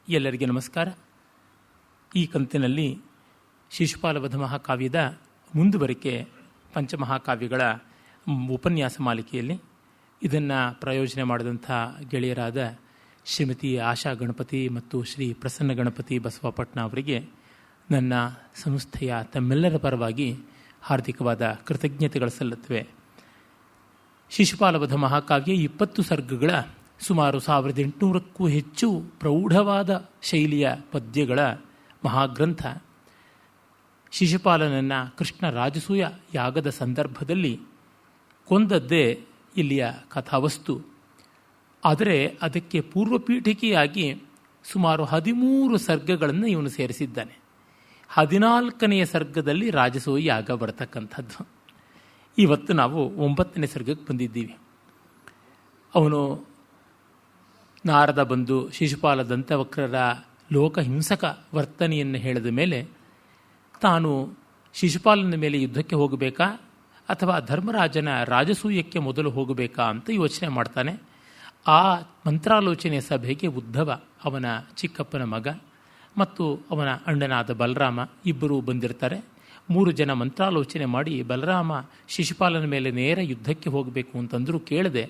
ಎಲ್ಲರಿಗೆ ನಮಸ್ಕಾರ. ಈ ಕಂತಿನಲ್ಲಿ ಶಿಶುಪಾಲವಧ ಮಹಾಕಾವ್ಯದ ಮುಂದುವರಿಕೆ ಪಂಚಮಹಾಕಾವ್ಯಗಳ ಉಪನ್ಯಾಸ ಮಾಲಿಕೆಯಲ್ಲಿ ಇದನ್ನು ಪ್ರಯೋಜನೆ ಮಾಡಿದಂಥ ಗೆಳೆಯರಾದ ಶ್ರೀಮತಿ ಆಶಾ ಗಣಪತಿ ಮತ್ತು ಶ್ರೀ ಪ್ರಸನ್ನ ಗಣಪತಿ ಬಸವಪಟ್ನ ಅವರಿಗೆ ನನ್ನ ಸಂಸ್ಥೆಯ ತಮ್ಮೆಲ್ಲರ ಪರವಾಗಿ ಹಾರ್ದಿಕವಾದ ಕೃತಜ್ಞತೆಗಳು ಸಲ್ಲುತ್ತವೆ. ಶಿಶುಪಾಲವಧ ಮಹಾಕಾವ್ಯ 20 ಸರ್ಗಗಳ ಸುಮಾರು 1800ಕ್ಕೂ ಹೆಚ್ಚು ಪ್ರೌಢವಾದ ಶೈಲಿಯ ಪದ್ಯಗಳ ಮಹಾಗ್ರಂಥ. ಶಿಶುಪಾಲನನ್ನು ಕೃಷ್ಣ ರಾಜಸೂಯ ಯಾಗದ ಸಂದರ್ಭದಲ್ಲಿ ಕೊಂದದ್ದೇ ಇಲ್ಲಿಯ ಕಥಾವಸ್ತು. ಆದರೆ ಅದಕ್ಕೆ ಪೂರ್ವಪೀಠಿಕೆಯಾಗಿ ಸುಮಾರು 13 ಸರ್ಗಗಳನ್ನು ಇವನು ಸೇರಿಸಿದ್ದಾನೆ. 14ನೆಯ ಸರ್ಗದಲ್ಲಿ ರಾಜಸೂಯ ಯಾಗ ಬರತಕ್ಕಂಥದ್ದು. ಇವತ್ತು ನಾವು 9ನೇ ಸರ್ಗಕ್ಕೆ ಬಂದಿದ್ದೀವಿ. ಅವನು ನಾರದ ಬಂದು ಶಿಶುಪಾಲ ದಂತವಕ್ರರ ಲೋಕಹಿಂಸಕ ವರ್ತನೆಯನ್ನು ಹೇಳಿದ ಮೇಲೆ ತಾನು ಶಿಶುಪಾಲನ ಮೇಲೆ ಯುದ್ಧಕ್ಕೆ ಹೋಗಬೇಕಾ ಅಥವಾ ಧರ್ಮರಾಜನ ರಾಜಸೂಯಕ್ಕೆ ಮೊದಲು ಹೋಗಬೇಕಾ ಅಂತ ಯೋಚನೆ ಮಾಡ್ತಾನೆ. ಆ ಮಂತ್ರಾಲೋಚನೆಯ ಸಭೆಗೆ ಉದ್ಧವ, ಅವನ ಚಿಕ್ಕಪ್ಪನ ಮಗ, ಮತ್ತು ಅವನ ಅಣ್ಣನಾದ ಬಲರಾಮ ಇಬ್ಬರೂ ಬಂದಿರ್ತಾರೆ. 3 ಜನ ಮಂತ್ರಾಲೋಚನೆ ಮಾಡಿ ಬಲರಾಮ ಶಿಶುಪಾಲನ ಮೇಲೆ ನೇರ ಯುದ್ಧಕ್ಕೆ ಹೋಗಬೇಕು ಅಂತಂದರೂ ಕೇಳದೆ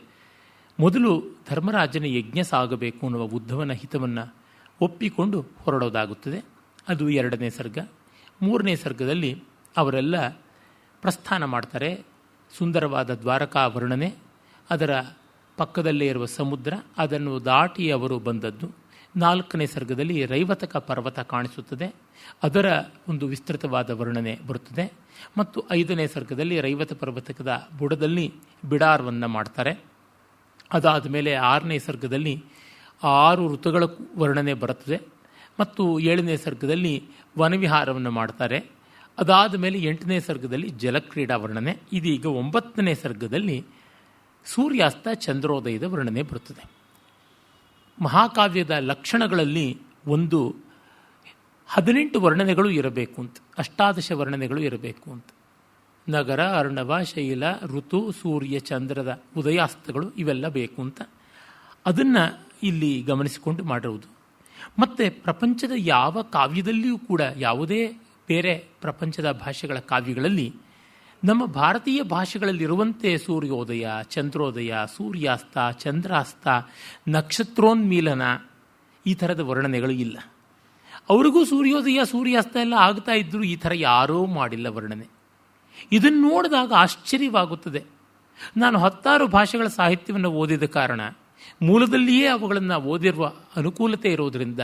ಮೊದಲು ಧರ್ಮರಾಜನ ಯಜ್ಞ ಸಾಗಬೇಕು ಅನ್ನುವ ಉದ್ಧವನ ಹಿತವನ್ನು ಒಪ್ಪಿಕೊಂಡು ಹೊರಡೋದಾಗುತ್ತದೆ. ಅದು 2ನೇ ಸರ್ಗ. 3ನೇ ಸರ್ಗದಲ್ಲಿ ಅವರೆಲ್ಲ ಪ್ರಸ್ಥಾನ ಮಾಡ್ತಾರೆ. ಸುಂದರವಾದ ದ್ವಾರಕಾ ವರ್ಣನೆ, ಅದರ ಪಕ್ಕದಲ್ಲೇ ಇರುವ ಸಮುದ್ರ, ಅದನ್ನು ದಾಟಿ ಅವರು ಬಂದದ್ದು. 4ನೇ ಸರ್ಗದಲ್ಲಿ ರೈವತಕ ಪರ್ವತ ಕಾಣಿಸುತ್ತದೆ, ಅದರ ಒಂದು ವಿಸ್ತೃತವಾದ ವರ್ಣನೆ ಬರುತ್ತದೆ. ಮತ್ತು 5ನೇ ಸರ್ಗದಲ್ಲಿ ರೈವತ ಪರ್ವತದ ಬುಡದಲ್ಲಿ ಬಿಡಾರವನ್ನು ಮಾಡ್ತಾರೆ. ಅದಾದ ಮೇಲೆ 6ನೇ ಸರ್ಗದಲ್ಲಿ 6 ಋತುಗಳ ವರ್ಣನೆ ಬರುತ್ತದೆ. ಮತ್ತು 7ನೇ ಸರ್ಗದಲ್ಲಿ ವನವಿಹಾರವನ್ನು ಮಾಡ್ತಾರೆ. ಅದಾದ ಮೇಲೆ 8ನೇ ಸರ್ಗದಲ್ಲಿ ಜಲಕ್ರೀಡಾ ವರ್ಣನೆ. ಇದೀಗ 9ನೇ ಸರ್ಗದಲ್ಲಿ ಸೂರ್ಯಾಸ್ತ ಚಂದ್ರೋದಯದ ವರ್ಣನೆ ಬರುತ್ತದೆ. ಮಹಾಕಾವ್ಯದ ಲಕ್ಷಣಗಳಲ್ಲಿ ಒಂದು 18 ವರ್ಣನೆಗಳು ಇರಬೇಕು ಅಂತ, 18 ವರ್ಣನೆಗಳು ಇರಬೇಕು ಅಂತ. ನಗರ, ಅರ್ಣವ, ಶೈಲ, ಋತು, ಸೂರ್ಯ, ಚಂದ್ರದ ಉದಯಾಸ್ತಗಳು ಇವೆಲ್ಲ ಬೇಕು ಅಂತ ಅದನ್ನು ಇಲ್ಲಿ ಗಮನಿಸಿಕೊಂಡು ಮಾಡಿರುವುದು. ಮತ್ತು ಪ್ರಪಂಚದ ಯಾವ ಕಾವ್ಯದಲ್ಲಿಯೂ ಕೂಡ, ಯಾವುದೇ ಬೇರೆ ಪ್ರಪಂಚದ ಭಾಷೆಗಳ ಕಾವ್ಯಗಳಲ್ಲಿ ನಮ್ಮ ಭಾರತೀಯ ಭಾಷೆಗಳಲ್ಲಿರುವಂತೆ ಸೂರ್ಯೋದಯ, ಚಂದ್ರೋದಯ, ಸೂರ್ಯಾಸ್ತ, ಚಂದ್ರಾಸ್ತ, ನಕ್ಷತ್ರೋನ್ಮೀಲನ ಈ ಥರದ ವರ್ಣನೆಗಳು ಇಲ್ಲ. ಅವರಿಗೂ ಸೂರ್ಯೋದಯ, ಸೂರ್ಯಾಸ್ತ ಎಲ್ಲ ಆಗ್ತಾ ಇದ್ದರೂ ಈ ಥರ ಯಾರೂ ಮಾಡಿಲ್ಲ ವರ್ಣನೆ. ಇದನ್ನು ನೋಡಿದಾಗ ಆಶ್ಚರ್ಯವಾಗುತ್ತದೆ. ನಾನು 10 ಭಾಷೆಗಳ ಸಾಹಿತ್ಯವನ್ನು ಓದಿದ ಕಾರಣ ಮೂಲದಲ್ಲಿಯೇ ಅವುಗಳನ್ನು ಓದಿರುವ ಅನುಕೂಲತೆ ಇರೋದರಿಂದ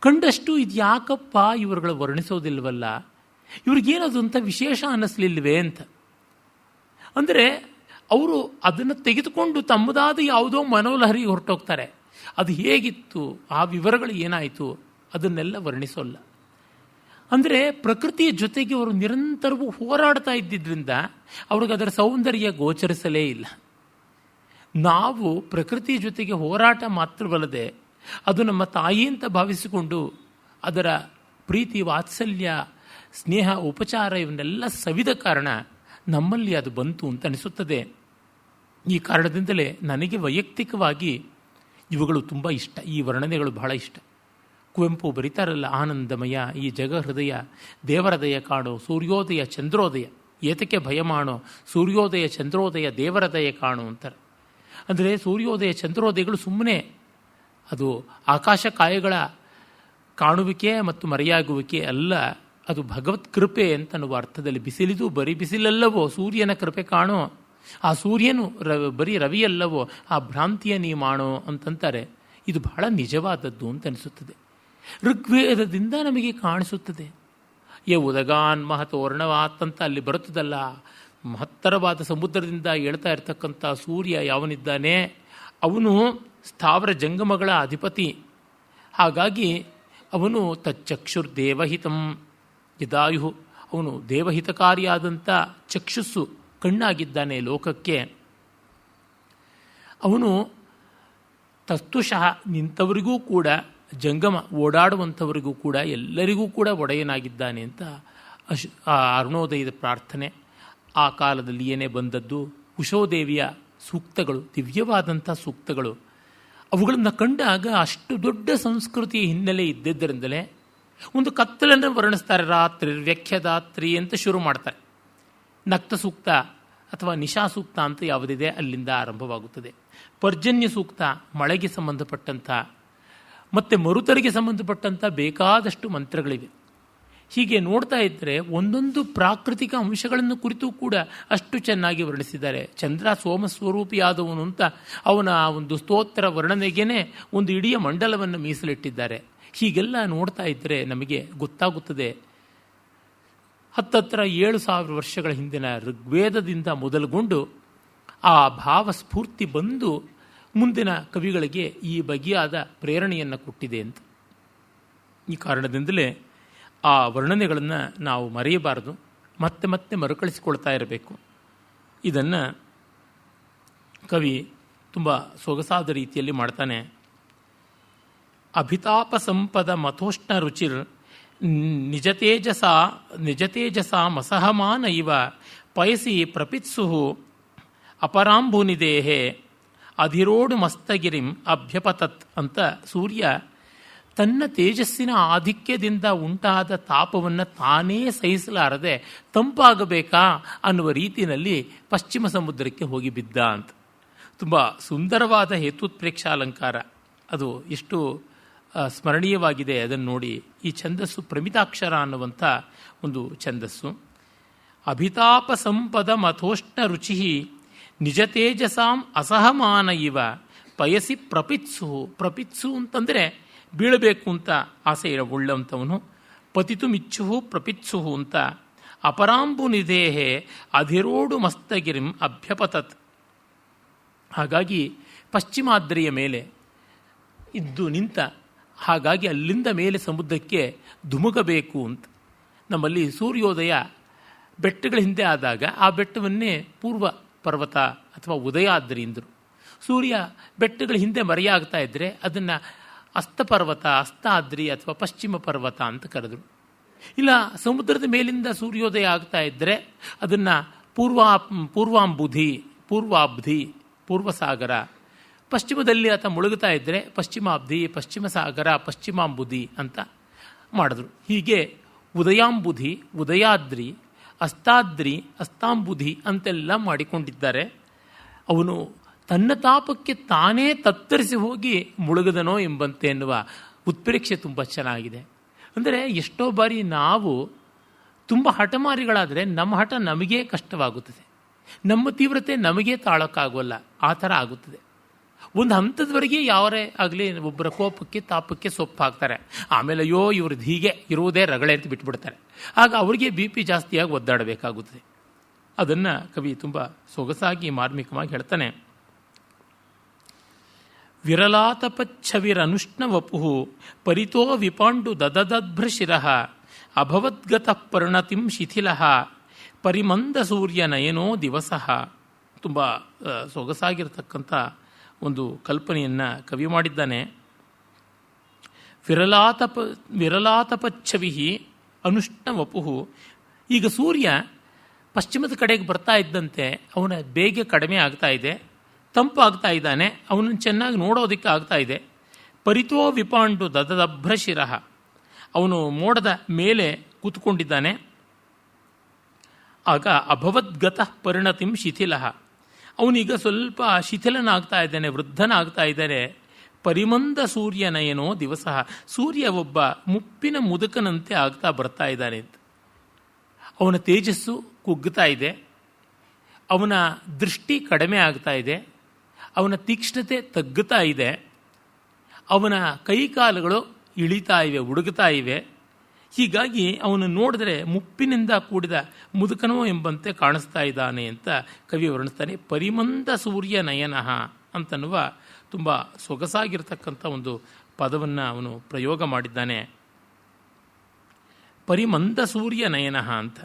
ಕಂಡಷ್ಟು ಇದು ಯಾಕಪ್ಪ ಇವರುಗಳು ವರ್ಣಿಸೋದಿಲ್ವಲ್ಲ, ಇವ್ರಿಗೇನದು ಅಂತ ವಿಶೇಷ ಅನ್ನಿಸ್ಲಿಲ್ವೇ ಅಂತ. ಅಂದರೆ ಅವರು ಅದನ್ನು ತೆಗೆದುಕೊಂಡು ತಮ್ಮದಾದ ಯಾವುದೋ ಮನೋಲಹರಿಗೆ ಹೊರಟೋಗ್ತಾರೆ. ಅದು ಹೇಗಿತ್ತು, ಆ ವಿವರಗಳು ಏನಾಯಿತು, ಅದನ್ನೆಲ್ಲ ವರ್ಣಿಸೋಲ್ಲ. ಅಂದರೆ ಪ್ರಕೃತಿಯ ಜೊತೆಗೆ ಅವರು ನಿರಂತರವೂ ಹೋರಾಡ್ತಾ ಇದ್ದಿದ್ದರಿಂದ ಅವ್ರಿಗೆ ಅದರ ಸೌಂದರ್ಯ ಗೋಚರಿಸಲೇ ಇಲ್ಲ. ನಾವು ಪ್ರಕೃತಿಯ ಜೊತೆಗೆ ಹೋರಾಟ ಮಾತ್ರವಲ್ಲದೆ ಅದು ನಮ್ಮ ತಾಯಿ ಅಂತ ಭಾವಿಸಿಕೊಂಡು ಅದರ ಪ್ರೀತಿ, ವಾತ್ಸಲ್ಯ, ಸ್ನೇಹ, ಉಪಚಾರ ಇವನ್ನೆಲ್ಲ ಸವಿದ ಕಾರಣ ನಮ್ಮಲ್ಲಿ ಅದು ಬಂತು ಅಂತ ಅನಿಸುತ್ತದೆ. ಈ ಕಾರಣದಿಂದಲೇ ನನಗೆ ವೈಯಕ್ತಿಕವಾಗಿ ಇವುಗಳು ತುಂಬ ಇಷ್ಟ, ಈ ವರ್ಣನೆಗಳು ಬಹಳ ಇಷ್ಟ. ಕುವೆಂಪು ಬರೀತಾರಲ್ಲ, ಆನಂದಮಯ ಈ ಜಗಹೃದಯ, ದೇವರದಯ ಕಾಣೋ, ಸೂರ್ಯೋದಯ ಚಂದ್ರೋದಯ ಏತಕ್ಕೆ ಭಯ ಮಾಡೋ, ಸೂರ್ಯೋದಯ ಚಂದ್ರೋದಯ ದೇವರದಯ ಕಾಣು ಅಂತಾರೆ. ಅಂದರೆ ಸೂರ್ಯೋದಯ ಚಂದ್ರೋದಯಗಳು ಸುಮ್ಮನೆ ಅದು ಆಕಾಶ ಕಾಯಗಳ ಕಾಣುವಿಕೆ ಮತ್ತು ಮರೆಯಾಗುವಿಕೆ ಅಲ್ಲ, ಅದು ಭಗವತ್ ಕೃಪೆ ಅಂತನ್ನುವ ಅರ್ಥದಲ್ಲಿ. ಬಿಸಿಲಿದು ಬರೀ ಬಿಸಿಲಲ್ಲವೋ ಸೂರ್ಯನ ಕೃಪೆ ಕಾಣೋ, ಆ ಸೂರ್ಯನು ಬರೀ ರವಿಯಲ್ಲವೋ ಆ ಭ್ರಾಂತಿಯ ನೀ ಮಾಡೋ ಅಂತಂತಾರೆ. ಇದು ಬಹಳ ನಿಜವಾದದ್ದು ಅಂತ ಅನಿಸುತ್ತದೆ. ಋಗ್ವೇದದಿಂದ ನಮಗೆ ಕಾಣಿಸುತ್ತದೆ. ಉದಗಾನ್ ಮಹತೋರ್ಣವಾತ್ ಅಂತ ಅಲ್ಲಿ ಬರುತ್ತದಲ್ಲ, ಮಹತ್ತರವಾದ ಸಮುದ್ರದಿಂದ ಹೇಳ್ತಾ ಇರತಕ್ಕಂಥ ಸೂರ್ಯ ಯಾವನಿದ್ದಾನೆ ಅವನು ಸ್ಥಾವರ ಜಂಗಮಗಳ ಅಧಿಪತಿ. ಹಾಗಾಗಿ ಅವನು ತಚ್ಚಕ್ಷುರ್ ದೇವಹಿತಂ ಯದಾಯು, ಅವನು ದೇವಹಿತಕಾರಿಯಾದಂಥ ಚಕ್ಷುಸ್ಸು, ಕಣ್ಣಾಗಿದ್ದಾನೆ ಲೋಕಕ್ಕೆ. ಅವನು ತಸ್ತುಷಃ ನಿಂತವರಿಗೂ ಕೂಡ, ಜಂಗಮ ಓಡಾಡುವಂಥವರಿಗೂ ಕೂಡ, ಎಲ್ಲರಿಗೂ ಕೂಡ ಒಡೆಯನಾಗಿದ್ದಾನೆ ಅಂತ ಅರುಣೋದಯದ ಪ್ರಾರ್ಥನೆ. ಆ ಕಾಲದಲ್ಲಿ ಏನೇ ಬಂದದ್ದು ಉಷೋದೇವಿಯ ಸೂಕ್ತಗಳು, ದಿವ್ಯವಾದಂಥ ಸೂಕ್ತಗಳು. ಅವುಗಳನ್ನು ಕಂಡಾಗ ಅಷ್ಟು ದೊಡ್ಡ ಸಂಸ್ಕೃತಿಯ ಹಿನ್ನೆಲೆ ಇದ್ದಿದ್ದರಿಂದಲೇ ಒಂದು ಕತ್ತಲನ್ನು ವರ್ಣಿಸ್ತಾರೆ. ರಾತ್ರಿ ವ್ಯಖ್ಯದಾತ್ರಿ ಅಂತ ಶುರು ಮಾಡ್ತಾರೆ. ನಕ್ತ ಸೂಕ್ತ ಅಥವಾ ನಿಶಾ ಸೂಕ್ತ ಅಂತ ಯಾವುದಿದೆ ಅಲ್ಲಿಂದ ಆರಂಭವಾಗುತ್ತದೆ. ಪರ್ಜನ್ಯ ಸೂಕ್ತ ಮಳೆಗೆ ಸಂಬಂಧಪಟ್ಟಂಥ ಮತ್ತು ಮರುತರಿಗೆ ಸಂಬಂಧಪಟ್ಟಂಥ ಬೇಕಾದಷ್ಟು ಮಂತ್ರಗಳಿವೆ. ಹೀಗೆ ನೋಡ್ತಾ ಇದ್ದರೆ ಒಂದೊಂದು ಪ್ರಾಕೃತಿಕ ಅಂಶಗಳನ್ನು ಕುರಿತು ಕೂಡ ಅಷ್ಟು ಚೆನ್ನಾಗಿ ವರ್ಣಿಸಿದ್ದಾರೆ. ಚಂದ್ರ ಸೋಮಸ್ವರೂಪಿಯಾದವನು ಅಂತ ಅವನ ಒಂದು ಸ್ತೋತ್ರ ವರ್ಣನೆಗೇ ಒಂದು ಇಡೀ ಮಂಡಲವನ್ನು ಮೀಸಲಿಟ್ಟಿದ್ದಾರೆ. ಹೀಗೆಲ್ಲ ನೋಡ್ತಾ ಇದ್ದರೆ ನಮಗೆ ಗೊತ್ತಾಗುತ್ತದೆ ಹತ್ತತ್ರ 7,000 ವರ್ಷಗಳ ಹಿಂದಿನ ಋಗ್ವೇದದಿಂದ ಮೊದಲುಗೊಂಡು ಆ ಭಾವಸ್ಫೂರ್ತಿ ಬಂದು ಮುಂದಿನ ಕವಿಗಳಿಗೆ ಈ ಬಗೆಯಾದ ಪ್ರೇರಣೆಯನ್ನು ಕೊಟ್ಟಿದೆ ಅಂತ. ಈ ಕಾರಣದಿಂದಲೇ ಆ ವರ್ಣನೆಗಳನ್ನು ನಾವು ಮರೆಯಬಾರದು, ಮತ್ತೆ ಮತ್ತೆ ಮರುಕಳಿಸಿಕೊಳ್ತಾ ಇರಬೇಕು. ಇದನ್ನು ಕವಿ ತುಂಬ ಸೊಗಸಾದ ರೀತಿಯಲ್ಲಿ ಮಾಡ್ತಾನೆ. ಅಭಿತಾಪ ಸಂಪದ ಮಥೋಷ್ಣ ರುಚಿರ್ ನಿಜತೇಜಸ ಮಸಹಮಾನ ಇವ ಪಯಸಿ ಪ್ರಪಿತ್ಸು ಅಪರಾಂಭುನಿದೇಹೆ ಅಧಿರೋಡು ಮಸ್ತಗಿರಿಂ ಅಭ್ಯಪತತ್ ಅಂತ ಸೂರ್ಯ ತನ್ನ ತೇಜಸ್ಸಿನ ಆಧಿಕ್ಯದಿಂದ ಉಂಟಾದ ತಾಪವನ್ನು ತಾನೇ ಸಹಿಸಲಾರದೆ ತಂಪಾಗಬೇಕಾ ಅನ್ನುವ ರೀತಿಯಲ್ಲಿ ಪಶ್ಚಿಮ ಸಮುದ್ರಕ್ಕೆ ಹೋಗಿ ಬಿದ್ದ ಅಂತ. ತುಂಬ ಸುಂದರವಾದ ಹೇತುತ್ಪ್ರೇಕ್ಷಾಲಂಕಾರ. ಅದು ಎಷ್ಟು ಸ್ಮರಣೀಯವಾಗಿದೆ ಅದನ್ನು ನೋಡಿ. ಈ ಛಂದಸ್ಸು ಪ್ರಮಿತಾಕ್ಷರ ಅನ್ನುವಂಥ ಒಂದು ಛಂದಸ್ಸು. ಅಭಿತಾಪ ಸಂಪದ ಮಥೋಷ್ಣ ರುಚಿ ನಿಜ ತೇಜಸಾಂ ಅಸಹಮಾನ ಇವ ಪಯಸಿ ಪ್ರಪಿತ್ಸು. ಪ್ರಪಿತ್ಸು ಅಂತಂದರೆ ಬೀಳಬೇಕು ಅಂತ ಆಸೆ ಉಳ್ಳಂಥವನು. ಪತಿತು ಮಿಚ್ಚು ಪ್ರಪಿತ್ಸು ಅಂತ ಅಪರಾಂಬು ನಿಧೇಹೆ ಅಧಿರೋಡು ಮಸ್ತಗಿರಿಂ ಅಭ್ಯಪತತ್. ಹಾಗಾಗಿ ಪಶ್ಚಿಮಾದ್ರಿಯ ಮೇಲೆ ಇದ್ದು ನಿಂತ, ಹಾಗಾಗಿ ಅಲ್ಲಿಂದ ಮೇಲೆ ಸಮುದ್ರಕ್ಕೆ ಧುಮುಕಬೇಕು ಅಂತ. ನಮ್ಮಲ್ಲಿ ಸೂರ್ಯೋದಯ ಬೆಟ್ಟಗಳ ಹಿಂದೆ ಆದಾಗ ಆ ಬೆಟ್ಟವನ್ನೇ ಪೂರ್ವ ಪರ್ವತ ಅಥವಾ ಉದಯಾದ್ರಿ ಎಂದರು. ಸೂರ್ಯ ಬೆಟ್ಟಗಳ ಹಿಂದೆ ಮರೆಯಾಗ್ತಾ ಇದ್ದರೆ ಅದನ್ನು ಅಸ್ತಪರ್ವತ, ಅಸ್ತಾದ್ರಿ ಅಥವಾ ಪಶ್ಚಿಮ ಪರ್ವತ ಅಂತ ಕರೆದರು. ಇಲ್ಲ, ಸಮುದ್ರದ ಮೇಲಿಂದ ಸೂರ್ಯೋದಯ ಆಗ್ತಾ ಇದ್ದರೆ ಅದನ್ನು ಪೂರ್ವಾಂಬುಧಿ, ಪೂರ್ವಾಬ್ಧಿ, ಪೂರ್ವಸಾಗರ. ಪಶ್ಚಿಮದಲ್ಲಿ ಆತ ಮುಳುಗುತ್ತಾ ಇದ್ದರೆ ಪಶ್ಚಿಮಾಬ್ಧಿ, ಪಶ್ಚಿಮ ಸಾಗರ, ಪಶ್ಚಿಮಾಂಬುಧಿ ಅಂತ ಮಾಡಿದ್ರು. ಹೀಗೆ ಉದಯಾಂಬುಧಿ, ಉದಯಾದ್ರಿ, ಅಸ್ತಾದ್ರಿ, ಅಸ್ತಾಂಬುಧಿ ಅಂತೆಲ್ಲ ಮಾಡಿಕೊಂಡಿದ್ದಾರೆ. ಅವನು ತನ್ನ ತಾಪಕ್ಕೆ ತಾನೇ ತತ್ತರಿಸಿ ಹೋಗಿ ಮುಳುಗದನೋ ಎಂಬಂತೆ ಎನ್ನುವ ಉತ್ಪ್ರೇಕ್ಷೆ ತುಂಬ ಚೆನ್ನಾಗಿದೆ. ಅಂದರೆ ಎಷ್ಟೋ ಬಾರಿ ನಾವು ತುಂಬ ಹಠಮಾರಿಗಳಾದರೆ ನಮ್ಮ ಹಠ ನಮಗೇ ಕಷ್ಟವಾಗುತ್ತದೆ, ನಮ್ಮ ತೀವ್ರತೆ ನಮಗೇ ತಾಳೋಕ್ಕಾಗೋಲ್ಲ. ಆ ಥರ ಆಗುತ್ತದೆ. ಒಂದು ಹಂತದವರೆಗೆ ಯಾವರೇ ಆಗಲಿ ಒಬ್ಬರ ಕೋಪಕ್ಕೆ ತಾಪಕ್ಕೆ ಸೊಪ್ಪು ಹಾಕ್ತಾರೆ. ಆಮೇಲೆ ಅಯ್ಯೋ ಇವ್ರದ್ದು ಹೀಗೆ ಇರುವುದೇ ರಗಳೆ ಅಂತ ಬಿಟ್ಬಿಡ್ತಾರೆ. ಆಗ ಅವರಿಗೆ BP ಜಾಸ್ತಿಯಾಗಿ ಒದ್ದಾಡಬೇಕಾಗುತ್ತದೆ. ಅದನ್ನು ಕವಿ ತುಂಬ ಸೊಗಸಾಗಿ ಮಾರ್ಮಿಕವಾಗಿ ಹೇಳ್ತಾನೆ. ವಿರಲಾತಪಚ್ಛವಿರನುಷ್ಣ ವಪು ಪರಿತೋ ವಿಪಾಂಡು ದದದ್ಭೃಶಿರಃ ಅಭವದ್ಗತಃ ಪರಿಣತಿಂ ಶಿಥಿಲಃ ಪರಿಮಂದ ಸೂರ್ಯ ನಯನೋ ದಿವಸಃ. ತುಂಬ ಸೊಗಸಾಗಿರ್ತಕ್ಕಂಥ ಒಂದು ಕಲ್ಪನೆಯನ್ನು ಕವಿ ಮಾಡಿದ್ದಾನೆ. ವಿರಲಾತಪಚ್ಛವಿ ಅನುಷ್ಣ ವಪು. ಈಗ ಸೂರ್ಯ ಪಶ್ಚಿಮದ ಕಡೆಗೆ ಬರ್ತಾ ಇದ್ದಂತೆ ಅವನ ಬೇಗ ಕಡಿಮೆ ಆಗ್ತಾ ಇದೆ, ತಂಪಾಗ್ತಾ ಇದ್ದಾನೆ, ಅವನನ್ನು ಚೆನ್ನಾಗಿ ನೋಡೋದಕ್ಕೆ ಆಗ್ತಾ ಇದೆ. ಪರಿತೋ ವಿಪಾಂಡು ದದದ್ಭ್ರಶಿರಃ, ಅವನು ಮೋಡದ ಮೇಲೆ ಕೂತ್ಕೊಂಡಿದ್ದಾನೆ. ಆಗ ಅಭವದ್ಗತಃ ಪರಿಣತಿಂ ಶಿಥಿಲಃ, ಅವನೀಗ ಸ್ವಲ್ಪ ಶಿಥಿಲನಾಗ್ತಾ ಇದ್ದಾನೆ, ವೃದ್ಧನಾಗ್ತಾ ಇದ್ದಾನೆ. ಪರಿಮಂದ ಸೂರ್ಯನಯನೋ ದಿವಸ, ಸೂರ್ಯ ಒಬ್ಬ ಮುಪ್ಪಿನ ಮುದುಕನಂತೆ ಆಗ್ತಾ ಬರ್ತಾ ಇದ್ದಾನೆ ಅಂತ. ಅವನ ತೇಜಸ್ಸು ಕುಗ್ಗುತ್ತಾ ಇದೆ, ಅವನ ದೃಷ್ಟಿ ಕಡಿಮೆ ಆಗ್ತಾ ಇದೆ, ಅವನ ತೀಕ್ಷ್ಣತೆ ತಗ್ಗುತ್ತಾ ಇದೆ, ಅವನ ಕೈಕಾಲುಗಳು ಇಳಿತಾ ಇವೆ, ಉಡುಗುತ್ತಾ ಇವೆ. ಹೀಗಾಗಿ ಅವನು ನೋಡಿದ್ರೆ ಮುಪ್ಪಿನಿಂದ ಕೂಡಿದ ಮುದುಕನೋ ಎಂಬಂತೆ ಕಾಣಿಸ್ತಾ ಇದ್ದಾನೆ ಅಂತ ಕವಿ ವರ್ಣಿಸ್ತಾನೆ. ಪರಿಮಂದ ಸೂರ್ಯ ನಯನಃ ಅಂತನ್ನುವ ತುಂಬ ಸೊಗಸಾಗಿರ್ತಕ್ಕಂಥ ಒಂದು ಪದವನ್ನು ಅವನು ಪ್ರಯೋಗ ಮಾಡಿದ್ದಾನೆ. ಪರಿಮಂದ ಸೂರ್ಯ ನಯನಃ ಅಂತ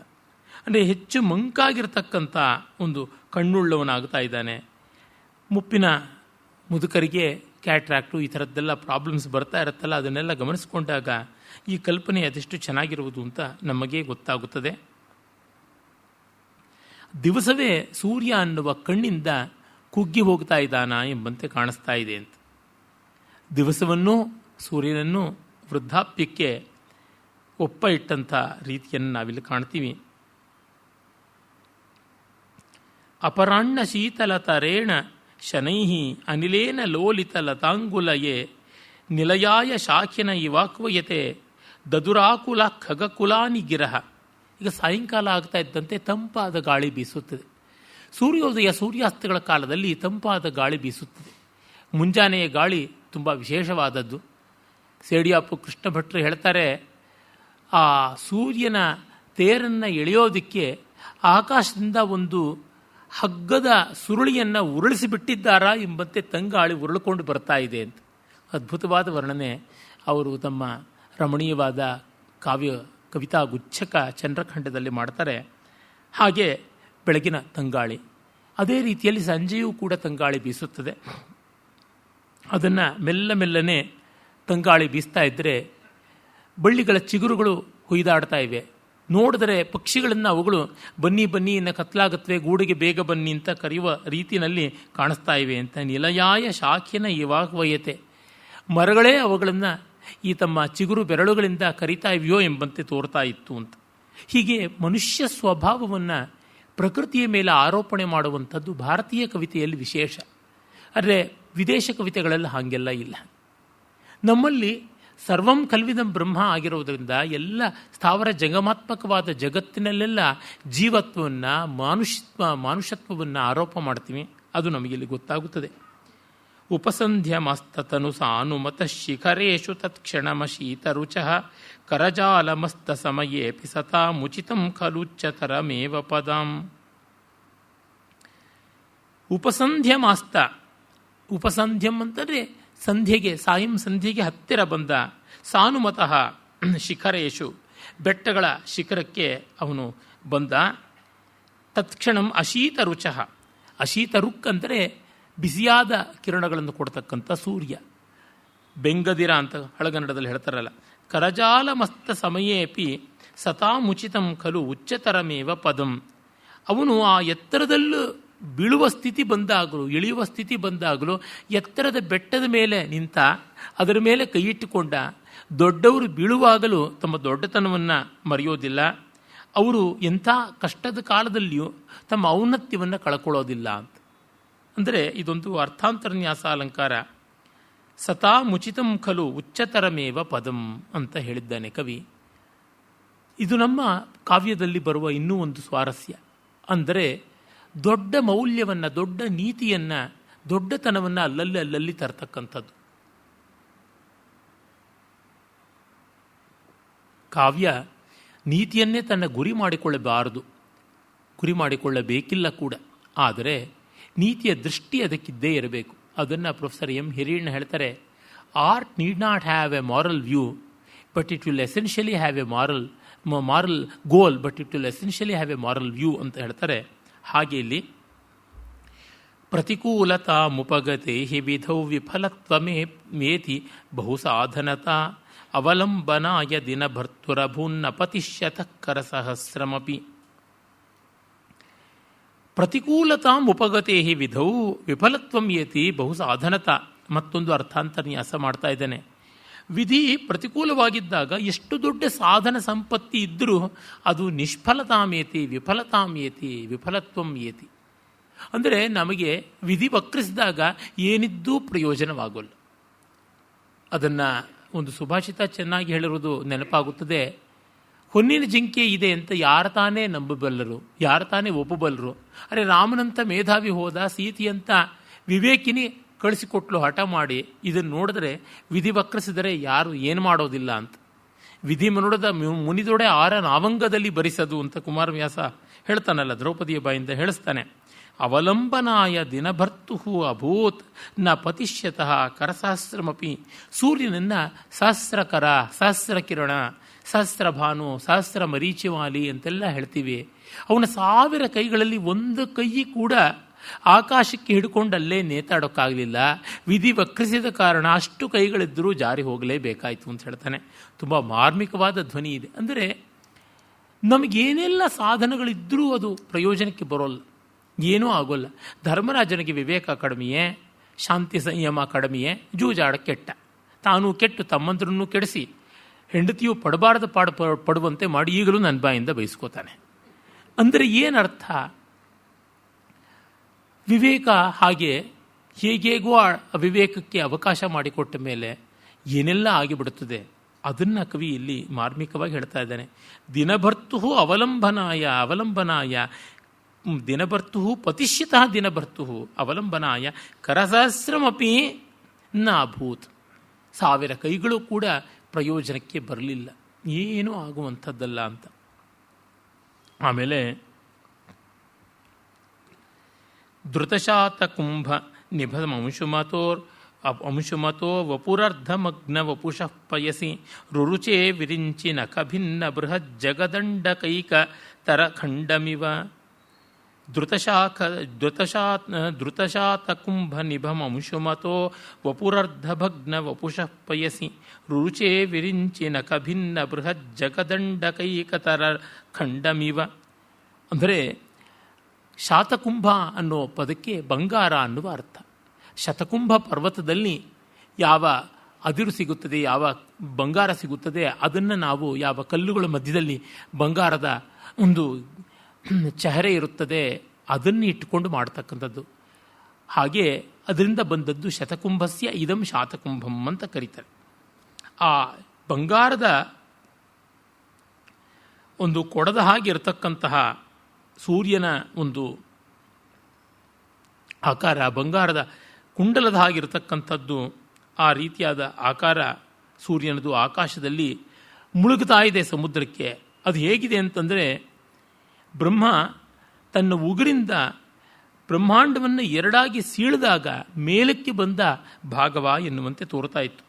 ಅಂದರೆ ಹೆಚ್ಚು ಮಂಕಾಗಿರ್ತಕ್ಕಂಥ ಒಂದು ಕಣ್ಣುಳ್ಳವನಾಗ್ತಾ ಇದ್ದಾನೆ. ಮುಪ್ಪಿನ ಮುದುಕರಿಗೆ ಕ್ಯಾಟ್ರಾಕ್ಟು ಈ ಥರದ್ದೆಲ್ಲ ಪ್ರಾಬ್ಲಮ್ಸ್ ಬರ್ತಾ ಇರುತ್ತಲ್ಲ, ಅದನ್ನೆಲ್ಲ ಗಮನಿಸ್ಕೊಂಡಾಗ ಈ ಕಲ್ಪನೆ ಅದೆಷ್ಟು ಚೆನ್ನಾಗಿರುವುದು ಅಂತ ನಮಗೆ ಗೊತ್ತಾಗುತ್ತದೆ. ದಿವಸವೇ ಸೂರ್ಯ ಅನ್ನುವ ಕಣ್ಣಿಂದ ಕುಗ್ಗಿ ಹೋಗ್ತಾ ಇದ್ದಾನ ಎಂಬಂತೆ ಕಾಣಿಸ್ತಾ ಇದೆ ಅಂತ. ದಿವಸವನ್ನೂ ಸೂರ್ಯನನ್ನು ವೃದ್ಧಾಪ್ಯಕ್ಕೆ ಒಪ್ಪ ಇಟ್ಟಂಥ ರೀತಿಯನ್ನು ನಾವಿಲ್ಲಿ ಕಾಣ್ತೀವಿ. ಅಪರಾಣ್ಣ ಶೀತಲತರೇಣ ಶನೈಃ ಅನಿಲೇನ ಲೋಲಿತ ಲತಾಂಗುಲಯೇ ನಿಲಯಾಯ ಶಾಖಿನ ಇವಾಕ್ವಯತೆ ದದುರಾಕುಲ ಖಗಕುಲಾನಿ ಗಿರಹ. ಈಗ ಸಾಯಂಕಾಲ ಆಗ್ತಾ ಇದ್ದಂತೆ ತಂಪಾದ ಗಾಳಿ ಬೀಸುತ್ತದೆ. ಸೂರ್ಯೋದಯ ಸೂರ್ಯಾಸ್ತಗಳ ಕಾಲದಲ್ಲಿ ತಂಪಾದ ಗಾಳಿ ಬೀಸುತ್ತದೆ. ಮುಂಜಾನೆಯ ಗಾಳಿ ತುಂಬ ವಿಶೇಷವಾದದ್ದು. ಸೇಡಿಯಾಪು ಕೃಷ್ಣ ಭಟ್ರು ಹೇಳ್ತಾರೆ, ಆ ಸೂರ್ಯನ ತೇರನ್ನು ಎಳೆಯೋದಕ್ಕೆ ಆಕಾಶದಿಂದ ಒಂದು ಹಗ್ಗದ ಸುರುಳಿಯನ್ನು ಉರುಳಿಸಿಬಿಟ್ಟಿದ್ದಾರಾ ಎಂಬಂತೆ ತಂಗಾಳಿ ಉರುಳಿಕೊಂಡು ಬರ್ತಾ ಇದೆ ಅಂತ. ಅದ್ಭುತವಾದ ವರ್ಣನೆ ಅವರು ತಮ್ಮ ರಮಣೀಯವಾದ ಕವಿತಾ ಗುಚ್ಛಕ ಚಂದ್ರಖಂಡದಲ್ಲಿ ಮಾಡ್ತಾರೆ. ಹಾಗೆ ಬೆಳಗಿನ ತಂಗಾಳಿ, ಅದೇ ರೀತಿಯಲ್ಲಿ ಸಂಜೆಯೂ ಕೂಡ ತಂಗಾಳಿ ಬೀಸುತ್ತದೆ. ಅದನ್ನು ಮೆಲ್ಲನೆ ತಂಗಾಳಿ ಬೀಸ್ತಾ ಇದ್ದರೆ ಬಳ್ಳಿಗಳ ಚಿಗುರುಗಳು ಹುಯ್ದಾಡ್ತಾ ಇವೆ. ನೋಡಿದರೆ ಪಕ್ಷಿಗಳನ್ನು ಅವುಗಳು ಬನ್ನಿ ಬನ್ನಿ ಇನ್ನು ಕತ್ಲಾಗತ್ವೆ, ಗೂಡಿಗೆ ಬೇಗ ಬನ್ನಿ ಅಂತ ಕರೆಯುವ ರೀತಿಯಲ್ಲಿ ಕಾಣಿಸ್ತಾ ಇವೆ ಅಂತ. ನಿಲಯಾಯ ಶಾಖಿನ ಇವಾಗ್ವಯತೆ, ಮರಗಳೇ ಅವುಗಳನ್ನು ಈ ತಮ್ಮ ಚಿಗುರು ಬೆರಳುಗಳಿಂದ ಕರಿತಾ ಇವೆಯೋ ಎಂಬಂತೆ ತೋರ್ತಾ ಇತ್ತು ಅಂತ. ಹೀಗೆ ಮನುಷ್ಯ ಸ್ವಭಾವವನ್ನು ಪ್ರಕೃತಿಯ ಮೇಲೆ ಆರೋಪಣೆ ಮಾಡುವಂಥದ್ದು ಭಾರತೀಯ ಕವಿತೆಯಲ್ಲಿ ವಿಶೇಷ. ಆದರೆ ವಿದೇಶ ಕವಿತೆಗಳೆಲ್ಲ ಹಾಗೆಲ್ಲ ಇಲ್ಲ. ನಮ್ಮಲ್ಲಿ ಸರ್ವಂ ಕಲ್ವಿದಂ ಬ್ರಹ್ಮ ಆಗಿರೋದರಿಂದ ಎಲ್ಲ ಸ್ಥಾವರ ಜಂಗಮಾತ್ಮಕವಾದ ಜಗತ್ತಿನಲ್ಲೆಲ್ಲ ಜೀವತ್ವವನ್ನು ಮಾನುಷತ್ವವನ್ನು ಆರೋಪ ಮಾಡ್ತೀವಿ. ಅದು ನಮಗಿಲ್ಲಿ ಗೊತ್ತಾಗುತ್ತದೆ. ಉಪಸಂಧ್ಯಮಸ್ತತನು ಸಾನುಮತ ಶಿಖರೇಶು ತತ್ಕ್ಷಣಮಶೀತರುಚಃ ಕರಜಾಲಮಸ್ತ ಸಮಯೇಪಿ ಸತಾ ಮುಚಿತಂ ಖಲುಚ್ಚತರಮೇವ ಪದಾಂ. ಉಪಸಂಧ್ಯಮಾಸ್ತ, ಉಪಸಂಧ್ಯಂ ಅಂತಂದರೆ ಸಂಧ್ಯೆಗೆ, ಸಾಯಂ ಸಂಧ್ಯೆಗೆ ಹತ್ತಿರ ಬಂದ. ಸಾನುಮತಃ ಶಿಖರೇಶು, ಬೆಟ್ಟಗಳ ಶಿಖರಕ್ಕೆ ಅವನು ಬಂದ. ತತ್ಕ್ಷಣಂ ಅಶೀತರುಚಃ, ಅಶೀತರುಕ್ ಅಂದರೆ ಬಿಸಿಯಾದ ಕಿರಣಗಳನ್ನು ಕೊಡ್ತಕ್ಕಂಥ ಸೂರ್ಯ. ಬೆಂಗದಿರ ಅಂತ ಹಳಗನ್ನಡದಲ್ಲಿ ಹೇಳ್ತಾರಲ್ಲ. ಕರಜಾಲಮಸ್ತ ಸಮಯೇಪಿ ಸತಾ ಮುಚಿತಂ ಖಲು ಉಚ್ಚತರಮೇವ ಪದಂ. ಅವನು ಆ ಎತ್ತರದಲ್ಲೂ ಬೀಳುವ ಸ್ಥಿತಿ ಬಂದಾಗಲೂ, ಇಳಿಯುವ ಸ್ಥಿತಿ ಬಂದಾಗಲೂ ಎತ್ತರದ ಬೆಟ್ಟದ ಮೇಲೆ ನಿಂತ, ಅದರ ಮೇಲೆ ಕೈಯಿಟ್ಟುಕೊಂಡ. ದೊಡ್ಡವರು ಬೀಳುವಾಗಲೂ ತಮ್ಮ ದೊಡ್ಡತನವನ್ನು ಮರೆಯೋದಿಲ್ಲ. ಅವರು ಎಂಥ ಕಷ್ಟದ ಕಾಲದಲ್ಲಿಯೂ ತಮ್ಮ ಔನ್ನತ್ಯವನ್ನು ಕಳ್ಕೊಳ್ಳೋದಿಲ್ಲ ಅಂತ. ಅಂದರೆ ಇದೊಂದು ಅರ್ಥಾಂತರನ್ಯಾಸ ಅಲಂಕಾರ. ಸತಾ ಮುಚಿತಂ ಖಲು ಉಚ್ಚತರಮೇವ ಪದಂ ಅಂತ ಹೇಳಿದ್ದಾನೆ ಕವಿ. ಇದು ನಮ್ಮ ಕಾವ್ಯದಲ್ಲಿ ಬರುವ ಇನ್ನೂ ಒಂದು ಸ್ವಾರಸ್ಯ. ಅಂದರೆ ದೊಡ್ಡ ಮೌಲ್ಯವನ್ನು, ದೊಡ್ಡ ನೀತಿಯನ್ನು, ದೊಡ್ಡತನವನ್ನು ಅಲ್ಲಲ್ಲಿ ತರ್ತಕ್ಕಂಥದ್ದು. ಕಾವ್ಯ ನೀತಿಯನ್ನೇ ತನ್ನ ಗುರಿ ಮಾಡಿಕೊಳ್ಳಬಾರದು, ಗುರಿ ಮಾಡಿಕೊಳ್ಳಬೇಕಿಲ್ಲ ಕೂಡ. ಆದರೆ ನೀತಿಯ ದೃಷ್ಟಿ ಅದಕ್ಕಿದ್ದೇ ಇರಬೇಕು. ಅದನ್ನು ಪ್ರೊಫೆಸರ್ ಎಂ ಹಿರಿಯಣ್ಣ ಹೇಳ್ತಾರೆ, art need not have a moral view but it will essentially have a moral goal but it will essentially have a moral view ಅಂತ ಹೇಳ್ತಾರೆ. ಹಾಗೆ ಇಲ್ಲಿ ಪ್ರತಿಕೂಲತಾ ಮುಪಗತೆ ವಿಧೌ ವಿಫಲತ್ವಮೇತಿ ಬಹುಸಾಧನತಾ ಅವಲಂಬನಾಯ ದಿನಭರ್ತುರಭೂನ್ನ ಪತಿಷ್ಯತಃ ಕರಸಹಸ್ರಮಪಿ. ಪ್ರತಿಕೂಲತಾ ಮುಪಗತೆ ವಿಧೌ ವಿಫಲತ್ವಂ ಏತಿ ಬಹುಸಾಧನತಾ. ಮತ್ತೊಂದು ಅರ್ಥಾಂತರ್ನ್ಯಾಸ ಮಾಡ್ತಾ ಇದ್ದೇನೆ. ವಿಧಿ ಪ್ರತಿಕೂಲವಾಗಿದ್ದಾಗ ಎಷ್ಟು ದೊಡ್ಡ ಸಾಧನ ಸಂಪತ್ತಿ ಇದ್ದರೂ ಅದು ನಿಷ್ಫಲತಾಮೇತಿ ವಿಫಲತ್ವಂ ಏತಿ. ಅಂದರೆ ನಮಗೆ ವಿಧಿ ವಕ್ರಿಸಿದಾಗ ಏನಿದ್ದೂ ಪ್ರಯೋಜನವಾಗೋಲ್ಲ. ಅದನ್ನು ಒಂದು ಸುಭಾಷಿತ ಚೆನ್ನಾಗಿ ಹೇಳಿರೋದು ನೆನಪಾಗುತ್ತದೆ. ಹೊನ್ನಿನ ಜಿಂಕೆ ಇದೆ ಅಂತ ಯಾರು ತಾನೇ ನಂಬಬಲ್ಲರು, ಯಾರು ತಾನೇ ಒಪ್ಪಬಲ್ಲರು. ಅರೆ ರಾಮನಂತ ಮೇಧಾವಿ ಹೋದ, ಸೀತೆಯಂತ ವಿವೇಕಿನಿ ಕಳಿಸಿಕೊಟ್ಲು ಹಠ ಮಾಡಿ. ಇದನ್ನು ನೋಡಿದ್ರೆ ವಿಧಿ ವಕ್ರಿಸಿದರೆ ಯಾರು ಏನು ಮಾಡೋದಿಲ್ಲ ಅಂತ. ವಿಧಿ ಮನುಡದ ಮುನಿದೊಡೆ ಆರ ನಾವಂಗದಲ್ಲಿ ಬರಿಸದು ಅಂತ ಕುಮಾರವ್ಯಾಸ ಹೇಳ್ತಾನಲ್ಲ, ದ್ರೌಪದಿಯ ಬಾಯಿಂದ ಹೇಳಿಸ್ತಾನೆ. ಅವಲಂಬನಾಯ ದಿನಭರ್ತು ಅಭೂತ್ ನ ಪತಿಷ್ಯತಃ ಕರಸಹಸ್ರಮಪಿ. ಸೂರ್ಯನನ್ನು ಸಹಸ್ರಕರ, ಸಹಸ್ರ ಕಿರಣ, ಸಹಸ್ರ ಭಾನು, ಸಹಸ್ರ ಮರೀಚಿವಾಲಿ ಅಂತೆಲ್ಲ ಹೇಳ್ತೀವಿ. ಅವನ 1000 ಕೈಗಳಲ್ಲಿ ಒಂದು ಕೈ ಕೂಡ ಆಕಾಶಕ್ಕೆ ಹಿಡ್ಕೊಂಡಲ್ಲೇ ನೇತಾಡೋಕ್ಕಾಗಲಿಲ್ಲ. ವಿಧಿ ವಕ್ರಿಸಿದ ಕಾರಣ ಅಷ್ಟು ಕೈಗಳಿದ್ದರೂ ಜಾರಿ ಹೋಗಲೇಬೇಕಾಯಿತು ಅಂತ ಹೇಳ್ತಾನೆ. ತುಂಬ ಮಾರ್ಮಿಕವಾದ ಧ್ವನಿ ಇದೆ. ಅಂದರೆ ನಮಗೇನೆಲ್ಲ ಸಾಧನಗಳಿದ್ದರೂ ಅದು ಪ್ರಯೋಜನಕ್ಕೆ ಬರೋಲ್ಲ, ಏನೂ ಆಗೋಲ್ಲ. ಧರ್ಮರಾಜನಿಗೆ ವಿವೇಕ ಕಡಿಮೆಯೇ, ಶಾಂತಿ ಸಂಯಮ ಕಡಿಮೆಯೇ, ಜೂಜಾಡ ಕೆಟ್ಟ, ತಾನು ಕೆಟ್ಟು ತಮ್ಮಂದ್ರನ್ನು ಕೆಡಿಸಿ ಹೆಂಡತಿಯು ಪಡಬಾರದ ಪಡುವಂತೆ ಮಾಡಿ ಈಗಲೂ ನನ್ನ ಬಾಯಿಂದ ಬಯಸ್ಕೋತಾನೆ. ಅಂದರೆ ಏನರ್ಥ? ವಿವೇಕ ಹಾಗೆ ಹೇಗೇಗೋ ಅವಿವೇಕಕ್ಕೆ ಅವಕಾಶ ಮಾಡಿಕೊಟ್ಟ ಮೇಲೆ ಏನೆಲ್ಲ ಆಗಿಬಿಡುತ್ತದೆ ಅದನ್ನು ಕವಿ ಇಲ್ಲಿ ಮಾರ್ಮಿಕವಾಗಿ ಹೇಳ್ತಾ ಇದ್ದಾನೆ. ದಿನಭರ್ತು ಅವಲಂಬನಾಯ ದಿನಭರ್ತು ಪತಿಷ್ಯತಃ ದಿನಭರ್ತು ಅವಲಂಬನಾಯ ಕರಸಹಸ್ರಮಪಿ ನಾಭೂತ್. 1000 ಕೈಗಳು ಕೂಡ ಪ್ರಯೋಜನಕ್ಕೆ ಬರಲಿಲ್ಲ, ಏನೂ ಆಗುವಂಥದ್ದಲ್ಲ ಅಂತ. ಆಮೇಲೆ ಧೃತಶಾತ ಕುಂಭ ನಿಭಮಂಶುಮತೋ ವಪುರರ್ಧಮಗ್ನ ವಪುಷಃ ಪಯಸಿ ರುರುಚೇ ವಿರಿಂಚಿ ನಖಭಿನ್ನ ಬೃಹಜ್ಜಗದಂಡಕೈಕ ತರಖಂಡಮಿವ. ಧೃತಶಾತ ಕುಂಭ ನಿಭಮಂಶುಮತೋ ವಪುರರ್ಧಭಗ್ನ ವಪುಷಃ ಪಯಸಿ ರುರುಚೇ ವಿರಿಂಚಿ ನಖಭಿನ್ನ ಬೃಹಜ್ಜಗದಂಡಕೈಕ ತರಖಂಡಮಿವ. ಅಂದರೆ ಶಾತಕುಂಭ ಅನ್ನೋ ಪದಕ್ಕೆ ಬಂಗಾರ ಅನ್ನುವ ಅರ್ಥ. ಶತಕುಂಭ ಪರ್ವತದಲ್ಲಿ ಯಾವ ಅದಿರು ಸಿಗುತ್ತದೆ, ಯಾವ ಬಂಗಾರ ಸಿಗುತ್ತದೆ, ಅದನ್ನು ನಾವು ಯಾವ ಕಲ್ಲುಗಳ ಮಧ್ಯದಲ್ಲಿ ಬಂಗಾರದ ಒಂದು ಚಹರೆ ಇರುತ್ತದೆ ಅದನ್ನು ಇಟ್ಟುಕೊಂಡು ಮಾಡ್ತಕ್ಕಂಥದ್ದು. ಹಾಗೆ ಅದರಿಂದ ಬಂದದ್ದು ಶತಕುಂಭಸ್ಯ ಇದಂ ಶಾತಕುಂಭಂ ಅಂತ ಕರೀತಾರೆ. ಆ ಬಂಗಾರದ ಒಂದು ಕೊಡದ ಹಾಗೆ ಇರತಕ್ಕಂತಹ ಸೂರ್ಯನ ಒಂದು ಆಕಾರ, ಬಂಗಾರದ ಕುಂಡಲದ ಹಾಗಿರತಕ್ಕಂಥದ್ದು, ಆ ರೀತಿಯಾದ ಆಕಾರ ಸೂರ್ಯನದು ಆಕಾಶದಲ್ಲಿ ಮುಳುಗ್ತಾ ಇದೆ ಸಮುದ್ರಕ್ಕೆ. ಅದು ಹೇಗಿದೆ ಅಂತಂದರೆ, ಬ್ರಹ್ಮ ತನ್ನ ಉಗುರಿಂದ ಬ್ರಹ್ಮಾಂಡವನ್ನು ಎರಡಾಗಿ ಸೀಳಿದಾಗ ಮೇಲಕ್ಕೆ ಬಂದ ಭಾಗವ ಎನ್ನುವಂತೆ ತೋರ್ತಾ ಇತ್ತು.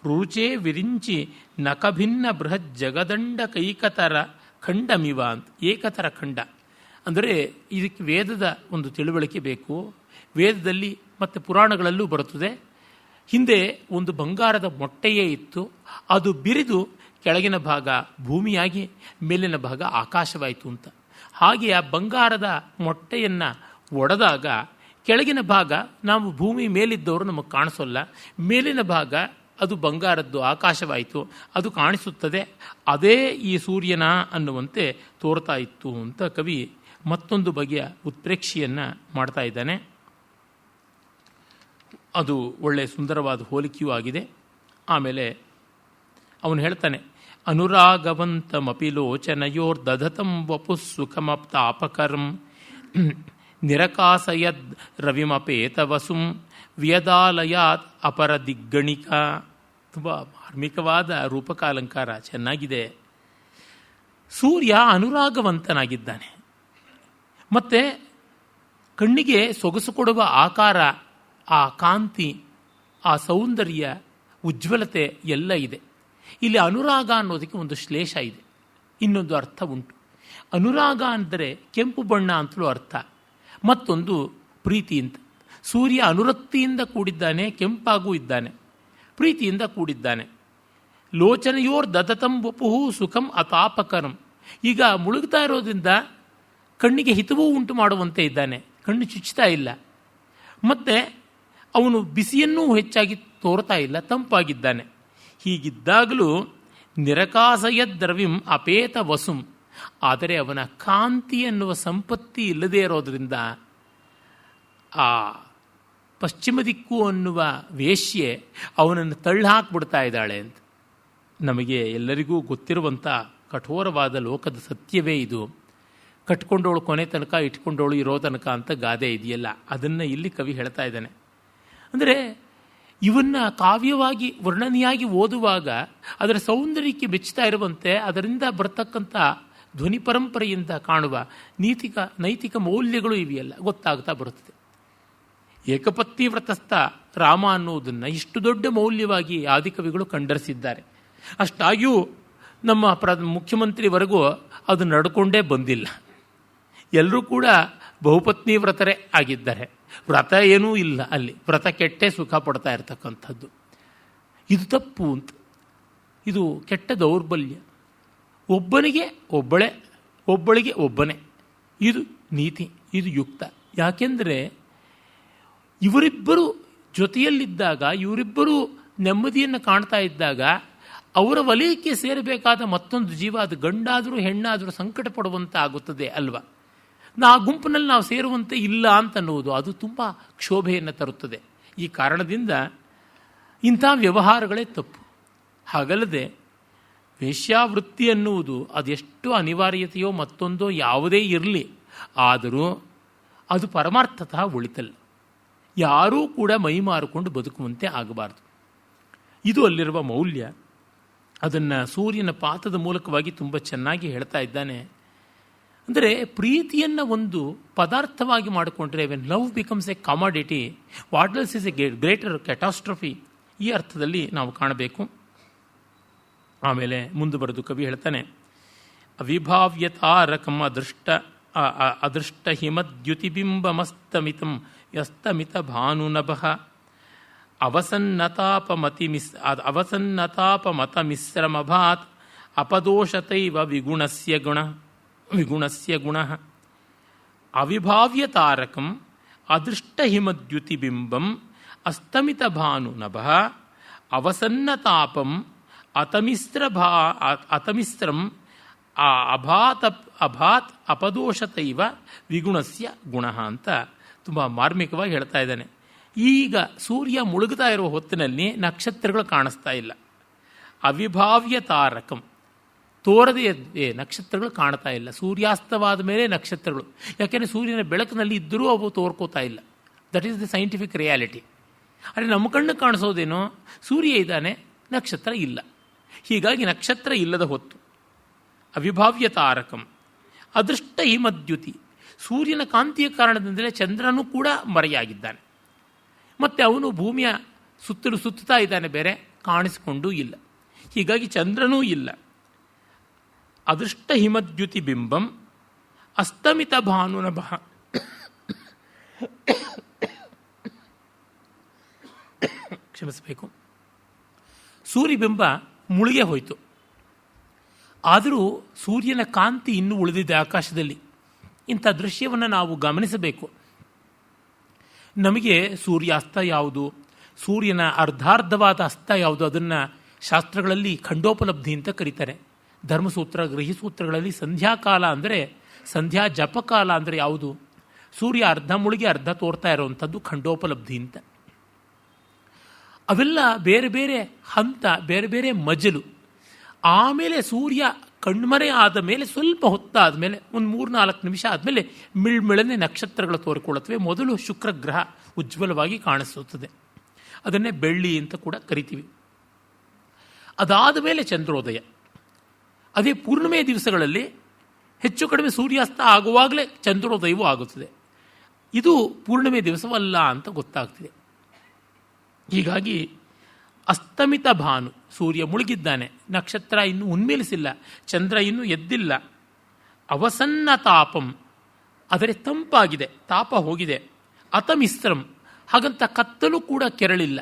ರುಚೇ ವಿರಿಂಚಿ ನಖಭಿನ್ನ ಬೃಹತ್ ಜಗದಂಡ ಕೈಕತರ ಖಂಡಮಿವ ಅಂತ. ಏಕತರ ಖಂಡ ಅಂದರೆ ಇದಕ್ಕೆ ವೇದದ ಒಂದು ತಿಳುವಳಿಕೆ ಬೇಕು. ವೇದದಲ್ಲಿ ಮತ್ತು ಪುರಾಣಗಳಲ್ಲೂ ಬರುತ್ತದೆ. ಹಿಂದೆ ಒಂದು ಬಂಗಾರದ ಮೊಟ್ಟೆಯೇ ಇತ್ತು, ಅದು ಬಿರಿದು ಕೆಳಗಿನ ಭಾಗ ಭೂಮಿಯಾಗಿ ಮೇಲಿನ ಭಾಗ ಆಕಾಶವಾಯಿತು ಅಂತ. ಹಾಗೆ ಆ ಬಂಗಾರದ ಮೊಟ್ಟೆಯನ್ನು ಒಡೆದಾಗ ಕೆಳಗಿನ ಭಾಗ ನಾವು ಭೂಮಿ ಮೇಲಿದ್ದವರು ನಮಗೆ ಕಾಣಿಸೋಲ್ಲ, ಮೇಲಿನ ಭಾಗ ಅದು ಬಂಗಾರದ್ದು ಆಕಾಶವಾಯಿತು, ಅದು ಕಾಣಿಸುತ್ತದೆ. ಅದೇ ಈ ಸೂರ್ಯನ ಅನ್ನುವಂತೆ ತೋರ್ತಾ ಇತ್ತು ಅಂತ ಕವಿ ಮತ್ತೊಂದು ಬಗೆಯ ಉತ್ಪ್ರೇಕ್ಷೆಯನ್ನು ಮಾಡ್ತಾ ಇದ್ದಾನೆ. ಅದು ಒಳ್ಳೆಯ ಸುಂದರವಾದ ಹೋಲಿಕೆಯೂ ಆಗಿದೆ. ಆಮೇಲೆ ಅವನು ಹೇಳ್ತಾನೆ, ಅನುರಾಗವಂತಮಪಿ ಲೋಚನಯೋರ್ದಧತಂ ವಪುಃ ಸುಖಮಪ್ತಾಪಕರಂ ನಿರಕಾಸಯದ್ ರವಿಮಪೇತವಸುಂ ವ್ಯದಾಲಯಾತ್ ಅಪರ ದಿಗ್ಗಣಿಕ. ತುಂಬ ಮಾರ್ಮಿಕವಾದ ರೂಪಕಾಲಂಕಾರ, ಚೆನ್ನಾಗಿದೆ. ಸೂರ್ಯ ಅನುರಾಗವಂತನಾಗಿದ್ದಾನೆ, ಮತ್ತು ಕಣ್ಣಿಗೆ ಸೊಗಸು ಕೊಡುವ ಆಕಾರ, ಆ ಕಾಂತಿ, ಆ ಸೌಂದರ್ಯ, ಉಜ್ವಲತೆ ಎಲ್ಲ ಇದೆ. ಇಲ್ಲಿ ಅನುರಾಗ ಅನ್ನೋದಕ್ಕೆ ಒಂದು ಶ್ಲೇಷ ಇದೆ, ಇನ್ನೊಂದು ಅರ್ಥ ಉಂಟು. ಅನುರಾಗ ಅಂದರೆ ಕೆಂಪು ಬಣ್ಣ ಅಂತಲೂ ಅರ್ಥ, ಮತ್ತೊಂದು ಪ್ರೀತಿ ಅಂತ. ಸೂರ್ಯ ಅನುರಕ್ತಿಯಿಂದ ಕೂಡಿದ್ದಾನೆ, ಕೆಂಪಾಗೂ ಇದ್ದಾನೆ, ಪ್ರೀತಿಯಿಂದ ಕೂಡಿದ್ದಾನೆ. ಲೋಚನೆಯೋರ್ ದದತಂ ವಪುಃ ಸುಖಂ ಅತಾಪಕರಂ. ಈಗ ಮುಳುಗ್ತಾ ಇರೋದ್ರಿಂದ ಕಣ್ಣಿಗೆ ಹಿತವೂ ಉಂಟು ಮಾಡುವಂತೆ ಇದ್ದಾನೆ, ಕಣ್ಣು ಚುಚ್ಚುತ್ತಾ ಇಲ್ಲ, ಮತ್ತು ಅವನು ಬಿಸಿಯನ್ನೂ ಹೆಚ್ಚಾಗಿ ತೋರ್ತಾ ಇಲ್ಲ, ತಂಪಾಗಿದ್ದಾನೆ. ಹೀಗಿದ್ದಾಗಲೂ ನಿರಕಾಸಯ ದ್ರವಿಂ ಅಪೇತ ವಸುಂ. ಆದರೆ ಅವನ ಕಾಂತಿ ಎನ್ನುವ ಸಂಪತ್ತಿ ಇಲ್ಲದೇ ಇರೋದರಿಂದ ಆ ಪಶ್ಚಿಮ ದಿಕ್ಕು ಅನ್ನುವ ವೇಶ್ಯೆ ಅವನನ್ನು ತಳ್ಳಿ ಹಾಕಿಬಿಡ್ತಾ ಇದ್ದಾಳೆ ಅಂತ. ನಮಗೆ ಎಲ್ಲರಿಗೂ ಗೊತ್ತಿರುವಂಥ ಕಠೋರವಾದ ಲೋಕದ ಸತ್ಯವೇ ಇದು. ಕಟ್ಕೊಂಡವಳು ಕೊನೆ ತನಕ, ಇಟ್ಕೊಂಡವಳು ಇರೋ ತನಕ ಅಂತ ಗಾದೆ ಇದೆಯಲ್ಲ, ಅದನ್ನು ಇಲ್ಲಿ ಕವಿ ಹೇಳ್ತಾ ಇದ್ದಾನೆ. ಅಂದರೆ ಇವನ್ನು ಕಾವ್ಯವಾಗಿ ವರ್ಣನೆಯಾಗಿ ಓದುವಾಗ ಅದರ ಸೌಂದರ್ಯಕ್ಕೆ ಬೆಚ್ಚುತ್ತಾ ಇರುವಂತೆ ಅದರಿಂದ ಬರ್ತಕ್ಕಂಥ ಧ್ವನಿ ಪರಂಪರೆಯಿಂದ ಕಾಣುವ ನೈತಿಕ ಮೌಲ್ಯಗಳು ಇವೆಯಲ್ಲ ಗೊತ್ತಾಗ್ತಾ ಬರುತ್ತದೆ. ಏಕಪತ್ನಿ ವ್ರತಸ್ಥ ರಾಮ ಅನ್ನುವುದನ್ನು ಇಷ್ಟು ದೊಡ್ಡ ಮೌಲ್ಯವಾಗಿ ಆದಿಕವಿಗಳು ಕಂಡರಿಸಿದ್ದಾರೆ. ಅಷ್ಟಾಗಿಯೂ ನಮ್ಮ ಮುಖ್ಯಮಂತ್ರಿವರೆಗೂ ಅದು ನಡ್ಕೊಂಡೇ ಬಂದಿಲ್ಲ. ಎಲ್ಲರೂ ಕೂಡ ಬಹುಪತ್ನಿ ವ್ರತರೇ ಆಗಿದ್ದಾರೆ. ವ್ರತ ಏನೂ ಇಲ್ಲ ಅಲ್ಲಿ, ವ್ರತ ಕೆಟ್ಟೇ ಸುಖ ಪಡ್ತಾ ಇರ್ತಕ್ಕಂಥದ್ದು. ಇದು ತಪ್ಪು ಅಂತ, ಇದು ಕೆಟ್ಟ ದೌರ್ಬಲ್ಯ. ಒಬ್ಬನಿಗೆ ಒಬ್ಬಳೇ, ಒಬ್ಬಳಿಗೆ ಒಬ್ಬನೇ, ಇದು ನೀತಿ, ಇದು ಯುಕ್ತ. ಯಾಕೆಂದರೆ ಇವರಿಬ್ಬರು ಜೊತೆಯಲ್ಲಿದ್ದಾಗ ಇವರಿಬ್ಬರೂ ನೆಮ್ಮದಿಯನ್ನು ಕಾಣ್ತಾ ಇದ್ದಾಗ ಅವರ ವಲಯಕ್ಕೆ ಸೇರಬೇಕಾದ ಮತ್ತೊಂದು ಜೀವ, ಅದು ಗಂಡಾದರೂ ಹೆಣ್ಣಾದರೂ ಸಂಕಟ ಪಡುವಂತೆ ಆಗುತ್ತದೆ ಅಲ್ವಾ. ಆ ಗುಂಪಿನಲ್ಲಿ ನಾವು ಸೇರುವಂತೆ ಇಲ್ಲ ಅಂತನ್ನುವುದು ಅದು ತುಂಬ ಕ್ಷೋಭೆಯನ್ನು ತರುತ್ತದೆ. ಈ ಕಾರಣದಿಂದ ಇಂಥ ವ್ಯವಹಾರಗಳೇ ತಪ್ಪು. ಹಾಗಲ್ಲದೆ ವೇಶ್ಯಾವೃತ್ತಿ ಅನ್ನುವುದು ಅದೆಷ್ಟು ಅನಿವಾರ್ಯತೆಯೋ ಮತ್ತೊಂದೋ ಯಾವುದೇ ಇರಲಿ, ಆದರೂ ಅದು ಪರಮಾರ್ಥತಃ ಒಳಿತಲ್ಲ. ಯಾರೂ ಕೂಡ ಮೈ ಮಾರಿಕೊಂಡು ಬದುಕುವಂತೆ ಆಗಬಾರ್ದು. ಇದು ಅಲ್ಲಿರುವ ಮೌಲ್ಯ. ಅದನ್ನು ಸೂರ್ಯನ ಪಾತದ ಮೂಲಕವಾಗಿ ತುಂಬ ಚೆನ್ನಾಗಿ ಹೇಳ್ತಾ ಇದ್ದಾನೆ. ಅಂದರೆ ಪ್ರೀತಿಯನ್ನು ಒಂದು ಪದಾರ್ಥವಾಗಿ ಮಾಡಿಕೊಂಡ್ರೆ, when love becomes a commodity, what else is a greater catastrophe, ಈ ಅರ್ಥದಲ್ಲಿ ನಾವು ಕಾಣಬೇಕು. ಆಮೇಲೆ ಮುಂದೆ ಬರೆದು ಕವಿ ಹೇಳ್ತಾನೆ, ಅವಿಭಾವ್ಯತಾರಕಂ ಅದೃಷ್ಟ ಹಿಮದ್ಯುತಿಬಿಂಬಮಸ್ತಮಿತಂ ಯಸ್ತಮಿತ ಭಾನುನಭಃ ಅವಸನ್ನತಾಪಮತ ಮಿಶ್ರಮಭಾತ್ ಅಪದೋಷತೈವ ವಿಗುಣಸ್ಯ ಗುಣಃ. ಅವಿಭಾವ್ಯತಾರಕಂ ಅದೃಷ್ಟ ಹಿಮದ್ಯುತಿಬಿಂಬಂ ಅಸ್ತಮಿತ ಭಾನುನಭಃ ಅವಸನ್ನತಾಪಂ ಅತಮಿಸ್ರಂ ಅಭಾತ್ ಅಪದೋಷತೈವ ವಿಗುಣಸ್ಯ ಗುಣಃ ಅಂತ ತುಂಬ ಮಾರ್ಮಿಕವಾಗಿ ಹೇಳ್ತಾ ಇದ್ದಾನೆ. ಈಗ ಸೂರ್ಯ ಮುಳುಗ್ತಾ ಇರುವ ಹೊತ್ತಿನಲ್ಲಿ ನಕ್ಷತ್ರಗಳು ಕಾಣಿಸ್ತಾ ಇಲ್ಲ. ಅವಿಭಾವ್ಯ ತಾರಕಂ, ತೋರದೆ ನಕ್ಷತ್ರಗಳು ಕಾಣ್ತಾ ಇಲ್ಲ. ಸೂರ್ಯಾಸ್ತವಾದ ಮೇಲೆ ನಕ್ಷತ್ರಗಳು, ಯಾಕೆಂದರೆ ಸೂರ್ಯನ ಬೆಳಕಿನಲ್ಲಿ ಇದ್ದರೂ ಅವು ತೋರ್ಕೋತಾ ಇಲ್ಲ. That is the scientific reality. ಆದರೆ ನಮ್ಮ ಕಣ್ಣು ಕಾಣಿಸೋದೇನೋ ಸೂರ್ಯ ಇದ್ದಾನೆ, ನಕ್ಷತ್ರ ಇಲ್ಲ. ಹೀಗಾಗಿ ನಕ್ಷತ್ರ ಇಲ್ಲದ ಹೊತ್ತು. ಅವಿಭಾವ್ಯ ತಾರಕಂ ಅದೃಷ್ಟ ಹಿಮದ್ಯುತಿ, ಸೂರ್ಯನ ಕಾಂತಿಯ ಕಾರಣದಿಂದಲೇ ಚಂದ್ರನೂ ಕೂಡ ಮರೆಯಾಗಿದ್ದಾನೆ. ಮತ್ತು ಅವನು ಭೂಮಿಯ ಸುತ್ತಲೂ ಸುತ್ತುತ್ತಾ ಇದ್ದಾನೆ, ಬೇರೆ ಕಾಣಿಸಿಕೊಂಡೂ ಇಲ್ಲ. ಹೀಗಾಗಿ ಚಂದ್ರನೂ ಇಲ್ಲ. ಅದೃಷ್ಟ ಹಿಮದ್ಯುತಿ ಬಿಂಬಂ ಅಸ್ತಮಿತ ಭಾನುನಭಃ. ಕ್ಷಮಿಸಬೇಕು, ಸೂರ್ಯಬಿಂಬ ಮುಳುಗೆ ಹೋಯಿತು. ಆದರೂ ಸೂರ್ಯನ ಕಾಂತಿ ಇನ್ನೂ ಉಳಿದಿದೆ ಆಕಾಶದಲ್ಲಿ. ಇಂಥ ದೃಶ್ಯವನ್ನು ನಾವು ಗಮನಿಸಬೇಕು. ನಮಗೆ ಸೂರ್ಯಾಸ್ತ ಯಾವುದು, ಸೂರ್ಯನ ಅರ್ಧಾರ್ಧವಾದ ಅಸ್ತ ಯಾವುದು, ಅದನ್ನು ಶಾಸ್ತ್ರಗಳಲ್ಲಿ ಖಂಡೋಪಲಬ್ಧಿ ಅಂತ ಕರೀತಾರೆ. ಧರ್ಮಸೂತ್ರ, ಗೃಹಸೂತ್ರಗಳಲ್ಲಿ ಸಂಧ್ಯಾಕಾಲ ಅಂದರೆ, ಸಂಧ್ಯಾ ಜಪಕಾಲ ಅಂದರೆ ಯಾವುದು, ಸೂರ್ಯ ಅರ್ಧ ಮುಳುಗಿ ಅರ್ಧ ತೋರ್ತಾ ಇರುವಂಥದ್ದು ಖಂಡೋಪಲಬ್ಧಿ ಅಂತ. ಅವೆಲ್ಲ ಬೇರೆ ಬೇರೆ ಹಂತ, ಬೇರೆ ಬೇರೆ ಮಜಲು. ಆಮೇಲೆ ಸೂರ್ಯ ಕಣ್ಮರೆ ಆದ ಮೇಲೆ ಸ್ವಲ್ಪ ಹೊತ್ತಾದ ಮೇಲೆ, ಒಂದು 3-4 ನಿಮಿಷ ಆದಮೇಲೆ ಮಿಳ್ಮಿಳನೆ ನಕ್ಷತ್ರಗಳು ತೋರಿಕೊಳ್ಳುತ್ತವೆ. ಮೊದಲು ಶುಕ್ರಗ್ರಹ ಉಜ್ವಲವಾಗಿ ಕಾಣಿಸುತ್ತದೆ, ಅದನ್ನೇ ಬೆಳ್ಳಿ ಅಂತ ಕೂಡ ಕರಿತೀವಿ. ಅದಾದ ಮೇಲೆ ಚಂದ್ರೋದಯ. ಅದೇ ಪೂರ್ಣಿಮೆಯ ದಿವಸಗಳಲ್ಲಿ ಹೆಚ್ಚು ಕಡಿಮೆ ಸೂರ್ಯಾಸ್ತ ಆಗುವಾಗಲೇ ಚಂದ್ರೋದಯವೂ ಆಗುತ್ತದೆ. ಇದು ಪೂರ್ಣಿಮೆ ದಿವಸವಲ್ಲ ಅಂತ ಗೊತ್ತಾಗ್ತಿದೆ. ಹೀಗಾಗಿ ಅಸ್ತಮಿತ ಭಾನು, ಸೂರ್ಯ ಮುಳುಗಿದ್ದಾನೆ, ನಕ್ಷತ್ರ ಇನ್ನೂ ಉನ್ಮೇಲಿಸಿಲ್ಲ, ಚಂದ್ರ ಇನ್ನೂ ಎದ್ದಿಲ್ಲ. ಅವಸನ್ನ ತಾಪಂ, ಆದರೆ ತಂಪಾಗಿದೆ, ತಾಪ ಹೋಗಿದೆ. ಅತಮಿಸ್ರಂ, ಹಾಗಂತ ಕತ್ತಲು ಕೂಡ ಕೆರಳಿಲ್ಲ.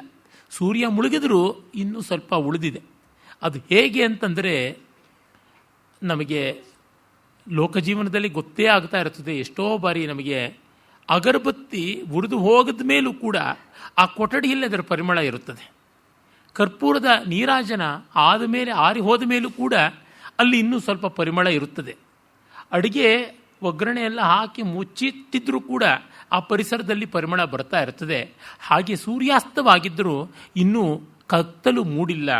ಸೂರ್ಯ ಮುಳುಗಿದರೂ ಇನ್ನೂ ಸ್ವಲ್ಪ ಉಳಿದಿದೆ. ಅದು ಹೇಗೆ ಅಂತಂದರೆ, ನಮಗೆ ಲೋಕಜೀವನದಲ್ಲಿ ಗೊತ್ತೇ ಆಗ್ತಾ ಇರ್ತದೆ. ಎಷ್ಟೋ ಬಾರಿ ನಮಗೆ ಅಗರಬತ್ತಿ ಉರಿದು ಹೋಗದ ಮೇಲೂ ಕೂಡ ಆ ಕೊಠಡಿಯಲ್ಲಿ ಅದರ ಪರಿಮಳ ಇರುತ್ತದೆ. ಕರ್ಪೂರದ ನೀರಾಜನ ಆದ ಮೇಲೆ, ಆರಿ ಹೋದ ಮೇಲೂ ಕೂಡ ಅಲ್ಲಿ ಇನ್ನೂ ಸ್ವಲ್ಪ ಪರಿಮಳ ಇರುತ್ತದೆ. ಅಡುಗೆ ಒಗ್ಗರಣೆ ಎಲ್ಲ ಹಾಕಿ ಮುಚ್ಚಿಟ್ಟಿದ್ರೂ ಕೂಡ ಆ ಪರಿಸರದಲ್ಲಿ ಪರಿಮಳ ಬರ್ತಾ ಇರ್ತದೆ. ಹಾಗೆ ಸೂರ್ಯಾಸ್ತವಾಗಿದ್ದರೂ ಇನ್ನೂ ಕತ್ತಲು ಮೂಡಿಲ್ಲ.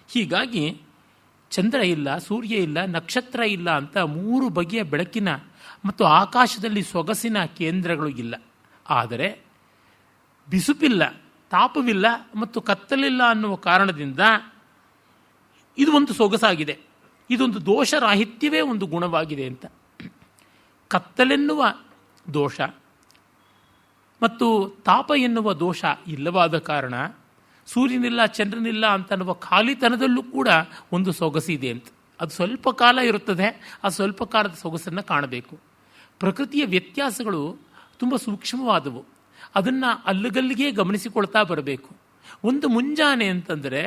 ಹೀಗಾಗಿ ಚಂದ್ರ ಇಲ್ಲ, ಸೂರ್ಯ ಇಲ್ಲ, ನಕ್ಷತ್ರ ಇಲ್ಲ ಅಂತ 3 ಬಗೆಯ ಬೆಳಕಿನ ಮತ್ತು ಆಕಾಶದಲ್ಲಿ ಸೊಗಸಿನ ಕೇಂದ್ರಗಳು ಇಲ್ಲ. ಆದರೆ ಬಿಸುಪಿಲ್ಲ, ತಾಪವಿಲ್ಲ ಮತ್ತು ಕತ್ತಲಿಲ್ಲ ಅನ್ನುವ ಕಾರಣದಿಂದ ಇದು ಒಂದು ಸೊಗಸಾಗಿದೆ. ಇದೊಂದು ದೋಷರಾಹಿತ್ಯವೇ ಒಂದು ಗುಣವಾಗಿದೆ ಅಂತ. ಕತ್ತಲೆನ್ನುವ ದೋಷ ಮತ್ತು ತಾಪ ಎನ್ನುವ ದೋಷ ಇಲ್ಲವಾದ ಕಾರಣ ಸೂರ್ಯನಿಲ್ಲ, ಚಂದ್ರನಿಲ್ಲ ಅಂತನ್ನುವ ಖಾಲಿತನದಲ್ಲೂ ಕೂಡ ಒಂದು ಸೊಗಸಿದೆ ಅಂತ. ಅದು ಸ್ವಲ್ಪ ಕಾಲ ಇರುತ್ತದೆ, ಆ ಸ್ವಲ್ಪ ಕಾಲದ ಸೊಗಸನ್ನು ಕಾಣಬೇಕು. ಪ್ರಕೃತಿಯ ವ್ಯತ್ಯಾಸಗಳು ತುಂಬ ಸೂಕ್ಷ್ಮವಾದವು. ಅದನ್ನು ಅಲ್ಲಗಲ್ಲಿಗೆ ಗಮನಿಸಿಕೊಳ್ತಾ ಬರಬೇಕು. ಒಂದು ಮುಂಜಾನೆ ಅಂತಂದರೆ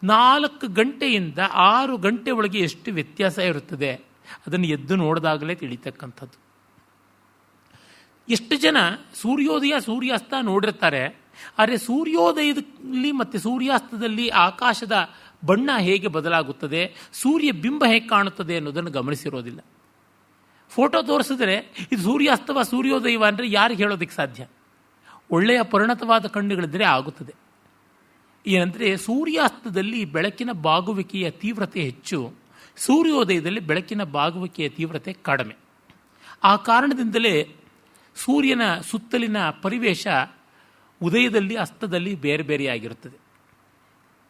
4 ಗಂಟೆಯಿಂದ 6 ಗಂಟೆ ಒಳಗೆ ಎಷ್ಟು ವ್ಯತ್ಯಾಸ ಇರುತ್ತದೆ, ಅದನ್ನು ಎದ್ದು ನೋಡಿದಾಗಲೇ ತಿಳಿತಕ್ಕಂಥದ್ದು. ಎಷ್ಟು ಜನ ಸೂರ್ಯೋದಯ ಸೂರ್ಯಾಸ್ತ ನೋಡಿರ್ತಾರೆ, ಆದರೆ ಸೂರ್ಯೋದಯದಲ್ಲಿ ಮತ್ತು ಸೂರ್ಯಾಸ್ತದಲ್ಲಿ ಆಕಾಶದ ಬಣ್ಣ ಹೇಗೆ ಬದಲಾಗುತ್ತದೆ, ಸೂರ್ಯ ಬಿಂಬ ಹೇಗೆ ಕಾಣುತ್ತದೆ ಅನ್ನೋದನ್ನು ಗಮನಿಸಿರೋದಿಲ್ಲ. ಫೋಟೋ ತೋರಿಸಿದ್ರೆ ಇದು ಸೂರ್ಯಾಸ್ತವ ಸೂರ್ಯೋದಯವ ಅಂದರೆ ಯಾರಿಗೆ ಹೇಳೋದಕ್ಕೆ ಸಾಧ್ಯ? ಒಳ್ಳೆಯ ಪರಿಣತವಾದ ಕಣ್ಣುಗಳಿದ್ದರೆ ಆಗುತ್ತದೆ. ಏನಂದರೆ ಸೂರ್ಯಾಸ್ತದಲ್ಲಿ ಬೆಳಕಿನ ಬಾಗುವಿಕೆಯ ತೀವ್ರತೆ ಹೆಚ್ಚು, ಸೂರ್ಯೋದಯದಲ್ಲಿ ಬೆಳಕಿನ ಬಾಗುವಿಕೆಯ ತೀವ್ರತೆ ಕಡಿಮೆ. ಆ ಕಾರಣದಿಂದಲೇ ಸೂರ್ಯನ ಸುತ್ತಲಿನ ಪರಿವೇಶ ಉದಯದಲ್ಲಿ ಅಸ್ತದಲ್ಲಿ ಬೇರೆ ಬೇರೆಯಾಗಿರುತ್ತದೆ.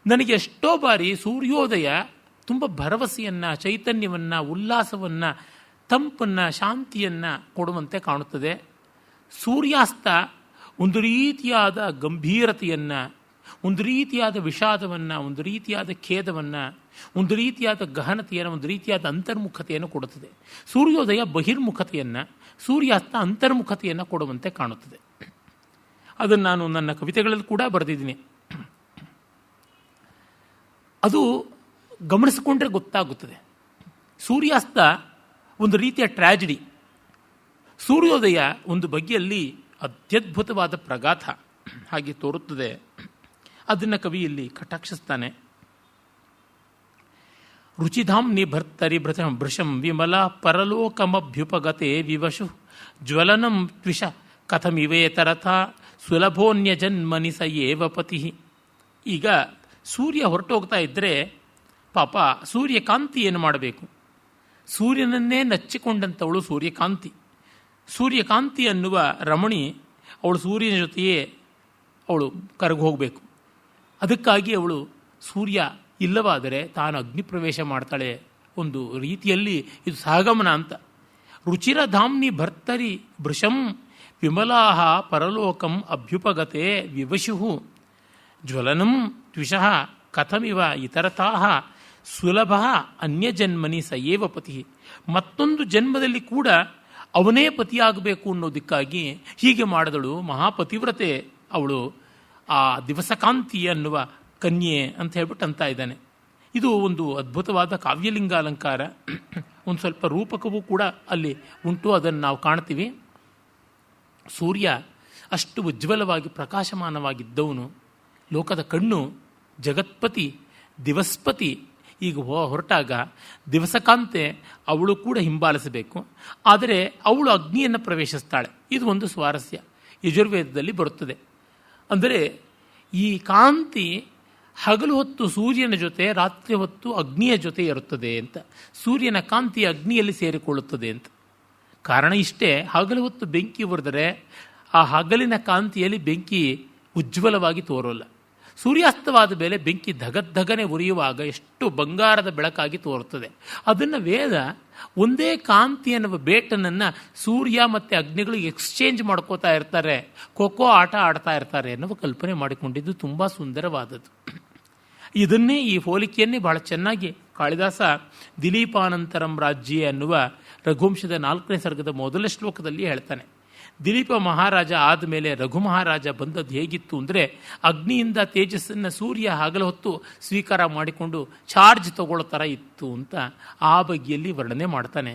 ನನಗೆ ಎಷ್ಟೋ ಬಾರಿ ಸೂರ್ಯೋದಯ ತುಂಬ ಭರವಸೆಯನ್ನು, ಚೈತನ್ಯವನ್ನು, ಉಲ್ಲಾಸವನ್ನು, ತಂಪನ್ನು, ಶಾಂತಿಯನ್ನು ಕೊಡುವಂತೆ ಕಾಣುತ್ತದೆ. ಸೂರ್ಯಾಸ್ತ ಒಂದು ರೀತಿಯಾದ ಗಂಭೀರತೆಯನ್ನು, ಒಂದು ರೀತಿಯಾದ ವಿಷಾದವನ್ನು, ಒಂದು ರೀತಿಯಾದ ಖೇದವನ್ನು, ಒಂದು ರೀತಿಯಾದ ಗಹನತೆಯನ್ನು, ಒಂದು ರೀತಿಯಾದ ಅಂತರ್ಮುಖತೆಯನ್ನು ಕೊಡುತ್ತದೆ. ಸೂರ್ಯೋದಯ ಬಹಿರ್ಮುಖತೆಯನ್ನು, ಸೂರ್ಯಾಸ್ತ ಅಂತರ್ಮುಖತೆಯನ್ನು ಕೊಡುವಂತೆ ಕಾಣುತ್ತದೆ. ಅದನ್ನು ನಾನು ನನ್ನ ಕವಿತೆಗಳಲ್ಲಿ ಕೂಡ ಬರೆದಿದ್ದೀನಿ. ಅದು ಗಮನಿಸಿಕೊಂಡ್ರೆ ಗೊತ್ತಾಗುತ್ತದೆ. ಸೂರ್ಯಾಸ್ತ ಒಂದು ರೀತಿಯ ಟ್ರ್ಯಾಜಿಡಿ, ಸೂರ್ಯೋದಯ ಒಂದು ಬಗೆಯಲ್ಲಿ ಅತ್ಯದ್ಭುತವಾದ ಪ್ರಗಾಥ ಹಾಗೆ ತೋರುತ್ತದೆ. ಅದನ್ನು ಕವಿಯಲ್ಲಿ ಕಟಾಕ್ಷಿಸ್ತಾನೆ. ರುಚಿಧಾಮ್ನಿ ಭರ್ತರಿ ಭೃಶಂ ವಿಮಲ ಪರಲೋಕಮಭ್ಯುಪಗತೆ ವಿವಶು ಜ್ವಲನಂ ತ್ವಿಷ ಕಥಮಿವೇತರಥ ಸುಲಭೋನ್ಯ ಜನ್ಮನಿ ಸ ಏವ ಪತಿ. ಈಗ ಸೂರ್ಯ ಹೊರಟೋಗ್ತಾ ಇದ್ದರೆ ಪಾಪ ಸೂರ್ಯಕಾಂತಿ ಏನು ಮಾಡಬೇಕು? ಸೂರ್ಯನನ್ನೇ ನಚ್ಚಿಕೊಂಡಂಥವಳು ಸೂರ್ಯಕಾಂತಿ. ಸೂರ್ಯಕಾಂತಿ ಅನ್ನುವ ರಮಣಿ ಅವಳು ಸೂರ್ಯನ ಜೊತೆಯೇ ಅವಳು ಕರಗಿ ಹೋಗಬೇಕು. ಅದಕ್ಕಾಗಿ ಅವಳು ಸೂರ್ಯ ಇಲ್ಲವಾದರೆ ತಾನು ಅಗ್ನಿ ಪ್ರವೇಶ ಮಾಡ್ತಾಳೆ. ಒಂದು ರೀತಿಯಲ್ಲಿ ಇದು ಸಹಗಮನ ಅಂತ. ರುಚಿರಧಾಮ್ನಿ ಭರ್ತರಿ ಭೃಶಂ ವಿಮಲಾಹ ಪರಲೋಕಂ ಅಭ್ಯುಪಗತೆ ವಿವಶು ಜ್ವಲನಂ ತ್ವಿಷಃ ಕಥಮಿವ ಇತರತಾಹ ಸುಲಭ ಅನ್ಯಜನ್ಮನಿ ಸಯೇವ ಪತಿ. ಮತ್ತೊಂದು ಜನ್ಮದಲ್ಲಿ ಕೂಡ ಅವನೇ ಪತಿಯಾಗಬೇಕು ಅನ್ನೋದಕ್ಕಾಗಿ ಹೀಗೆ ಮಾಡಿದಳು ಮಹಾಪತಿವ್ರತೆ ಅವಳು, ಆ ದಿವಸಕಾಂತಿ ಅನ್ನುವ ಕನ್ಯೆ ಅಂತ ಹೇಳ್ಬಿಟ್ಟು ಅಂತ ಇದ್ದಾನೆ. ಇದು ಒಂದು ಅದ್ಭುತವಾದ ಕಾವ್ಯಲಿಂಗ ಅಲಂಕಾರ. ಒಂದು ಸ್ವಲ್ಪ ರೂಪಕವೂ ಕೂಡ ಅಲ್ಲಿ ಉಂಟು, ಅದನ್ನು ನಾವು ಕಾಣ್ತೀವಿ. ಸೂರ್ಯ ಅಷ್ಟು ಉಜ್ವಲವಾಗಿ ಪ್ರಕಾಶಮಾನವಾಗಿದ್ದವನು, ಲೋಕದ ಕಣ್ಣು, ಜಗತ್ಪತಿ, ದಿವಸ್ಪತಿ. ಈಗ ಹೊರಟಾಗ ದಿವಸಕಾಂತೆ ಅವಳು ಕೂಡ ಹಿಂಬಾಲಿಸಬೇಕು. ಆದರೆ ಅವಳು ಅಗ್ನಿಯನ್ನು ಪ್ರವೇಶಿಸ್ತಾಳೆ. ಇದು ಒಂದು ಸ್ವಾರಸ್ಯ, ಯಜುರ್ವೇದದಲ್ಲಿ ಬರುತ್ತದೆ. ಅಂದರೆ ಈ ಕಾಂತಿ ಹಗಲು ಹೊತ್ತು ಸೂರ್ಯನ ಜೊತೆ, ರಾತ್ರಿ ಹೊತ್ತು ಅಗ್ನಿಯ ಜೊತೆ ಇರುತ್ತದೆ ಅಂತ. ಸೂರ್ಯನ ಕಾಂತಿ ಅಗ್ನಿಯಲ್ಲಿ ಸೇರಿಕೊಳ್ಳುತ್ತದೆ ಅಂತ. ಕಾರಣ ಇಷ್ಟೇ, ಹಗಲು ಹೊತ್ತು ಬೆಂಕಿ ಉರಿದರೆ ಆ ಹಗಲಿನ ಕಾಂತಿಯಲ್ಲಿ ಬೆಂಕಿ ಉಜ್ವಲವಾಗಿ ತೋರೋಲ್ಲ. ಸೂರ್ಯಾಸ್ತವಾದ ಮೇಲೆ ಬೆಂಕಿ ಧಗಧಗನೆ ಉರಿಯುವಾಗ ಎಷ್ಟು ಬಂಗಾರದ ಬೆಳಕಾಗಿ ತೋರುತ್ತದೆ. ಅದನ್ನು ವೇದ ಒಂದೇ ಕಾಂತಿ ಎನ್ನುವ ಬೇಟನನ್ನು ಸೂರ್ಯ ಮತ್ತು ಅಗ್ನಿಗಳು ಎಕ್ಸ್ಚೇಂಜ್ ಮಾಡ್ಕೋತಾ ಇರ್ತಾರೆ, ಖೋಖೋ ಆಟ ಆಡ್ತಾ ಇರ್ತಾರೆ ಎನ್ನುವ ಕಲ್ಪನೆ ಮಾಡಿಕೊಂಡಿದ್ದು ತುಂಬ ಸುಂದರವಾದದ್ದು. ಇದನ್ನೇ, ಈ ಹೋಲಿಕೆಯನ್ನೇ ಬಹಳ ಚೆನ್ನಾಗಿ ಕಾಳಿದಾಸ ದಿಲೀಪಾನಂತರಂ ರಾಜ್ಯ ಅನ್ನುವ ರಘುವಂಶದ 4ನೇ ಸರ್ಗದ ಮೊದಲ ಶ್ಲೋಕದಲ್ಲಿ ಹೇಳ್ತಾನೆ. ದಿಲೀಪ ಮಹಾರಾಜ ಆದಮೇಲೆ ರಘು ಮಹಾರಾಜ ಬಂದದ್ದು ಹೇಗಿತ್ತು ಅಂದರೆ, ಅಗ್ನಿಯಿಂದ ತೇಜಸ್ಸನ್ನು ಸೂರ್ಯ ಹಗಲು ಹೊತ್ತು ಸ್ವೀಕಾರ ಮಾಡಿಕೊಂಡು ಚಾರ್ಜ್ ತಗೊಳ್ಳೋ ಥರ ಇತ್ತು ಅಂತ ಆ ಬಗೆಯಲ್ಲಿ ವರ್ಣನೆ ಮಾಡ್ತಾನೆ.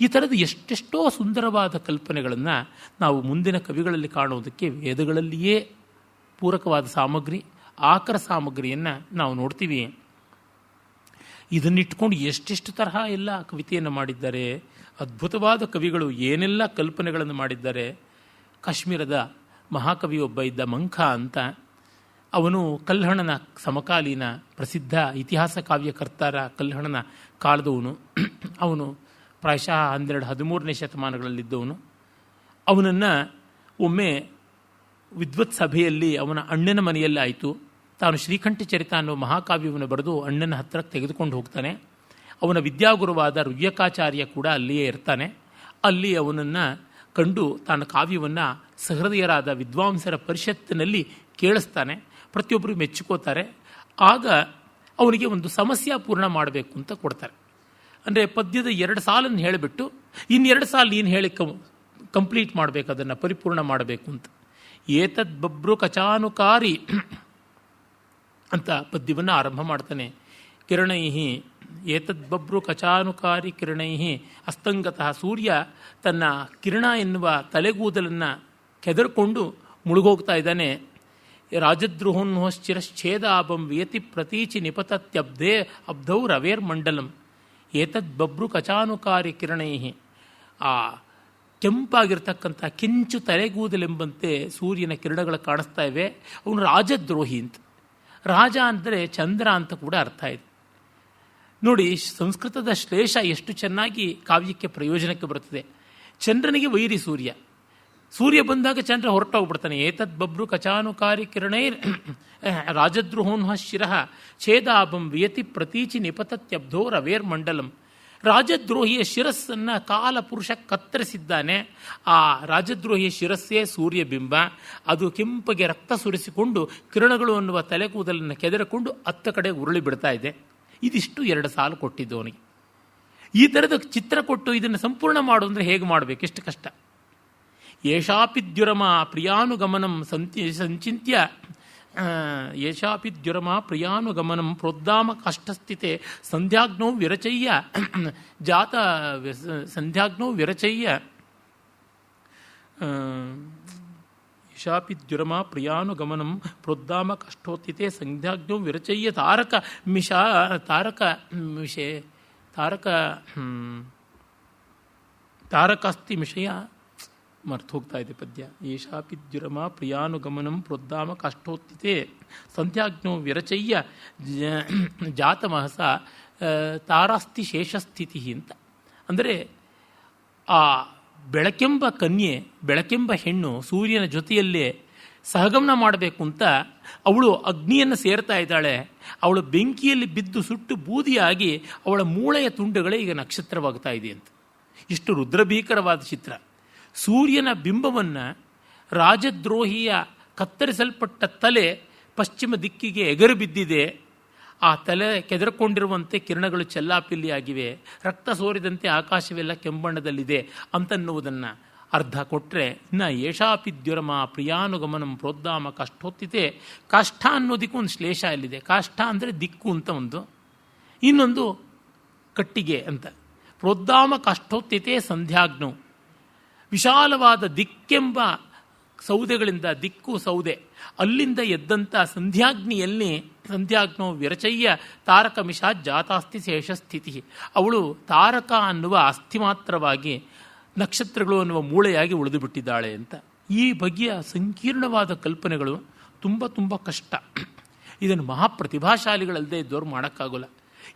ಈ ಥರದ ಎಷ್ಟೆಷ್ಟೋ ಸುಂದರವಾದ ಕಲ್ಪನೆಗಳನ್ನು ನಾವು ಮುಂದಿನ ಕವಿಗಳಲ್ಲಿ ಕಾಣುವುದಕ್ಕೆ ವೇದಗಳಲ್ಲಿಯೇ ಪೂರಕವಾದ ಸಾಮಗ್ರಿ, ಆಕರ ಸಾಮಗ್ರಿಯನ್ನು ನಾವು ನೋಡ್ತೀವಿ. ಇದನ್ನಿಟ್ಕೊಂಡು ಎಷ್ಟೆಷ್ಟು ತರಹ ಎಲ್ಲ ಕವಿತೆಯನ್ನು ಮಾಡಿದ್ದಾರೆ. ಅದ್ಭುತವಾದ ಕವಿಗಳು ಏನೆಲ್ಲ ಕಲ್ಪನೆಗಳನ್ನು ಮಾಡಿದ್ದಾರೆ. ಕಾಶ್ಮೀರದ ಮಹಾಕವಿ ಒಬ್ಬ ಇದ್ದ, ಮಂಖ ಅಂತ. ಅವನು ಕಲ್ಹಣನ ಸಮಕಾಲೀನ ಪ್ರಸಿದ್ಧ ಇತಿಹಾಸ ಕಾವ್ಯಕರ್ತರ ಕಲ್ಹಣನ ಕಾಲದವನು. ಅವನು ಪ್ರಾಯಶಃ 12-13ನೇ ಶತಮಾನಗಳಲ್ಲಿದ್ದವನು. ಅವನನ್ನು ಒಮ್ಮೆ ವಿದ್ವತ್ ಸಭೆಯಲ್ಲಿ ಅವನ ಅಣ್ಣನ ಮನೆಯಲ್ಲಿ ಆಯಿತು. ತಾನು ಶ್ರೀಕಂಠ ಚರಿತ ಅನ್ನೋ ಮಹಾಕಾವ್ಯವನ್ನು ಬರೆದು ಅಣ್ಣನ ಹತ್ತಿರಕ್ಕೆ ತೆಗೆದುಕೊಂಡು ಹೋಗ್ತಾನೆ. ಅವನ ವಿದ್ಯಾಗುರುವಾದ ರುಯ್ಯಕಾಚಾರ್ಯ ಕೂಡ ಅಲ್ಲಿಯೇ ಇರ್ತಾನೆ. ಅಲ್ಲಿ ಅವನನ್ನು ಕಂಡು ತಾನು ಕಾವ್ಯವನ್ನು ಸಹೃದಯರಾದ ವಿದ್ವಾಂಸರ ಪರಿಷತ್ತಿನಲ್ಲಿ ಕೇಳಿಸ್ತಾನೆ. ಪ್ರತಿಯೊಬ್ಬರು ಮೆಚ್ಚಿಕೋತಾರೆ. ಆಗ ಅವನಿಗೆ ಒಂದು ಸಮಸ್ಯಾಪೂರ್ಣ ಮಾಡಬೇಕು ಅಂತ ಕೊಡ್ತಾರೆ. ಅಂದರೆ ಪದ್ಯದ 2 ಸಾಲನ್ನು ಹೇಳಿಬಿಟ್ಟು ಇನ್ನು 2 ಸಾಲು ನೀನು ಹೇಳಿ ಕಂಪ್ಲೀಟ್ ಮಾಡಬೇಕು, ಅದನ್ನು ಪರಿಪೂರ್ಣ ಮಾಡಬೇಕು ಅಂತ. ಏತದ್ ಬಬ್ರು ಕಚಾನುಕಾರಿ ಅಂತ ಪದ್ಯವನ್ನು ಆರಂಭ ಮಾಡ್ತಾನೆ. ಕಿರಣೈಹಿ ಏತದ್ಬಬ್ರು ಕಚಾನುಕಾರಿ ಕಿರಣೈ ಅಸ್ತಂಗತಃ. ಸೂರ್ಯ ತನ್ನ ಕಿರಣ ಎನ್ನುವ ತಲೆಗೂದಲನ್ನು ಕೆದರ್ಕೊಂಡು ಮುಳುಗೋಗ್ತಾ ಇದ್ದಾನೆ. ರಾಜದ್ರುಹೋನ್ಹಶ್ಚಿರಶ್ಛೇದಾಭಂ ವಿಯತಿ ಪ್ರತೀಚಿ ನಿಪತತ್ಯಬ್ಧೇ ಅಬ್ಧೌ ರವೇರ್ಮಂಡಲಂ. ಏತದ್ಬಬ್ರು ಕಚಾನುಕಾರಿ ಕಿರಣೈ. ಆ ಕೆಂಪಾಗಿರ್ತಕ್ಕಂಥ ಕಿಂಚು ತಲೆಗೂದಲೆಂಬಂತೆ ಸೂರ್ಯನ ಕಿರಣಗಳು ಕಾಣಿಸ್ತಾ ಇವೆ. ಅವನು ರಾಜದ್ರೋಹಿ ಅಂತ. ರಾಜ ಅಂದರೆ ಚಂದ್ರ ಅಂತ ಕೂಡ ಅರ್ಥ ಇದೆ. ನೋಡಿ, ಸಂಸ್ಕೃತದ ಶ್ಲೇಷ ಎಷ್ಟು ಚೆನ್ನಾಗಿ ಕಾವ್ಯಕ್ಕೆ ಪ್ರಯೋಜನಕ್ಕೆ ಬರುತ್ತದೆ. ಚಂದ್ರನಿಗೆ ವೈರಿ ಸೂರ್ಯ. ಸೂರ್ಯ ಬಂದಾಗ ಚಂದ್ರ ಹೊರಟೋಗ್ಬಿಡ್ತಾನೆ. ಏತದ್ ಬಬ್ರು ಕಚಾನುಕಾರಿ ಕಿರಣೈ ರಾಜದ್ರೋಹೋನ್ಹ ಶಿರಃ ಛೇದಾಭಂ ವಿಯತಿ ಪ್ರತೀಚಿ ನಿಪತತ್ಯಬ್ಧೋ ರವೇರ್ಮಂಡಲಂ. ರಾಜದ್ರೋಹಿಯ ಶಿರಸ್ಸನ್ನು ಕಾಲಪುರುಷ ಕತ್ತರಿಸಿದ್ದಾನೆ. ಆ ರಾಜದ್ರೋಹಿಯ ಶಿರಸ್ಸೇ ಸೂರ್ಯಬಿಂಬ. ಅದು ಕೆಂಪಗೆ ರಕ್ತ ಸುರಿಸಿಕೊಂಡು ಕಿರಣಗಳು ಅನ್ನುವ ತಲೆಕೂದಲನ್ನು ಕೆದರಿಕೊಂಡು ಅತ್ತ ಕಡೆ ಉರುಳಿ ಬಿಡ್ತಾ ಇದೆ. ಇದಿಷ್ಟು 2 ಸಾಲು ಕೊಟ್ಟಿದ್ದು ಅವನಿಗೆ. ಈ ಥರದ ಚಿತ್ರ ಕೊಟ್ಟು ಇದನ್ನು ಸಂಪೂರ್ಣ ಮಾಡು ಅಂದರೆ ಹೇಗೆ ಮಾಡಬೇಕು? ಎಷ್ಟು ಕಷ್ಟ. ಏಷಾಪಿದ್ಯುರಮ ಪ್ರಿಯಾನುಗಮನಂ ಸಂಚಿತ್ಯ ಏಷಾಪಿದ್ಯುರಮ ಪ್ರಿಯಾನುಗಮನಂ ಪ್ರೋದ್ದಾಮ ಕಷ್ಟಸ್ಥಿತೆ ಸಂಧ್ಯಾಗ್ನೋ ವಿರಚಯ್ಯ ಜಾತ ಸಂಧ್ಯಾಗ್ನೋ ವಿರಚಯ್ಯ ಏಷಾಪಿದ್ಯುರಮ ಪ್ರಿಯಾನುಗಮನಂ ಪ್ರೋದ್ದಾಮ ಕಷ್ಟೋತ್ತಿತೆ ಸಂಧ್ಯಾಗ್ನೋ ವಿರಚಯ್ಯ ತಾರಕ ಮಿಷಾ ತಾರಕ ವಿಷಯ ತಾರಕ ತಾರಕಾಸ್ತಿ ಮಿಷಯ ಮರ್ತು ಹೋಗ್ತಾ ಇದೆ ಪದ್ಯ. ಏಷಾಪಿದ್ಯುರಮ ಪ್ರಿಯಾನುಗಮನಂ ಪ್ರೋದ್ದಾಮ ಕಷ್ಟೋತ್ತಿತೆ ಸಂಧ್ಯಾಗ್ನೋ ವಿರಚಯ್ಯ ಜಾತಮಹಸ ತಾರಾಸ್ತಿ ಶೇಷಸ್ಥಿತಿ ಅಂತ. ಅಂದರೆ ಆ ಬೆಳಕೆಂಬ ಕನ್ಯೆ, ಬೆಳಕೆಂಬ ಹೆಣ್ಣು ಸೂರ್ಯನ ಜೊತೆಯಲ್ಲೇ ಸಹಗಮನ ಮಾಡಬೇಕು ಅಂತ ಅವಳು ಅಗ್ನಿಯನ್ನು ಸೇರ್ತಾ ಇದ್ದಾಳೆ. ಅವಳು ಬೆಂಕಿಯಲ್ಲಿ ಬಿದ್ದು ಸುಟ್ಟು ಬೂದಿಯಾಗಿ ಅವಳ ಮೂಳೆಯ ತುಂಡುಗಳೇ ಈಗ ನಕ್ಷತ್ರವಾಗ್ತಾ ಇದೆ ಅಂತ. ಇಷ್ಟು ರುದ್ರಭೀಕರವಾದ ಚಿತ್ರ. ಸೂರ್ಯನ ಬಿಂಬವನ್ನು ರಾಜದ್ರೋಹಿಯ ಕತ್ತರಿಸಲ್ಪಟ್ಟ ತಲೆ ಪಶ್ಚಿಮ ದಿಕ್ಕಿಗೆ ಎಗರು ಬಿದ್ದಿದೆ. ಆ ತಲೆ ಕೆದರ್ಕೊಂಡಿರುವಂತೆ ಕಿರಣಗಳು ಚೆಲ್ಲಾಪಿಲ್ಲಿಯಾಗಿವೆ. ರಕ್ತ ಸೋರಿದಂತೆ ಆಕಾಶವೆಲ್ಲ ಕೆಂಬಣ್ಣದಲ್ಲಿದೆ ಅಂತನ್ನುವುದನ್ನು ಅರ್ಧ ಕೊಟ್ಟರೆ, ಇನ್ನು ಏಷಾಪಿದ್ಯುರಮ ಪ್ರಿಯಾನುಗಮನಂ ಪ್ರೋದ್ದಾಮ ಕಷ್ಟೋತ್ತಿತೆ. ಕಾಷ್ಠ ಅನ್ನೋದಕ್ಕೂ ಒಂದು ಶ್ಲೇಷ ಇಲ್ಲಿದೆ. ಕಾಷ್ಠ ಅಂದರೆ ದಿಕ್ಕು ಅಂತ ಒಂದು, ಇನ್ನೊಂದು ಕಟ್ಟಿಗೆ ಅಂತ. ಪ್ರೋದ್ದಾಮ ಕಷ್ಟೋತ್ತಿತೆ ಸಂಧ್ಯಾಗ್ನವು ವಿಶಾಲವಾದ ದಿಕ್ಕೆಂಬ ಸೌದೆಗಳಿಂದ, ದಿಕ್ಕು ಸೌದೆ ಅಲ್ಲಿಂದ ಎದ್ದಂಥ ಸಂಧ್ಯಾಗ್ನಿಯಲ್ಲಿ ಸಂಧ್ಯಾಗ್ನೋ ವಿರಚಯ್ಯ ತಾರಕ ಮಿಷಾ ಜಾತಾಸ್ತಿ ಶೇಷಸ್ಥಿತಿ. ಅವಳು ತಾರಕ ಅನ್ನುವ ಅಸ್ಥಿ ಮಾತ್ರವಾಗಿ ನಕ್ಷತ್ರಗಳು ಅನ್ನುವ ಮೂಳೆಯಾಗಿ ಉಳಿದು ಬಿಟ್ಟಿದ್ದಾಳೆ ಅಂತ. ಈ ಬಗೆಯ ಸಂಕೀರ್ಣವಾದ ಕಲ್ಪನೆಗಳು ತುಂಬ ತುಂಬ ಕಷ್ಟ. ಇದನ್ನು ಮಹಾಪ್ರತಿಭಾಶಾಲಿಗಳಲ್ಲದೆ ಇದ್ದವ್ರು ಮಾಡೋಕ್ಕಾಗೋಲ್ಲ.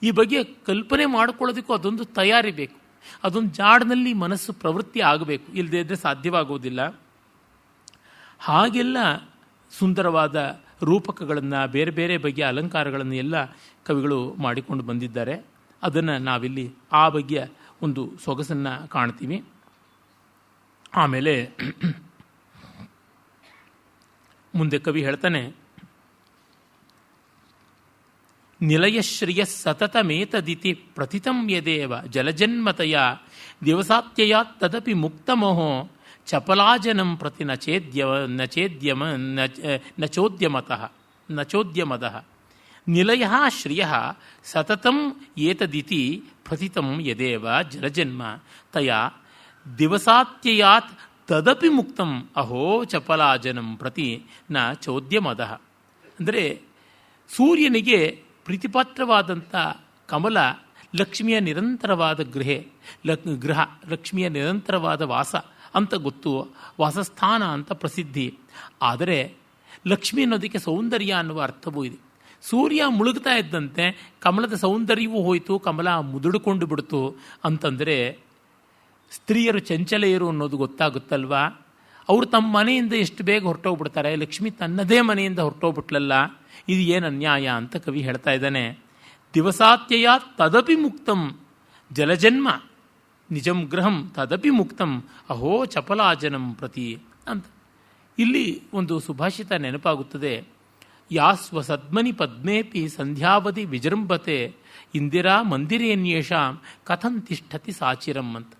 ಈ ಬಗ್ಗೆ ಕಲ್ಪನೆ ಮಾಡಿಕೊಳ್ಳೋದಕ್ಕೂ ಅದೊಂದು ತಯಾರಿ ಬೇಕು. ಅದೊಂದು ಜಾಡಿನಲ್ಲಿ ಮನಸ್ಸು ಪ್ರವೃತ್ತಿ ಆಗಬೇಕು. ಇಲ್ಲದೇ ಇದ್ದರೆ ಸಾಧ್ಯವಾಗುವುದಿಲ್ಲ. ಹಾಗೆಲ್ಲ ಸುಂದರವಾದ ರೂಪಕಗಳನ್ನು, ಬೇರೆ ಬೇರೆ ಬಗೆಯ ಅಲಂಕಾರಗಳನ್ನು ಎಲ್ಲ ಕವಿಗಳು ಮಾಡಿಕೊಂಡು ಬಂದಿದ್ದಾರೆ. ಅದನ್ನು ನಾವಿಲ್ಲಿ ಆ ಬಗೆಯ ಒಂದು ಸೊಗಸನ್ನು ಕಾಣ್ತೀವಿ. ಆಮೇಲೆ ಮುಂದೆ ಕವಿ ಹೇಳ್ತಾನೆ, ನಿಲಯಶ್ರಿಯ ಸತತಮೇತದಿತಿ ಪ್ರಥಿತಂ ಯದೇವ ಜಲಜನ್ಮತಯ ದಿವಸಾತ್ಯಯಾತ್ ತದಪಿ ಮುಕ್ತಮೋಹೋ ಚಪಲಾಜನಂ ಪ್ರತಿ ನಚೋದ್ಯಮತಃ ನಿಲಯ ಶ್ರಿಯ ಸತತಂ ಏತದಿತಿ ಪ್ರಥಿತಂ ಯದೇವ ಜಲಜನ್ಮ ತಯ ದಿವಸಾತ್ಯಯಾತ್ ತದಪಿ ಮುಕ್ತಂ ಅಹೋ ಚಪಲಾಜನಂ ಪ್ರತಿ ನ ಚೋದ್ಯಮದಃ. ಅಂದರೆ ಸೂರ್ಯನಿಗೆ ಪ್ರೀತಿಪಾತ್ರವಾದಂಥ ಕಮಲ ಲಕ್ಷ್ಮಿಯ ನಿರಂತರವಾದ ಗೃಹ ಲಕ್ಷ್ಮಿಯ ನಿರಂತರವಾದ ವಾಸ ಅಂತ ಗೊತ್ತು, ವಾಸಸ್ಥಾನ ಅಂತ ಪ್ರಸಿದ್ಧಿ. ಆದರೆ ಲಕ್ಷ್ಮಿ ಅನ್ನೋದಕ್ಕೆ ಸೌಂದರ್ಯ ಅನ್ನುವ ಅರ್ಥವೂ ಇದೆ. ಸೂರ್ಯ ಮುಳುಗ್ತಾ ಇದ್ದಂತೆ ಕಮಲದ ಸೌಂದರ್ಯವೂ ಹೋಯಿತು, ಕಮಲ ಮುದುಡಿಕೊಂಡು ಬಿಡ್ತು ಅಂತಂದರೆ ಸ್ತ್ರೀಯರು ಚಂಚಲೆಯರು ಅನ್ನೋದು ಗೊತ್ತಾಗುತ್ತಲ್ವಾ. ಅವರು ತಮ್ಮ ಮನೆಯಿಂದ ಎಷ್ಟು ಬೇಗ ಹೊರಟೋಗ್ಬಿಡ್ತಾರೆ. ಲಕ್ಷ್ಮಿ ತನ್ನದೇ ಮನೆಯಿಂದ ಹೊರಟೋಗ್ಬಿಟ್ಲಲ್ಲ, ಇದು ಏನು ಅನ್ಯಾಯ ಅಂತ ಕವಿ ಹೇಳ್ತಾ ಇದ್ದಾನೆ. ದಿವಸಾತ್ಯಯ ತದಪಿ ಮುಕ್ತಂ ಜಲಜನ್ಮ ನಿಜಂ ಗೃಹಂ ತದಪಿ ಮುಕ್ತಂ ಅಹೋ ಚಪಲಾಜನಂ ಪ್ರತಿ ಅಂತ. ಇಲ್ಲಿ ಒಂದು ಸುಭಾಷಿತ ನೆನಪಾಗುತ್ತದೆ. ಯಾಸ್ವ ಸದ್ಮನಿ ಪದ್ಮೇಪಿ ಸಂಧ್ಯಾವಧಿ ವಿಜೃಂಭತೆ ಇಂದಿರಾ ಮಂದಿರೇನ್ಯೇಷಾಂ ಕಥಂ ತಿಷ್ಠತಿ ಸಾಚಿರಂ ಅಂತ.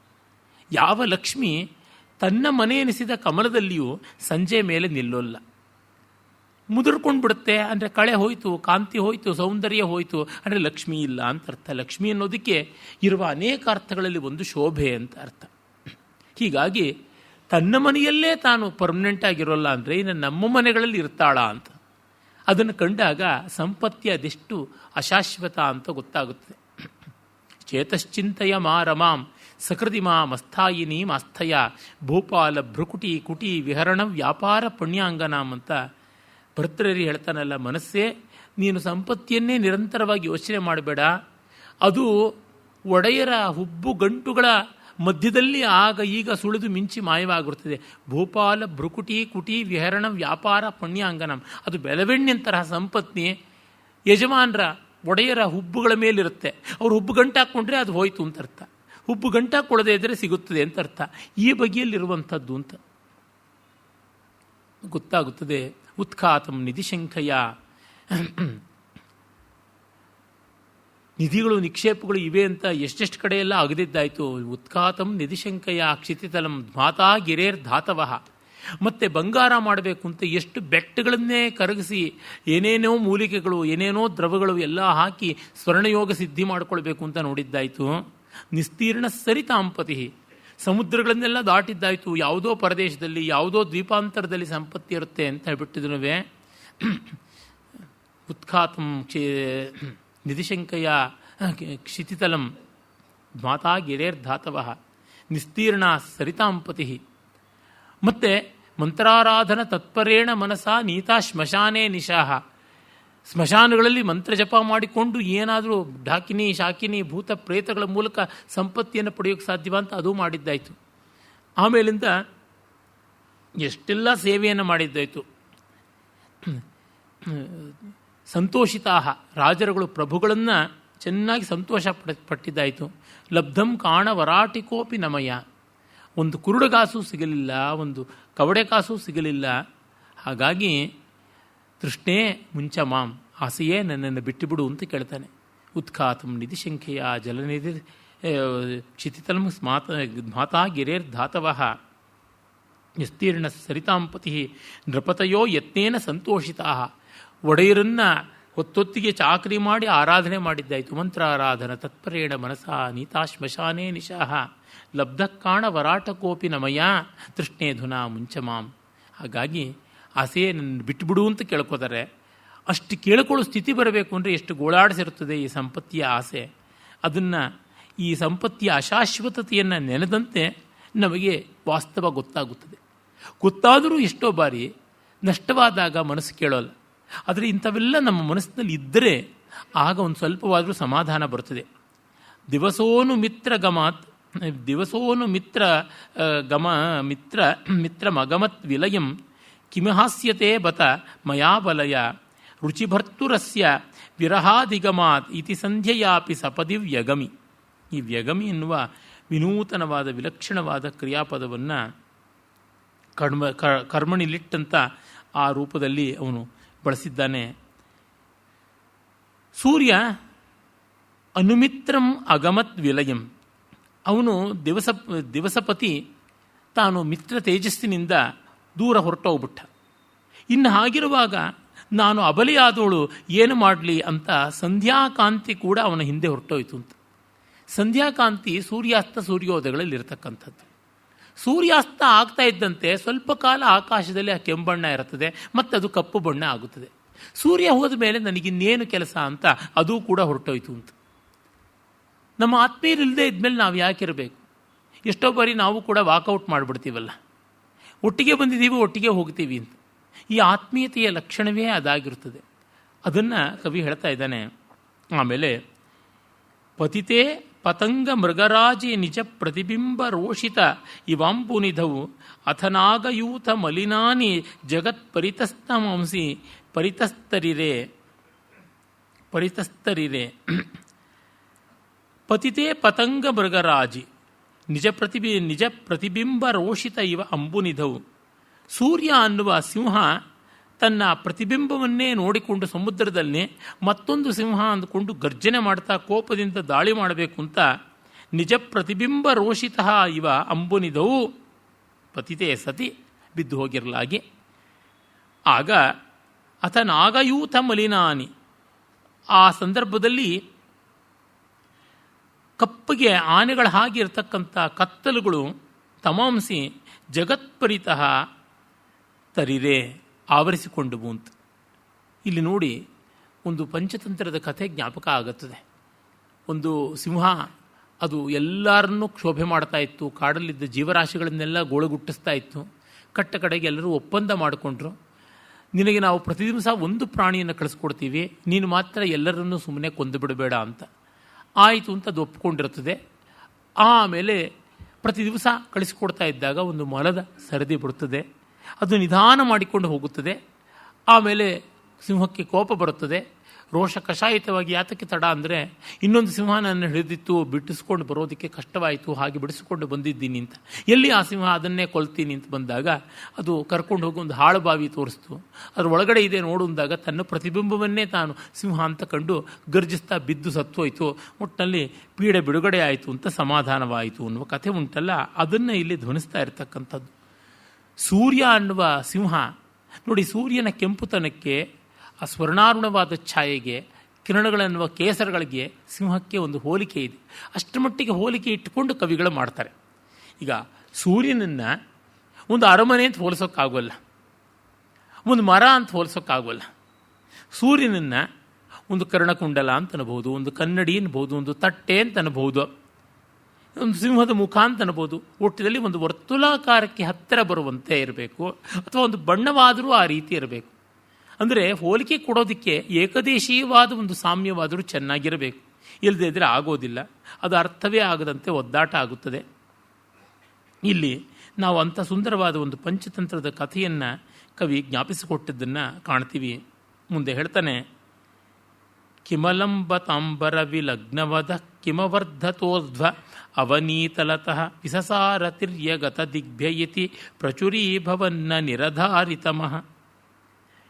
ಯಾವ ಲಕ್ಷ್ಮಿ ತನ್ನ ಮನೆ ಎನಿಸಿದ ಕಮಲದಲ್ಲಿಯೂ ಸಂಜೆ ಮೇಲೆ ನಿಲ್ಲೋಲ್ಲ. ಮುದುರ್ಕೊಂಡು ಬಿಡುತ್ತೆ ಅಂದರೆ ಕಳೆ ಹೋಯಿತು, ಕಾಂತಿ ಹೋಯಿತು, ಸೌಂದರ್ಯ ಹೋಯಿತು ಅಂದರೆ ಲಕ್ಷ್ಮಿ ಇಲ್ಲ ಅಂತ ಅರ್ಥ. ಲಕ್ಷ್ಮಿ ಅನ್ನೋದಕ್ಕೆ ಇರುವ ಅನೇಕ ಅರ್ಥಗಳಲ್ಲಿ ಒಂದು ಶೋಭೆ ಅಂತ ಅರ್ಥ. ಹೀಗಾಗಿ ತನ್ನ ಮನೆಯಲ್ಲೇ ತಾನು ಪರ್ಮನೆಂಟ್ ಆಗಿರೋಲ್ಲ ಅಂದರೆ ಇನ್ನು ನಮ್ಮ ಮನೆಗಳಲ್ಲಿ ಇರ್ತಾಳ ಅಂತ ಅದನ್ನು ಕಂಡಾಗ ಸಂಪತ್ತಿ ಅದೆಷ್ಟು ಅಶಾಶ್ವತ ಅಂತ ಗೊತ್ತಾಗುತ್ತದೆ. ಚೇತಶ್ಚಿಂತೆಯ ಮಾ ರಮಾಂ ಸಕೃತಿಮಾ ಮಸ್ಥಾಯಿನಿ ಮಾಸ್ಥಯ ಭೂಪಾಲ ಭ್ರುಕುಟಿ ಕುಟಿ ವಿಹರಣ ವ್ಯಾಪಾರ ಪುಣ್ಯಾಂಗನಾಮ್ ಅಂತ ಭರ್ತೃಹರಿ ಹೇಳ್ತಾನಲ್ಲ, ಮನಸ್ಸೇ ನೀನು ಸಂಪತ್ತಿಯನ್ನೇ ನಿರಂತರವಾಗಿ ಯೋಚನೆ ಮಾಡಬೇಡ. ಅದು ಒಡೆಯರ ಹುಬ್ಬು ಗಂಟುಗಳ ಮಧ್ಯದಲ್ಲಿ ಆಗ ಈಗ ಸುಳಿದು ಮಿಂಚಿ ಮಾಯವಾಗಿರುತ್ತದೆ. ಭೂಪಾಲ ಭ್ರುಕುಟಿ ಕುಟಿ ವಿಹರಣ ವ್ಯಾಪಾರ ಪುಣ್ಯಾಂಗನಂ, ಅದು ಬೆಳವೆಣ್ಣೆಂತಹ ಸಂಪತ್ತಿ ಯಜಮಾನರ ಒಡೆಯರ ಹುಬ್ಬುಗಳ ಮೇಲಿರುತ್ತೆ. ಅವರು ಹುಬ್ಬು ಗಂಟು ಹಾಕ್ಕೊಂಡ್ರೆ ಅದು ಹೋಯ್ತು ಅಂತ ಅರ್ಥ, ಹುಬ್ಬು ಗಂಟು ಹಾಕ್ಕೊಳ್ಳದೆ ಇದ್ದರೆ ಸಿಗುತ್ತದೆ ಅಂತ ಅರ್ಥ. ಈ ಬಗೆಯಲ್ಲಿರುವಂಥದ್ದು ಅಂತ ಗೊತ್ತಾಗುತ್ತದೆ. ಉತ್ಖಾತಂ ನಿಧಿಶಂಖಯ, ನಿಧಿಗಳು ನಿಕ್ಷೇಪಗಳು ಇವೆ ಅಂತ ಎಷ್ಟೆಷ್ಟು ಕಡೆಯೆಲ್ಲ ಅಗದಿದ್ದಾಯಿತು. ಉತ್ಖಾತಂ ನಿಧಿಶಂಕಯ ಕ್ಷಿತಿತಲಂ ಧ್ಮಾತಾ ಗಿರೇರ್ ಧಾತವಃ. ಮತ್ತು ಬಂಗಾರ ಮಾಡಬೇಕು ಅಂತ ಎಷ್ಟು ಬೆಟ್ಟಗಳನ್ನೇ ಕರಗಿಸಿ ಏನೇನೋ ಮೂಲಿಕೆಗಳು ಏನೇನೋ ದ್ರವಗಳು ಎಲ್ಲ ಹಾಕಿ ಸ್ವರ್ಣಯೋಗ ಸಿದ್ಧಿ ಮಾಡಿಕೊಳ್ಬೇಕು ಅಂತ ನೋಡಿದ್ದಾಯಿತು. ನಿಸ್ತೀರ್ಣ ಸರಿತಾಂಪತಿ, ಸಮುದ್ರಗಳನ್ನೆಲ್ಲ ದಾಟಿದ್ದಾಯಿತು. ಯಾವುದೋ ಪ್ರದೇಶದಲ್ಲಿ ಯಾವುದೋ ದ್ವೀಪಾಂತರದಲ್ಲಿ ಸಂಪತ್ತಿ ಇರುತ್ತೆ ಅಂತ ಹೇಳ್ಬಿಟ್ಟಿದ್ನುವೆ. ಉತ್ಖಾತಂ ನಿಧಿಶಂಕಯ ಕ್ಷಿತಿತಲಂ ಧ್ಮಾತಾ ಗಿರೇರ್ಧಾತವಃ ನಿಸ್ತೀರ್ಣ ಸರಿತಾಂಪತಿ. ಮತ್ತು ಮಂತ್ರಾರಾಧನ ತತ್ಪರೇಣ ಮನಸ ನೀತಾ ಶ್ಮಶಾನೇ ನಿಶಾಹ. ಸ್ಮಶಾನಗಳಲ್ಲಿ ಮಂತ್ರ ಜಪ ಮಾಡಿಕೊಂಡು ಏನಾದರೂ ಢಾಕಿನಿ ಶಾಕಿನಿ ಭೂತ ಪ್ರೇತಗಳ ಮೂಲಕ ಸಂಪತ್ತಿಯನ್ನು ಪಡೆಯೋಕ್ಕೆ ಸಾಧ್ಯವ ಅಂತ ಅದು ಮಾಡಿದ್ದಾಯಿತು. ಆಮೇಲಿಂದ ಎಷ್ಟೆಲ್ಲ ಸೇವೆಯನ್ನು ಮಾಡಿದ್ದಾಯಿತು. ಸಂತೋಷಿತಾ, ರಾಜರುಗಳು ಪ್ರಭುಗಳನ್ನು ಚೆನ್ನಾಗಿ ಸಂತೋಷ ಪಟ್ಟಿದ್ದಾಯಿತು. ಲಬ್ಧಂ ಕಾಣ ವರಾಟಿಕೋಪಿ ನಮಯ, ಒಂದು ಕುರುಡಗಾಸು ಸಿಗಲಿಲ್ಲ, ಒಂದು ಕವಡೆ ಕಾಸು ಸಿಗಲಿಲ್ಲ. ಹಾಗಾಗಿ ತೃಷ್ಣೆ ಮುಂಚ ಮಾಂ, ಆಸೆಯೇ ನನ್ನನ್ನು ಬಿಟ್ಟುಬಿಡು ಅಂತ ಕೇಳ್ತಾನೆ. ಉತ್ಖಾತಂ ನಿಧಿಶಂಖ್ಯೆಯ ಜಲನಿಧಿ ಕ್ಷಿತಿತಲಂ ಧ್ಮಾತಾ ಗಿರೇರ್ಧಾತವಃ ವಿಸ್ತೀರ್ಣ ಸರಿತಾಂಪತಿ ನೃಪತಯೋ ಯತ್ನೇನ ಸಂತೋಷಿತಾ. ಒಡೆಯರನ್ನು ಹೊತ್ತೊತ್ತಿಗೆ ಚಾಕರಿ ಮಾಡಿ ಆರಾಧನೆ ಮಾಡಿದ್ದಾಯಿತು. ಮಂತ್ರಾರಾಧನ ತತ್ಪರೇಣ ಮನಸ ನೀತಾ ಶ್ಮಶಾನೇ ನಿಶಾಹ ಲಬ್ಧ ಕಾಣ ವರಾಟಕೋಪಿ ನಮಯ ತೃಷ್ಣೇ ಧುನಾ ಮುಂಚ ಮಾಂ. ಹಾಗಾಗಿ ಆಸೆಯೇ ನನ್ನ ಬಿಟ್ಟುಬಿಡು ಅಂತ ಕೇಳ್ಕೋತಾರೆ. ಅಷ್ಟು ಕೇಳಿಕೊಳ್ಳೋ ಸ್ಥಿತಿ ಬರಬೇಕು ಅಂದರೆ ಎಷ್ಟು ಗೋಳಾಡಿಸಿರುತ್ತದೆ ಈ ಸಂಪತ್ತಿಯ ಆಸೆ. ಅದನ್ನು ಈ ಸಂಪತ್ತಿಯ ಅಶಾಶ್ವತತೆಯನ್ನು ನೆನೆದಂತೆ ನಮಗೆ ವಾಸ್ತವ ಗೊತ್ತಾಗುತ್ತದೆ. ಗೊತ್ತಾದರೂ ಎಷ್ಟೋ ಬಾರಿ ನಷ್ಟವಾದಾಗ ಮನಸ್ಸು ಕೇಳೋಲ್ಲ. ಆದರೆ ಇಂಥವೆಲ್ಲ ನಮ್ಮ ಮನಸ್ಸಿನಲ್ಲಿ ಇದ್ದರೆ ಆಗ ಒಂದು ಸ್ವಲ್ಪವಾದರೂ ಸಮಾಧಾನ ಬರ್ತದೆ. ದಿವಸೋನು ಮಿತ್ರ ಗಮಾತ್ ದಿವಸೋನು ಮಿತ್ರ ಗಮ ಮಿತ್ರ ಮಿತ್ರ ಮಗಮತ್ ವಿಲಯಂ ಕಿಮಹಾಸ್ಯತೆ ಬತ ಮಯಾಬಲಯ ರುಚಿಭರ್ತುರಸ್ಯ ವಿರಹಾದಿಗಮಾತ್ ಇತಿ ಸಂಧ್ಯೆಯಾಪಿ ಸಪದಿ ವ್ಯಗಮಿ. ಈ ವ್ಯಗಮಿ ಎನ್ನುವ ವಿನೂತನವಾದ ವಿಲಕ್ಷಣವಾದ ಕ್ರಿಯಾಪದವನ್ನು ಕರ್ಮಣಿಲಿಟ್ಟಂತ ಆ ರೂಪದಲ್ಲಿ ಅವನು ಬಳಸಿದ್ದಾನೆ. ಸೂರ್ಯ ಅನುಮಿತ್ರಂ ಅಗಮತ್ ವಿಲಯಂ, ಅವನು ದಿವಸಪತಿ ತಾನು ಮಿತ್ರ ತೇಜಸ್ಸಿನಿಂದ ದೂರ ಹೊರಟೋಗ್ಬಿಟ್ಟ. ಇನ್ನು ಹಾಗಿರುವಾಗ ನಾನು ಅಬಲೆಯಾದವಳು ಏನು ಮಾಡಲಿ ಅಂತ ಸಂಧ್ಯಾಕಾಂತಿ ಕೂಡ ಅವನ ಹಿಂದೆ ಹೊರಟೋಯ್ತು ಅಂತ. ಸಂಧ್ಯಾಕಾಂತಿ ಸೂರ್ಯಾಸ್ತ ಸೂರ್ಯೋದಯಗಳಲ್ಲಿರ್ತಕ್ಕಂಥದ್ದು. ಸೂರ್ಯಾಸ್ತ ಆಗ್ತಾ ಇದ್ದಂತೆ ಸ್ವಲ್ಪ ಕಾಲ ಆಕಾಶದಲ್ಲಿ ಆ ಕೆಂಬಣ್ಣ ಇರುತ್ತದೆ, ಮತ್ತು ಅದು ಕಪ್ಪು ಬಣ್ಣ ಆಗುತ್ತದೆ. ಸೂರ್ಯ ಹೋದ ಮೇಲೆ ನನಗಿನ್ನೇನು ಕೆಲಸ ಅಂತ ಅದೂ ಕೂಡ ಹೊರಟೋಯ್ತು ಅಂತ. ನಮ್ಮ ಆತ್ಮೀಯರಿಲ್ಲದೆ ಇದ್ಮೇಲೆ ನಾವು ಯಾಕಿರಬೇಕು? ಎಷ್ಟೋ ಬಾರಿ ನಾವು ಕೂಡ ವಾಕೌಟ್ ಮಾಡಿಬಿಡ್ತೀವಲ್ಲ, ಒಟ್ಟಿಗೆ ಬಂದಿದ್ದೀವಿ ಒಟ್ಟಿಗೆ ಹೋಗ್ತೀವಿ ಅಂತ. ಈ ಆತ್ಮೀಯತೆಯ ಲಕ್ಷಣವೇ ಅದಾಗಿರುತ್ತದೆ. ಅದನ್ನು ಕವಿ ಹೇಳ್ತಾ ಇದ್ದಾನೆ. ಆಮೇಲೆ ಪತಿತೇ ಪತಂಗ ಮೃಗರಾಜಿ ನಿಜ ಪ್ರತಿಬಿಂಬ ರೋಷಿತ ಇವಾಂಬುನಿಧವು ಅಥನಾಗಯೂಥ ಮಲಿನಾನಿ ಜಗತ್ ಪರಿತಸ್ತಮಂಸಿ ಪರಿತಸ್ತರಿರೆ. ಪತಿತೇ ಪತಂಗ ಮೃಗರಾಜಿ ನಿಜ ಪ್ರತಿಬಿಂಬ ರೋಷಿತ ಇವ ಅಂಬುನಿಧವು. ಸೂರ್ಯ ಅನ್ನುವ ಸಿಂಹ ತನ್ನ ಪ್ರತಿಬಿಂಬವನ್ನೇ ನೋಡಿಕೊಂಡು ಸಮುದ್ರದಲ್ಲಿ ಮತ್ತೊಂದು ಸಿಂಹ ಅಂದುಕೊಂಡು ಗರ್ಜನೆ ಮಾಡ್ತಾ ಕೋಪದಿಂದ ದಾಳಿ ಮಾಡಬೇಕು ಅಂತ ನಿಜ ಪ್ರತಿಬಿಂಬ ರೋಷಿತ ಇವ ಅಥ ನಾಗಯೂಥ ಮಲಿನಾನಿ. ಆ ಸಂದರ್ಭದಲ್ಲಿ ಕಪ್ಪಗೆ ಆನೆಗಳ ಹಾಗೆ ಇರತಕ್ಕಂಥ ಕತ್ತಲುಗಳು ತಮಾಂಸಿ ಜಗತ್ಪರಿತಃ ತರಿರೆ ಆವರಿಸಿಕೊಂಡವು ಅಂತ. ಇಲ್ಲಿ ನೋಡಿ ಒಂದು ಪಂಚತಂತ್ರದ ಕಥೆ ಜ್ಞಾಪಕ ಆಗುತ್ತದೆ. ಒಂದು ಸಿಂಹ ಅದು ಎಲ್ಲರನ್ನೂ ಕ್ಷೋಭೆ ಮಾಡ್ತಾ ಇತ್ತು, ಕಾಡಲ್ಲಿದ್ದ ಜೀವರಾಶಿಗಳನ್ನೆಲ್ಲ ಗೋಳುಗುಟ್ಟಿಸ್ತಾ ಇತ್ತು. ಕಡೆಗೆ ಎಲ್ಲರೂ ಒಪ್ಪಂದ ಮಾಡಿಕೊಂಡ್ರು, ನಿನಗೆ ನಾವು ಪ್ರತಿ ದಿವಸ ಒಂದು ಪ್ರಾಣಿಯನ್ನು ಕಳಿಸ್ಕೊಡ್ತೀವಿ, ನೀನು ಮಾತ್ರ ಎಲ್ಲರನ್ನೂ ಸುಮ್ಮನೆ ಕೊಂದು ಬಿಡಬೇಡ ಅಂತ. ಆಯಿತು ಅಂತ ಅದು ಒಪ್ಕೊಂಡಿರ್ತದೆ. ಆಮೇಲೆ ಪ್ರತಿ ದಿವಸ ಕಳಿಸ್ಕೊಡ್ತಾ ಇದ್ದಾಗ ಒಂದು ಮೊಲದ ಸರದಿ ಬಿಡುತ್ತದೆ, ಅದು ನಿಧಾನ ಮಾಡಿಕೊಂಡು ಹೋಗುತ್ತದೆ. ಆಮೇಲೆ ಸಿಂಹಕ್ಕೆ ಕೋಪ ಬರುತ್ತದೆ, ರೋಷ ಕಷಾಯಿತವಾಗಿ. ಯಾತಕ್ಕೆ ತಡ ಅಂದರೆ ಇನ್ನೊಂದು ಸಿಂಹ ನನ್ನ ಹಿಡಿದಿತ್ತು, ಬಿಡಿಸ್ಕೊಂಡು ಬರೋದಕ್ಕೆ ಕಷ್ಟವಾಯಿತು, ಹಾಗೆ ಬಿಡಿಸಿಕೊಂಡು ಬಂದಿದ್ದೀನಿ ಅಂತ. ಎಲ್ಲಿ ಆ ಸಿಂಹ, ಅದನ್ನೇ ಕೊಲ್ತೀನಿ ಅಂತ ಬಂದಾಗ ಅದು ಕರ್ಕೊಂಡು ಹೋಗಿ ಒಂದು ಹಾಳು ಬಾವಿ ತೋರಿಸ್ತು. ಅದರ ಒಳಗಡೆ ಇದೆ ನೋಡುಂದಾಗ ತನ್ನ ಪ್ರತಿಬಿಂಬವನ್ನೇ ತಾನು ಸಿಂಹ ಅಂತ ಕಂಡು ಗರ್ಜಿಸ್ತಾ ಬಿದ್ದು ಸತ್ತೋಯ್ತು. ಒಟ್ಟಿನಲ್ಲಿ ಪೀಡೆ ಬಿಡುಗಡೆ ಆಯಿತು ಅಂತ ಸಮಾಧಾನವಾಯಿತು ಅನ್ನುವ ಕಥೆ ಉಂಟಲ್ಲ, ಅದನ್ನು ಇಲ್ಲಿ ಧ್ವನಿಸ್ತಾ ಇರತಕ್ಕಂಥದ್ದು. ಸೂರ್ಯ ಅನ್ನುವ ಸಿಂಹ ನೋಡಿ, ಸೂರ್ಯನ ಕೆಂಪುತನಕ್ಕೆ, ಆ ಸ್ವರ್ಣಾರುಣವಾದ ಛಾಯೆಗೆ, ಕಿರಣಗಳೆನ್ನುವ ಕೇಸರಗಳಿಗೆ ಸಿಂಹಕ್ಕೆ ಒಂದು ಹೋಲಿಕೆ ಇದೆ. ಅಷ್ಟರ ಮಟ್ಟಿಗೆ ಹೋಲಿಕೆ ಇಟ್ಟುಕೊಂಡು ಕವಿಗಳು ಮಾಡ್ತಾರೆ. ಈಗ ಸೂರ್ಯನನ್ನು ಒಂದು ಅರಮನೆ ಅಂತ ಹೋಲಿಸೋಕ್ಕಾಗೋಲ್ಲ, ಒಂದು ಮರ ಅಂತ ಹೋಲಿಸೋಕ್ಕಾಗೋಲ್ಲ. ಸೂರ್ಯನನ್ನು ಒಂದು ಕರ್ಣಕುಂಡಲ ಅಂತ ಅನ್ಬೋದು, ಒಂದು ಕನ್ನಡಿ ಅನ್ಬೋದು, ಒಂದು ತಟ್ಟೆ ಅಂತ ಅನ್ಬೋದು, ಒಂದು ಸಿಂಹದ ಮುಖ ಅಂತ ಅನ್ಬೋದು. ಒಟ್ಟಿನಲ್ಲಿ ಒಂದು ವರ್ತುಲಾಕಾರಕ್ಕೆ ಹತ್ತಿರ ಬರುವಂತೆ ಇರಬೇಕು, ಅಥವಾ ಒಂದು ಬಣ್ಣವಾದರೂ ಆ ರೀತಿ ಇರಬೇಕು. ಅಂದರೆ ಹೋಲಿಕೆ ಕೊಡೋದಕ್ಕೆ ಏಕದೇಶೀಯವಾದ ಒಂದು ಸಾಮ್ಯವಾದರೂ ಚೆನ್ನಾಗಿರಬೇಕು. ಇಲ್ಲದೇ ಇದ್ದರೆ ಆಗೋದಿಲ್ಲ, ಅದು ಅರ್ಥವೇ ಆಗದಂತೆ ಒದ್ದಾಟ ಆಗುತ್ತದೆ. ಇಲ್ಲಿ ನಾವು ಅಂಥ ಸುಂದರವಾದ ಒಂದು ಪಂಚತಂತ್ರದ ಕಥೆಯನ್ನು ಕವಿ ಜ್ಞಾಪಿಸಿಕೊಟ್ಟಿದ್ದನ್ನು ಕಾಣ್ತೀವಿ. ಮುಂದೆ ಹೇಳ್ತಾನೆ, ಕಿಮಲಂಬ ತಾಂಬರ ವಿಲಗ್ನವದ ಕಿಮವರ್ಧತೋರ್ಧ್ವ ಅವನೀತಲತಃ ವಿಸಸಾರ ತಿರ್ಯಗತ ದಿಗ್ಭ್ಯಯಿತಿ ಪ್ರಚುರೀಭವನ್ನ ನಿರಧಾರಿತಮಃ.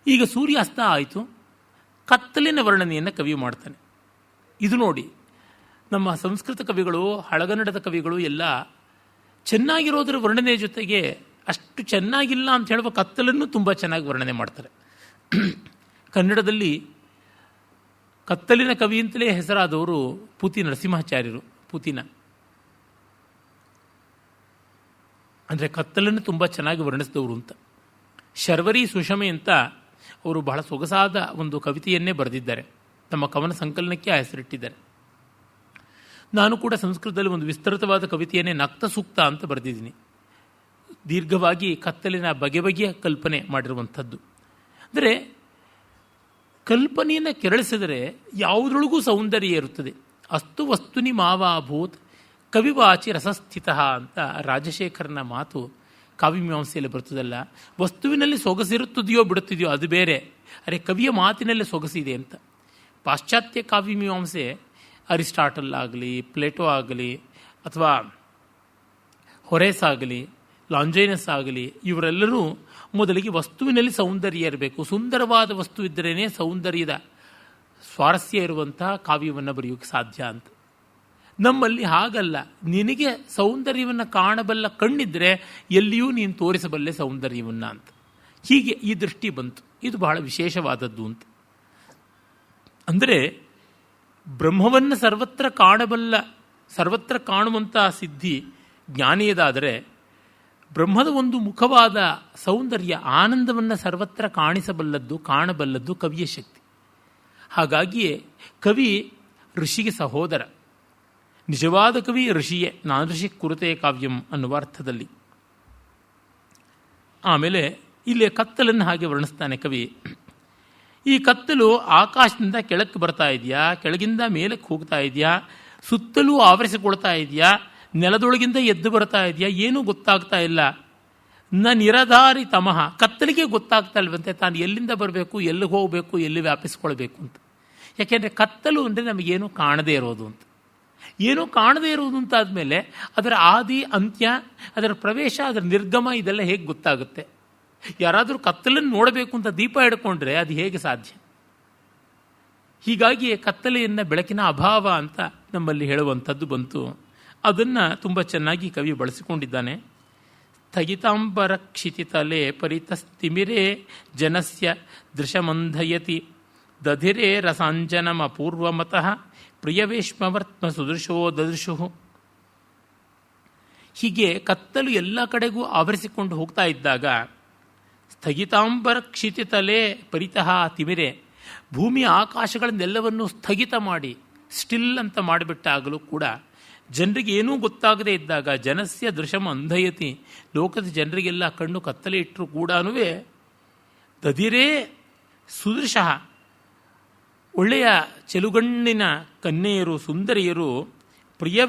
ಈಗ ಸೂರ್ಯಾಸ್ತ ಆಯಿತು, ಕತ್ತಲಿನ ವರ್ಣನೆಯನ್ನು ಕವಿ ಮಾಡ್ತಾನೆ. ಇದು ನೋಡಿ, ನಮ್ಮ ಸಂಸ್ಕೃತ ಕವಿಗಳು, ಹಳಗನ್ನಡದ ಕವಿಗಳು ಎಲ್ಲ ಚೆನ್ನಾಗಿರೋದ್ರ ವರ್ಣನೆ ಜೊತೆಗೆ ಅಷ್ಟು ಚೆನ್ನಾಗಿಲ್ಲ ಅಂತ ಹೇಳುವ ಕತ್ತಲನ್ನು ತುಂಬ ಚೆನ್ನಾಗಿ ವರ್ಣನೆ ಮಾಡ್ತಾರೆ. ಕನ್ನಡದಲ್ಲಿ ಕತ್ತಲಿನ ಕವಿ ಅಂತಲೇ ಹೆಸರಾದವರು ಪೂತಿ ನರಸಿಂಹಾಚಾರ್ಯರು. ಪೂತಿನ ಅಂದರೆ ಕತ್ತಲನ್ನು ತುಂಬ ಚೆನ್ನಾಗಿ ವರ್ಣಿಸಿದವರು ಅಂತ. ಶರ್ವರಿ ಸುಷಮೆ ಅಂತ ಅವರು ಬಹಳ ಸೊಗಸಾದ ಒಂದು ಕವಿತೆಯನ್ನೇ ಬರೆದಿದ್ದಾರೆ. ತಮ್ಮ ಕವನ ಸಂಕಲನಕ್ಕೆ ಆ ಹೆಸರಿಟ್ಟಿದ್ದಾರೆ. ನಾನು ಕೂಡ ಸಂಸ್ಕೃತದಲ್ಲಿ ಒಂದು ವಿಸ್ತೃತವಾದ ಕವಿತೆಯನ್ನೇ ನಕ್ತ ಸೂಕ್ತ ಅಂತ ಬರೆದಿದ್ದೀನಿ. ದೀರ್ಘವಾಗಿ ಕತ್ತಲಿನ ಬಗೆ ಬಗೆಯ ಕಲ್ಪನೆ ಮಾಡಿರುವಂಥದ್ದು. ಅಂದರೆ ಕಲ್ಪನೆಯನ್ನು ಕೆರಳಿಸಿದರೆ ಯಾವುದ್ರೊಳಗೂ ಸೌಂದರ್ಯ ಇರುತ್ತದೆ. ಅಸ್ತು ವಸ್ತುನಿ ಮಾವಾಭೂತ್ ಕವಿವಾಚಿ ರಸಸ್ಥಿತ ಅಂತ ರಾಜಶೇಖರನ ಮಾತು ಕಾವ್ಯಮೀಮಾಂಸೆಯಲ್ಲಿ ಬರ್ತದಲ್ಲ. ವಸ್ತುವಿನಲ್ಲಿ ಸೊಗಸಿರುತ್ತದೆಯೋ ಬಿಡುತ್ತಿದೆಯೋ ಅದು ಬೇರೆ, ಅರೆ ಕವಿಯ ಮಾತಿನಲ್ಲೇ ಸೊಗಸಿದೆ ಅಂತ. ಪಾಶ್ಚಾತ್ಯ ಕಾವ್ಯಮೀಮಾಂಸೆ ಅರಿಸ್ಟಾಟಲ್ ಆಗಲಿ, ಪ್ಲೇಟೋ ಆಗಲಿ, ಅಥವಾ ಹೊರೇಸ್ ಆಗಲಿ, ಲಾಂಜೈನಸ್ ಆಗಲಿ, ಇವರೆಲ್ಲರೂ ಮೊದಲಿಗೆ ವಸ್ತುವಿನಲ್ಲಿ ಸೌಂದರ್ಯ ಇರಬೇಕು, ಸುಂದರವಾದ ವಸ್ತು ಇದ್ದರೇ ಸೌಂದರ್ಯದ ಸ್ವಾರಸ್ಯ ಇರುವಂತಹ ಕಾವ್ಯವನ್ನು ಬರೆಯೋಕ್ಕೆ ಸಾಧ್ಯ ಅಂತ. ನಮ್ಮಲ್ಲಿ ಹಾಗಲ್ಲ. ನಿನಗೆ ಸೌಂದರ್ಯವನ್ನು ಕಾಣಬಲ್ಲ ಕಣ್ಣಿದ್ರೆ ಎಲ್ಲಿಯೂ ನೀನು ತೋರಿಸಬಲ್ಲೆ ಸೌಂದರ್ಯವನ್ನು ಅಂತ. ಹೀಗೆ ಈ ದೃಷ್ಟಿ ಬಂತು. ಇದು ಬಹಳ ವಿಶೇಷವಾದದ್ದು ಅಂತ. ಅಂದರೆ ಬ್ರಹ್ಮವನ್ನು ಸರ್ವತ್ರ ಕಾಣಬಲ್ಲ, ಸರ್ವತ್ರ ಕಾಣುವಂಥ ಸಿದ್ಧಿ ಜ್ಞಾನಿಯದಾದರೆ, ಬ್ರಹ್ಮದ ಒಂದು ಮುಖವಾದ ಸೌಂದರ್ಯ, ಆನಂದವನ್ನು ಸರ್ವತ್ರ ಕಾಣಿಸಬಲ್ಲದ್ದು, ಕಾಣಬಲ್ಲದ್ದು ಕವಿಯ ಶಕ್ತಿ. ಹಾಗಾಗಿಯೇ ಕವಿ ಋಷಿಗೆ ಸಹೋದರ. ನಿಜವಾದ ಕವಿ ಋಷಿಯೇ, ನಾನೃಷಿ ಕುರುತೆ ಕಾವ್ಯಂ ಅನ್ನುವ ಅರ್ಥದಲ್ಲಿ. ಆಮೇಲೆ ಇಲ್ಲಿ ಕತ್ತಲನ್ನು ಹಾಗೆ ವರ್ಣಿಸ್ತಾನೆ ಕವಿ. ಈ ಕತ್ತಲು ಆಕಾಶದಿಂದ ಕೆಳಕ್ಕೆ ಬರ್ತಾ ಇದೆಯಾ, ಕೆಳಗಿಂದ ಮೇಲಕ್ಕೆ ಹೋಗ್ತಾ ಇದೆಯಾ, ಸುತ್ತಲೂ ಆವರಿಸಿಕೊಳ್ತಾ ಇದೆಯಾ, ನೆಲದೊಳಗಿಂದ ಎದ್ದು ಬರ್ತಾ ಇದೆಯಾ, ಏನೂ ಗೊತ್ತಾಗ್ತಾ ಇಲ್ಲ. ನಿರಧಾರಿ ತಮಃ, ಕತ್ತಲಿಗೆ ಗೊತ್ತಾಗ್ತಾ ಇಲ್ವಂತೆ ತಾನು ಎಲ್ಲಿಂದ ಬರಬೇಕು, ಎಲ್ಲಿಗೆ ಹೋಗಬೇಕು, ಎಲ್ಲಿ ವ್ಯಾಪಿಸ್ಕೊಳ್ಬೇಕು ಅಂತ. ಯಾಕೆಂದರೆ ಕತ್ತಲು ಅಂದರೆ ನಮಗೇನು ಕಾಣದೇ ಇರೋದು ಅಂತ. ಏನೂ ಕಾಣದೇ ಇರುವುದು ಅಂತ ಆದಮೇಲೆ ಅದರ ಆದಿ ಅಂತ್ಯ, ಅದರ ಪ್ರವೇಶ, ಅದರ ನಿರ್ಗಮ ಇದೆಲ್ಲ ಹೇಗೆ ಗೊತ್ತಾಗುತ್ತೆ? ಯಾರಾದರೂ ಕತ್ತಲನ್ನು ನೋಡಬೇಕು ಅಂತ ದೀಪ ಹಿಡ್ಕೊಂಡ್ರೆ ಅದು ಹೇಗೆ ಸಾಧ್ಯ? ಹೀಗಾಗಿ ಕತ್ತಲೆಯನ್ನು ಬೆಳಕಿನ ಅಭಾವ ಅಂತ ನಮ್ಮಲ್ಲಿ ಹೇಳುವಂಥದ್ದು ಬಂತು. ಅದನ್ನು ತುಂಬ ಚೆನ್ನಾಗಿ ಕವಿ ಬಳಸಿಕೊಂಡಿದ್ದಾನೆ. ಸ್ಥಗಿತಾಂಬರಕ್ಷಿತಿತಲೆ ಪರಿತಸ್ತಿಮಿರೇ ಜನಸ್ಯ ದೃಶಮಂಧಯತಿ ದಧಿರೇ ರಸಾಂಜನಮಪೂರ್ವಮತಃ ಪ್ರಿಯವೇಶ್ಮವರ್ತ್ಮ ಸುದೃಶೋ ದದೃಶು. ಹೀಗೆ ಕತ್ತಲು ಎಲ್ಲ ಕಡೆಗೂ ಆವರಿಸಿಕೊಂಡು ಹೋಗ್ತಾ ಇದ್ದಾಗ ಸ್ಥಗಿತಾಂಬರ ಕ್ಷಿತಿತಲೆ ಪರಿತಃ ತಿಮಿರೆ, ಭೂಮಿ ಆಕಾಶಗಳನ್ನೆಲ್ಲವನ್ನೂ ಸ್ಥಗಿತ ಮಾಡಿ ಸ್ಟಿಲ್ ಅಂತ ಮಾಡಿಬಿಟ್ಟಾಗಲೂ ಕೂಡ ಜನರಿಗೆ ಏನೂ ಗೊತ್ತಾಗದೇ ಇದ್ದಾಗ ಜನಸ್ಯ ದೃಶಮ ಅಂಧಯತಿ, ಲೋಕದ ಜನರಿಗೆಲ್ಲ ಕಣ್ಣು ಕತ್ತಲೆ ಇಟ್ಟರೂ ಕೂಡ ದಧಿರೇ ಸುದೃಶಃ, ಒಳ್ಳೆಯ ಚೆಲುಗಣ್ಣಿನ ಕನ್ಯೆಯರು ಸುಂದರಿಯರು ಪ್ರಿಯ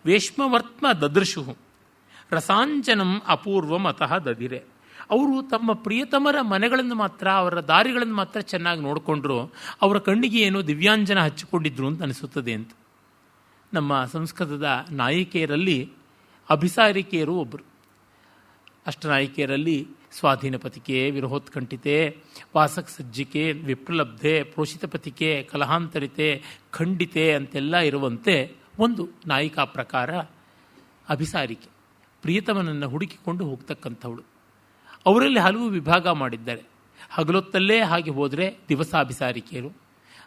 ವೇಶ್ಮವರ್ತ್ಮ ದದೃಶು ರಸಾಂಚನಂ ಅಪೂರ್ವಂ ಅತಃ ದಧಿರೆ. ಅವರು ತಮ್ಮ ಪ್ರಿಯತಮರ ಮನೆಗಳನ್ನು ಮಾತ್ರ, ಅವರ ದಾರಿಗಳನ್ನು ಮಾತ್ರ ಚೆನ್ನಾಗಿ ನೋಡಿಕೊಂಡ್ರು, ಅವರ ಕಣ್ಣಿಗೆ ಏನೋ ದಿವ್ಯಾಂಜನ ಹಚ್ಚಿಕೊಂಡಿದ್ರು ಅಂತ ಅನಿಸುತ್ತದೆ ಅಂತ. ನಮ್ಮ ಸಂಸ್ಕೃತದ ನಾಯಿಕೆಯರಲ್ಲಿ ಅಭಿಸಾರಿಕೆಯರು ಒಬ್ಬರು. ಅಷ್ಟನಾಯಿಕೆಯರಲ್ಲಿ ಸ್ವಾಧೀನಪತಿಕೆ, ವಿರಹೋತ್ಕಂಠಿತೆ, ವಾಸಕ ಸಜ್ಜಿಕೆ, ವಿಪ್ರಲಬ್ಧೆ, ಪ್ರೋಷಿತಪತಿಕೆ, ಕಲಹಾಂತರಿತೆ, ಖಂಡಿತೆ ಅಂತೆಲ್ಲ ಇರುವಂತೆ ಒಂದು ನಾಯಿಕಾ ಪ್ರಕಾರ ಅಭಿಸಾರಿಕೆ, ಪ್ರಿಯತಮನನ್ನು ಹುಡುಕಿಕೊಂಡು ಹೋಗ್ತಕ್ಕಂಥವಳು. ಅವರಲ್ಲಿ ಹಲವು ವಿಭಾಗ ಮಾಡಿದ್ದಾರೆ. ಹಗಲೊತ್ತಲ್ಲೇ ಹಾಗೆ ಹೋದರೆ ದಿವಸಾಭಿಸಾರಿಕೆಯರು,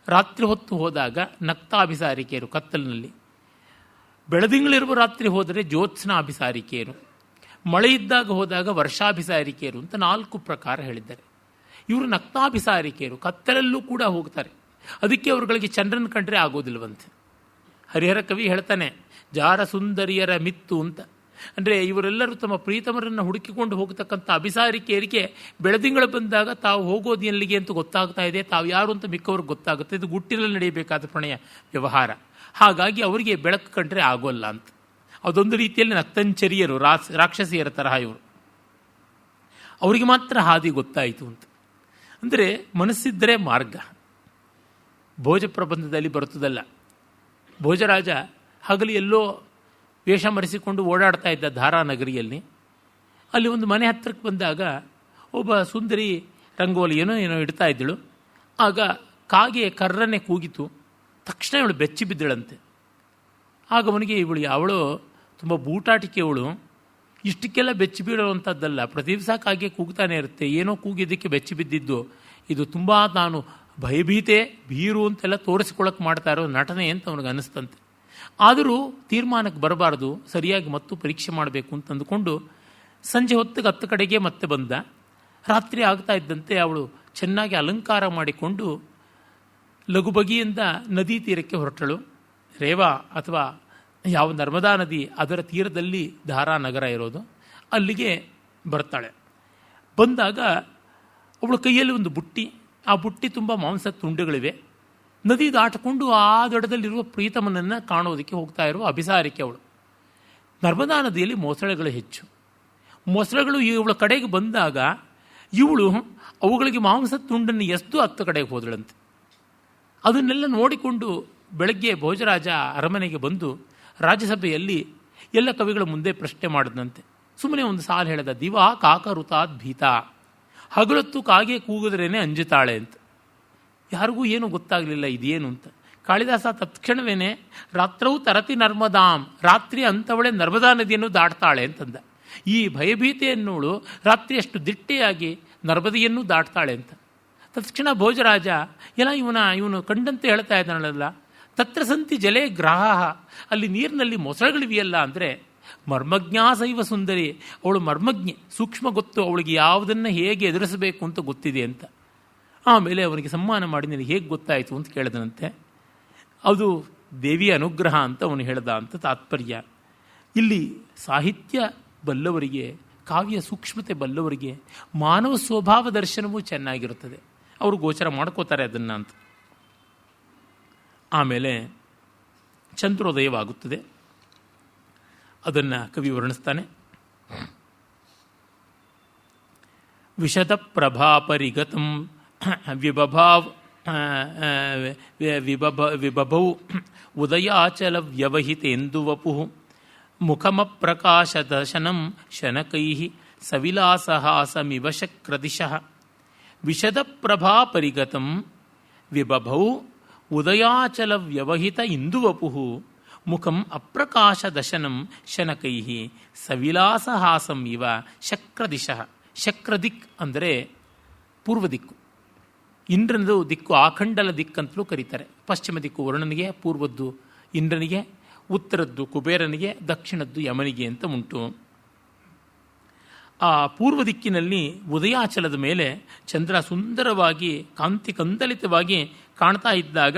ರಾತ್ರಿ ಹೊತ್ತು ಹೋದಾಗ ನಕ್ತಾಭಿಸಾರಿಕೆಯರು ಕತ್ತಲಿನಲ್ಲಿ, ಬೆಳದಿಂಗಳಿರುವ ರಾತ್ರಿ ಹೋದರೆ ಜ್ಯೋತ್ಸ್ನಾ ಅಭಿಸಾರಿಕೆಯರು, ಮಳೆ ಇದ್ದಾಗ ಹೋದಾಗ ವರ್ಷಾಭಿಸಾರಿಕೆಯರು ಅಂತ 4 ಪ್ರಕಾರ ಹೇಳಿದ್ದಾರೆ. ಇವರು ನಕ್ತಾಭಿಸಾರಿಕೆಯರು, ಕತ್ತಲಲ್ಲೂ ಕೂಡ ಹೋಗ್ತಾರೆ. ಅದಕ್ಕೆ ಅವರುಗಳಿಗೆ ಚಂದ್ರನ ಕಂಡ್ರೆ ಆಗೋದಿಲ್ವಂತೆ. ಹರಿಹರ ಕವಿ ಹೇಳ್ತಾನೆ, ಜಾರ ಸುಂದರಿಯರ ಮಿತ್ತು ಅಂತ. ಅಂದರೆ ಇವರೆಲ್ಲರೂ ತಮ್ಮ ಪ್ರೀತಮರನ್ನು ಹುಡುಕಿಕೊಂಡು ಹೋಗತಕ್ಕಂಥ ಅಭಿಸಾರಿಕೆಯರಿಗೆ ಬೆಳದಿಂಗಳು ಬಂದಾಗ ತಾವು ಹೋಗೋದು ಎಲ್ಲಿಗೆ ಅಂತ ಗೊತ್ತಾಗ್ತಾ ಇದೆ, ತಾವು ಯಾರು ಅಂತ ಮಿಕ್ಕವ್ರಿಗೆ ಗೊತ್ತಾಗುತ್ತೆ. ಇದು ಗುಟ್ಟಿನಲ್ಲಿ ನಡೆಯಬೇಕಾದ ಪ್ರಣಯ ವ್ಯವಹಾರ. ಹಾಗಾಗಿ ಅವರಿಗೆ ಬೆಳಕು ಕಂಡ್ರೆ ಆಗೋಲ್ಲ ಅಂತ. ಅದೊಂದು ರೀತಿಯಲ್ಲಿ ನಕ್ತಂಚರಿಯರು, ರಾಕ್ಷಸಿಯರ ತರಹ ಇವರು. ಅವರಿಗೆ ಮಾತ್ರ ಹಾದಿ ಗೊತ್ತಾಯಿತು ಅಂತ. ಅಂದರೆ ಮನಸ್ಸಿದ್ದರೆ ಮಾರ್ಗ. ಭೋಜ ಪ್ರಬಂಧದಲ್ಲಿ ಬರುತ್ತದಲ್ಲ, ಭೋಜರಾಜ ಹಗಲು ಎಲ್ಲೋ ವೇಷ ಮರೆಸಿಕೊಂಡು ಓಡಾಡ್ತಾ ಇದ್ದ ಧಾರಾನಗರಿಯಲ್ಲಿ. ಅಲ್ಲಿ ಒಂದು ಮನೆ ಹತ್ತಿರಕ್ಕೆ ಬಂದಾಗ ಒಬ್ಬ ಸುಂದರಿ ರಂಗೋಲಿ ಏನೋ ಇಡ್ತಾ ಇದ್ದಳು. ಆಗ ಕಾಗೆ ಕರ್ರನೆ ಕೂಗಿತು. ತಕ್ಷಣ ಇವಳು ಬೆಚ್ಚಿ ಬಿದ್ದಳಂತೆ. ಆಗ ಅವನಿಗೆ ಅವಳು ತುಂಬ ಬೂಟಾಟಿಕೆಯವಳು, ಇಷ್ಟಕ್ಕೆಲ್ಲ ಬೆಚ್ಚಿ ಬೀಳುವಂಥದ್ದಲ್ಲ, ಪ್ರತಿ ದಿವಸ ಕಾಗೆ ಕೂಗ್ತಾನೆ ಇರುತ್ತೆ, ಏನೋ ಕೂಗಿದ್ದಕ್ಕೆ ಬೆಚ್ಚಿ ಬಿದ್ದಿದ್ದು, ಇದು ತುಂಬ ನಾನು ಭಯಭೀತೆ ಭೀರು ಅಂತೆಲ್ಲ ತೋರಿಸ್ಕೊಳ್ಳೋಕೆ ಮಾಡ್ತಾ ಇರೋ ನಟನೆ ಅಂತ ಅವನಿಗೆ ಅನ್ನಿಸ್ತಂತೆ. ಆದರೂ ತೀರ್ಮಾನಕ್ಕೆ ಬರಬಾರ್ದು, ಸರಿಯಾಗಿ ಮತ್ತು ಪರೀಕ್ಷೆ ಮಾಡಬೇಕು ಅಂತ ಅಂದುಕೊಂಡು ಸಂಜೆ ಹೊತ್ತಿಗೆ 10 ಕಡೆಗೆ ಮತ್ತೆ ಬಂದ. ರಾತ್ರಿ ಆಗ್ತಾ ಇದ್ದಂತೆ ಅವಳು ಚೆನ್ನಾಗಿ ಅಲಂಕಾರ ಮಾಡಿಕೊಂಡು ಲಘುಬಗಿಯಿಂದ ನದಿ ತೀರಕ್ಕೆ ಹೊರಟಳು. ರೇವಾ ಅಥವಾ ಯಾವ ನರ್ಮದಾ ನದಿ ಅದರ ತೀರದಲ್ಲಿ ಧಾರಾನಗರ ಇರೋದು, ಅಲ್ಲಿಗೆ ಬರ್ತಾಳೆ. ಬಂದಾಗ ಅವಳ ಕೈಯಲ್ಲಿ ಒಂದು ಬುಟ್ಟಿ, ಆ ಬುಟ್ಟಿ ತುಂಬ ಮಾಂಸದ ತುಂಡುಗಳಿವೆ. ನದಿ ದಾಟಿಕೊಂಡು ಆ ದಡದಲ್ಲಿರುವ ಪ್ರೀತಮನನ್ನು ಕಾಣೋದಕ್ಕೆ ಹೋಗ್ತಾ ಇರುವ ಅಭಿಸಾರಿಕೆ ಅವಳು. ನರ್ಮದಾ ನದಿಯಲ್ಲಿ ಮೊಸಳೆಗಳು ಹೆಚ್ಚು. ಮೊಸಳೆಗಳು ಇವಳ ಕಡೆಗೆ ಬಂದಾಗ ಇವಳು ಅವುಗಳಿಗೆ ಮಾಂಸದ ತುಂಡನ್ನು ಎಸ್ದು 10 ಕಡೆಗೆ ಹೋದಳಂತೆ. ಅದನ್ನೆಲ್ಲ ನೋಡಿಕೊಂಡು ಬೆಳಗ್ಗೆ ಭೋಜರಾಜ ಅರಮನೆಗೆ ಬಂದು ರಾಜ್ಯಸಭೆಯಲ್ಲಿ ಎಲ್ಲ ಕವಿಗಳ ಮುಂದೆ ಪ್ರಶ್ನೆ ಮಾಡಿದಂತೆ. ಸುಮ್ಮನೆ ಒಂದು ಸಾಲು ಹೇಳಿದ, ದಿವಾ ಕಾಕರುತಾದ್ ಭೀತ, ಹಗಲೊತ್ತು ಕಾಗೆ ಕೂಗಿದ್ರೇನೆ ಅಂಜುತ್ತಾಳೆ ಅಂತ. ಯಾರಿಗೂ ಏನೂ ಗೊತ್ತಾಗಲಿಲ್ಲ ಇದೇನು ಅಂತ. ಕಾಳಿದಾಸ ತತ್ಕ್ಷಣವೇನೆ ರಾತ್ರವು ತರತಿ ನರ್ಮದಾಂ, ರಾತ್ರಿ ಅಂಥವಳೆ ನರ್ಮದಾ ನದಿಯನ್ನು ದಾಟ್ತಾಳೆ ಅಂತಂದ. ಈ ಭಯಭೀತೆಯನ್ನೋಳು ರಾತ್ರಿ ಅಷ್ಟು ದಿಟ್ಟೆಯಾಗಿ ನರ್ಮದೆಯನ್ನು ದಾಟ್ತಾಳೆ ಅಂತ. ತತ್ಕ್ಷಣ ಭೋಜರಾಜ ಎಲ್ಲ ಇವನು ಕಂಡಂತೆ ಹೇಳ್ತಾ ಇದ್ದಾಳಲ್ಲ, ತತ್ರ ಸಂತಿ ಜಲೇ ಗ್ರಾಹ, ಅಲ್ಲಿ ನೀರಿನಲ್ಲಿ ಮೊಸಳೆಗಳಿವೆಯಲ್ಲ ಅಂದರೆ ಮರ್ಮಜ್ಞಾಸೈವ ಸುಂದರಿ, ಅವಳು ಮರ್ಮಜ್ಞೆ, ಸೂಕ್ಷ್ಮ ಗೊತ್ತು, ಅವಳಿಗೆ ಯಾವುದನ್ನು ಹೇಗೆ ಎದುರಿಸಬೇಕು ಅಂತ ಗೊತ್ತಿದೆ ಅಂತ. ಆಮೇಲೆ ಅವನಿಗೆ ಸಮ್ಮಾನ ಮಾಡಿ ನಿನಗೆ ಹೇಗೆ ಗೊತ್ತಾಯಿತು ಅಂತ ಕೇಳಿದನಂತೆ. ಅದು ದೇವಿಯ ಅನುಗ್ರಹ ಅಂತ ಅವನು ಹೇಳ್ದ ಅಂತ ತಾತ್ಪರ್ಯ. ಇಲ್ಲಿ ಸಾಹಿತ್ಯ ಬಲ್ಲವರಿಗೆ, ಕಾವ್ಯ ಸೂಕ್ಷ್ಮತೆ ಬಲ್ಲವರಿಗೆ ಮಾನವ ಸ್ವಭಾವ ದರ್ಶನವೂ ಚೆನ್ನಾಗಿರುತ್ತದೆ. ಅವರು ಗೋಚರ ಮಾಡ್ಕೋತಾರೆ ಅದನ್ನು ಅಂತ. ಆಮೇಲೆ ಚಂದ್ರೋದಯವಾಗುತ್ತದೆ. ಅದನ್ನು ಕವಿ ವರ್ಣಿಸ್ತಾನೆ. ವಿಶದ ಪ್ರಭಾಪರಿಗತಂ ವಿಬಭೌ ಉದಯಾಚಲ ವ್ಯವಹಿತೇಂದುವಪು ಮುಖಮಪ್ರಕಾಶದಶನಂ ಶನಕೈಃ ಸವಿಲಾಸಹಾಸಮಿವ ಶಕ್ರದಿಶಃ. ವಿಶದ ಪ್ರಭಾಪರಿಗತಂ ವಿಬಭೌ ಉದಯಾಚಲ ವ್ಯವಹಿತ ಇಂದುವಪು ಮುಖಂ ಅಪ್ರಕಾಶ ದಶನಂ ಶನಕೈ ಸವಿಲಾಸಹಾಸಂ ಇವ ಶಕ್ರದಿಶಃ. ಶಕ್ರದಿಕ್ ಅಂದರೆ ಪೂರ್ವ ದಿಕ್ಕು, ಇಂದ್ರನದು ದಿಕ್ಕು ಆಖಂಡಲ ದಿಕ್ಕಂತಲೂ ಕರೀತಾರೆ. ಪಶ್ಚಿಮ ದಿಕ್ಕು ವರುಣನಿಗೆ, ಪೂರ್ವದ್ದು ಇಂದ್ರನಿಗೆ, ಉತ್ತರದ್ದು ಕುಬೇರನಿಗೆ, ದಕ್ಷಿಣದ್ದು ಯಮನಿಗೆ ಅಂತ ಉಂಟು. ಆ ಪೂರ್ವ ದಿಕ್ಕಿನಲ್ಲಿ ಉದಯಾಚಲದ ಮೇಲೆ ಚಂದ್ರ ಸುಂದರವಾಗಿ ಕಾಂತಿ ಕಂದಲಿತವಾಗಿ ಕಾಣ್ತಾ ಇದ್ದಾಗ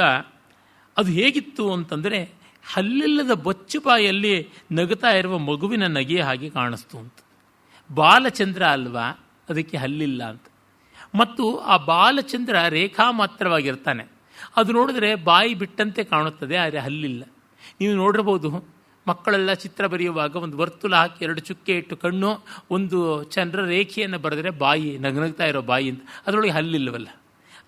ಅದು ಹೇಗಿತ್ತು ಅಂತಂದರೆ ಹಲ್ಲಿಲ್ಲದ ಬೊಚ್ಚುಬಾಯಲ್ಲಿ ನಗುತ್ತಾ ಇರುವ ಮಗುವಿನ ನಗೆ ಹಾಗೆ ಕಾಣಿಸ್ತು ಅಂತ. ಬಾಲಚಂದ್ರ ಅಲ್ವಾ, ಅದಕ್ಕೆ ಹಲ್ಲಿಲ್ಲ ಅಂತ. ಮತ್ತು ಆ ಬಾಲಚಂದ್ರ ರೇಖಾ ಮಾತ್ರವಾಗಿರ್ತಾನೆ. ಅದು ನೋಡಿದ್ರೆ ಬಾಯಿ ಬಿಟ್ಟಂತೆ ಕಾಣುತ್ತದೆ, ಆದರೆ ಹಲ್ಲಿಲ್ಲ. ನೀವು ನೋಡಿರ್ಬೋದು, ಮಕ್ಕಳೆಲ್ಲ ಚಿತ್ರ ಬರೆಯುವಾಗ ಒಂದು ವರ್ತುಲ ಹಾಕಿ 2 ಚುಕ್ಕೆ ಇಟ್ಟು ಕಣ್ಣು, ಒಂದು ಚಂದ್ರ ರೇಖೆಯನ್ನು ಬರೆದರೆ ಬಾಯಿ, ನಗನಗ್ತಾ ಇರೋ ಬಾಯಿ ಅಂತ, ಅದರೊಳಗೆ ಹಲ್ಲಿಲ್ಲವಲ್ಲ.